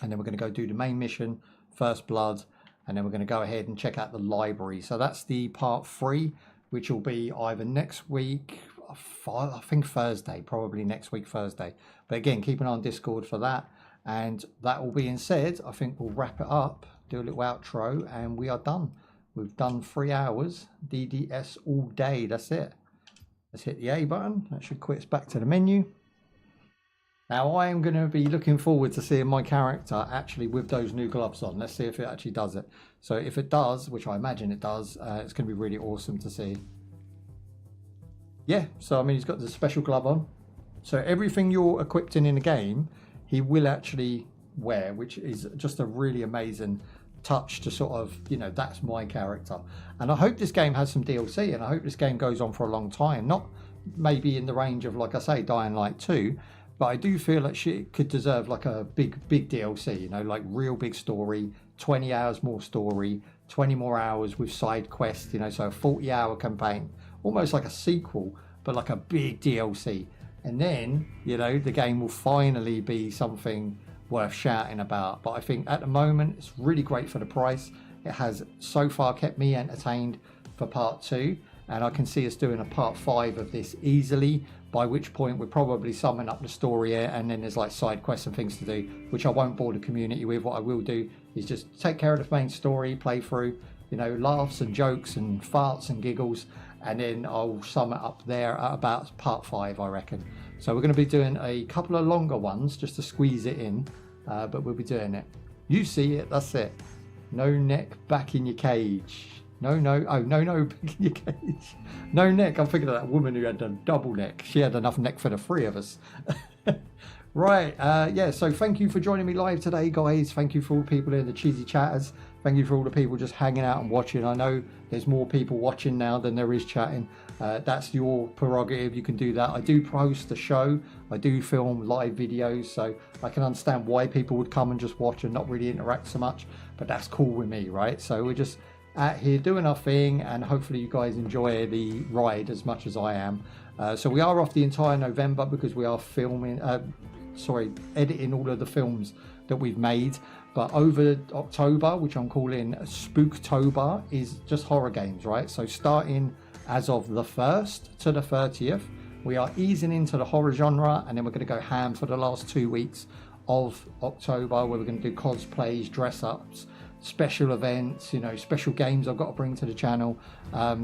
and then we're going to go do the main mission, First Blood, and then we're going to go ahead and check out the library. So that's the part 3, which will be either next week, I think Thursday, probably next week Thursday. But again, keep an eye on Discord for that. And that all being said, I think we'll wrap it up, do a little outro, and we are done. We've done 3 hours, DDS all day, that's it. Let's hit the A button, that should quit us back to the menu. Now I am going to be looking forward to seeing my character actually with those new gloves on. Let's see if it actually does it. So if it does, which I imagine it does, it's going to be really awesome to see. Yeah, so I mean, he's got the special glove on. So everything you're equipped in the game, he will actually wear, which is just a really amazing touch to sort of, you know, that's my character. And I hope this game has some DLC, and I hope this game goes on for a long time. Not maybe in the range of, like I say, Dying Light 2, but I do feel like she could deserve like a big DLC, you know, like real big story, 20 hours more story, 20 more hours with side quests, you know, so a 40-hour campaign, almost like a sequel, but like a big DLC. And then, you know, the game will finally be something worth shouting about. But I think at the moment, it's really great for the price. It has so far kept me entertained for part 2. And I can see us doing a part 5 of this easily, by which point we're probably summing up the story here, and then there's like side quests and things to do, which I won't bore the community with. What I will do is just take care of the main story, play through, you know, laughs and jokes and farts and giggles, and then I'll sum it up there at about part 5, I reckon. So we're going to be doing a couple of longer ones just to squeeze it in, but we'll be doing it. You see it, that's it. No neck, back in your cage. No, back in your cage. No neck. I'm thinking of that woman who had a double neck. She had enough neck for the 3 of us. Right, yeah, so thank you for joining me live today, guys. Thank you for all the people here, the cheesy chatters. Thank you for all the people just hanging out and watching. I know there's more people watching now than there is chatting. That's your prerogative. You can do that. I do post the show. I do film live videos, so I can understand why people would come and just watch and not really interact so much. But that's cool with me, right? So we're just out here doing our thing, and hopefully you guys enjoy the ride as much as I am. So we are off the entire November because we are editing all of the films that we've made. But over October, which I'm calling Spooktober, is just horror games, right? So starting as of the 1st to the 30th, we are easing into the horror genre, and then we're going to go ham for the last 2 weeks of October, where we're going to do cosplays, dress-ups, special events, you know, special games I've got to bring to the channel.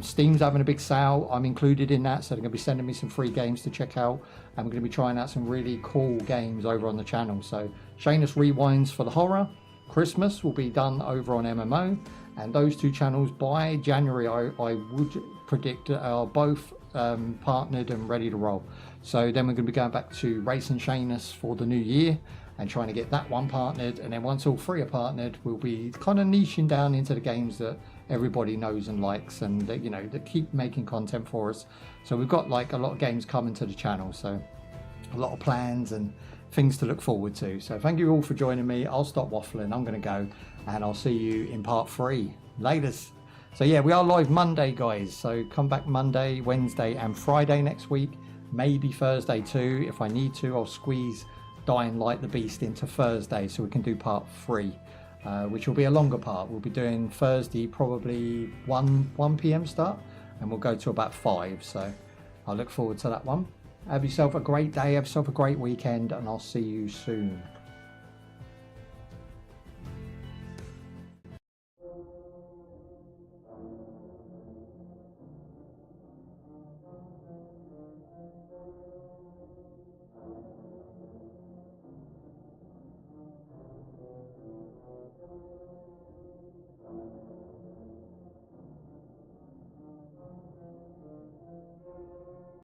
Steam's having a big sale. I'm included in that, so they're going to be sending me some free games to check out, and we're going to be trying out some really cool games over on the channel. So Shanuz Rewindz for the horror. Christmas will be done over on MMO, and those 2 channels by January I would predict are both partnered and ready to roll. So then we're going to be going back to Racing Shanuz for the new year and trying to get that one partnered, and then once all 3 are partnered, we'll be kind of niching down into the games that everybody knows and likes, and that, you know, that keep making content for us. So we've got like a lot of games coming to the channel, so a lot of plans and things to look forward to. So thank you all for joining me. I'll stop waffling, I'm going to go, and I'll see you in part 3. Laters. So yeah, we are live Monday, guys, so come back Monday, Wednesday and Friday next week, maybe Thursday too. If I need to, I'll squeeze Dying Light the Beast into Thursday so we can do part 3, which will be a longer part. We'll be doing Thursday probably 1 p.m. start, and we'll go to about 5, so I look forward to that one. Have yourself a great day, have yourself a great weekend, and I'll see you soon.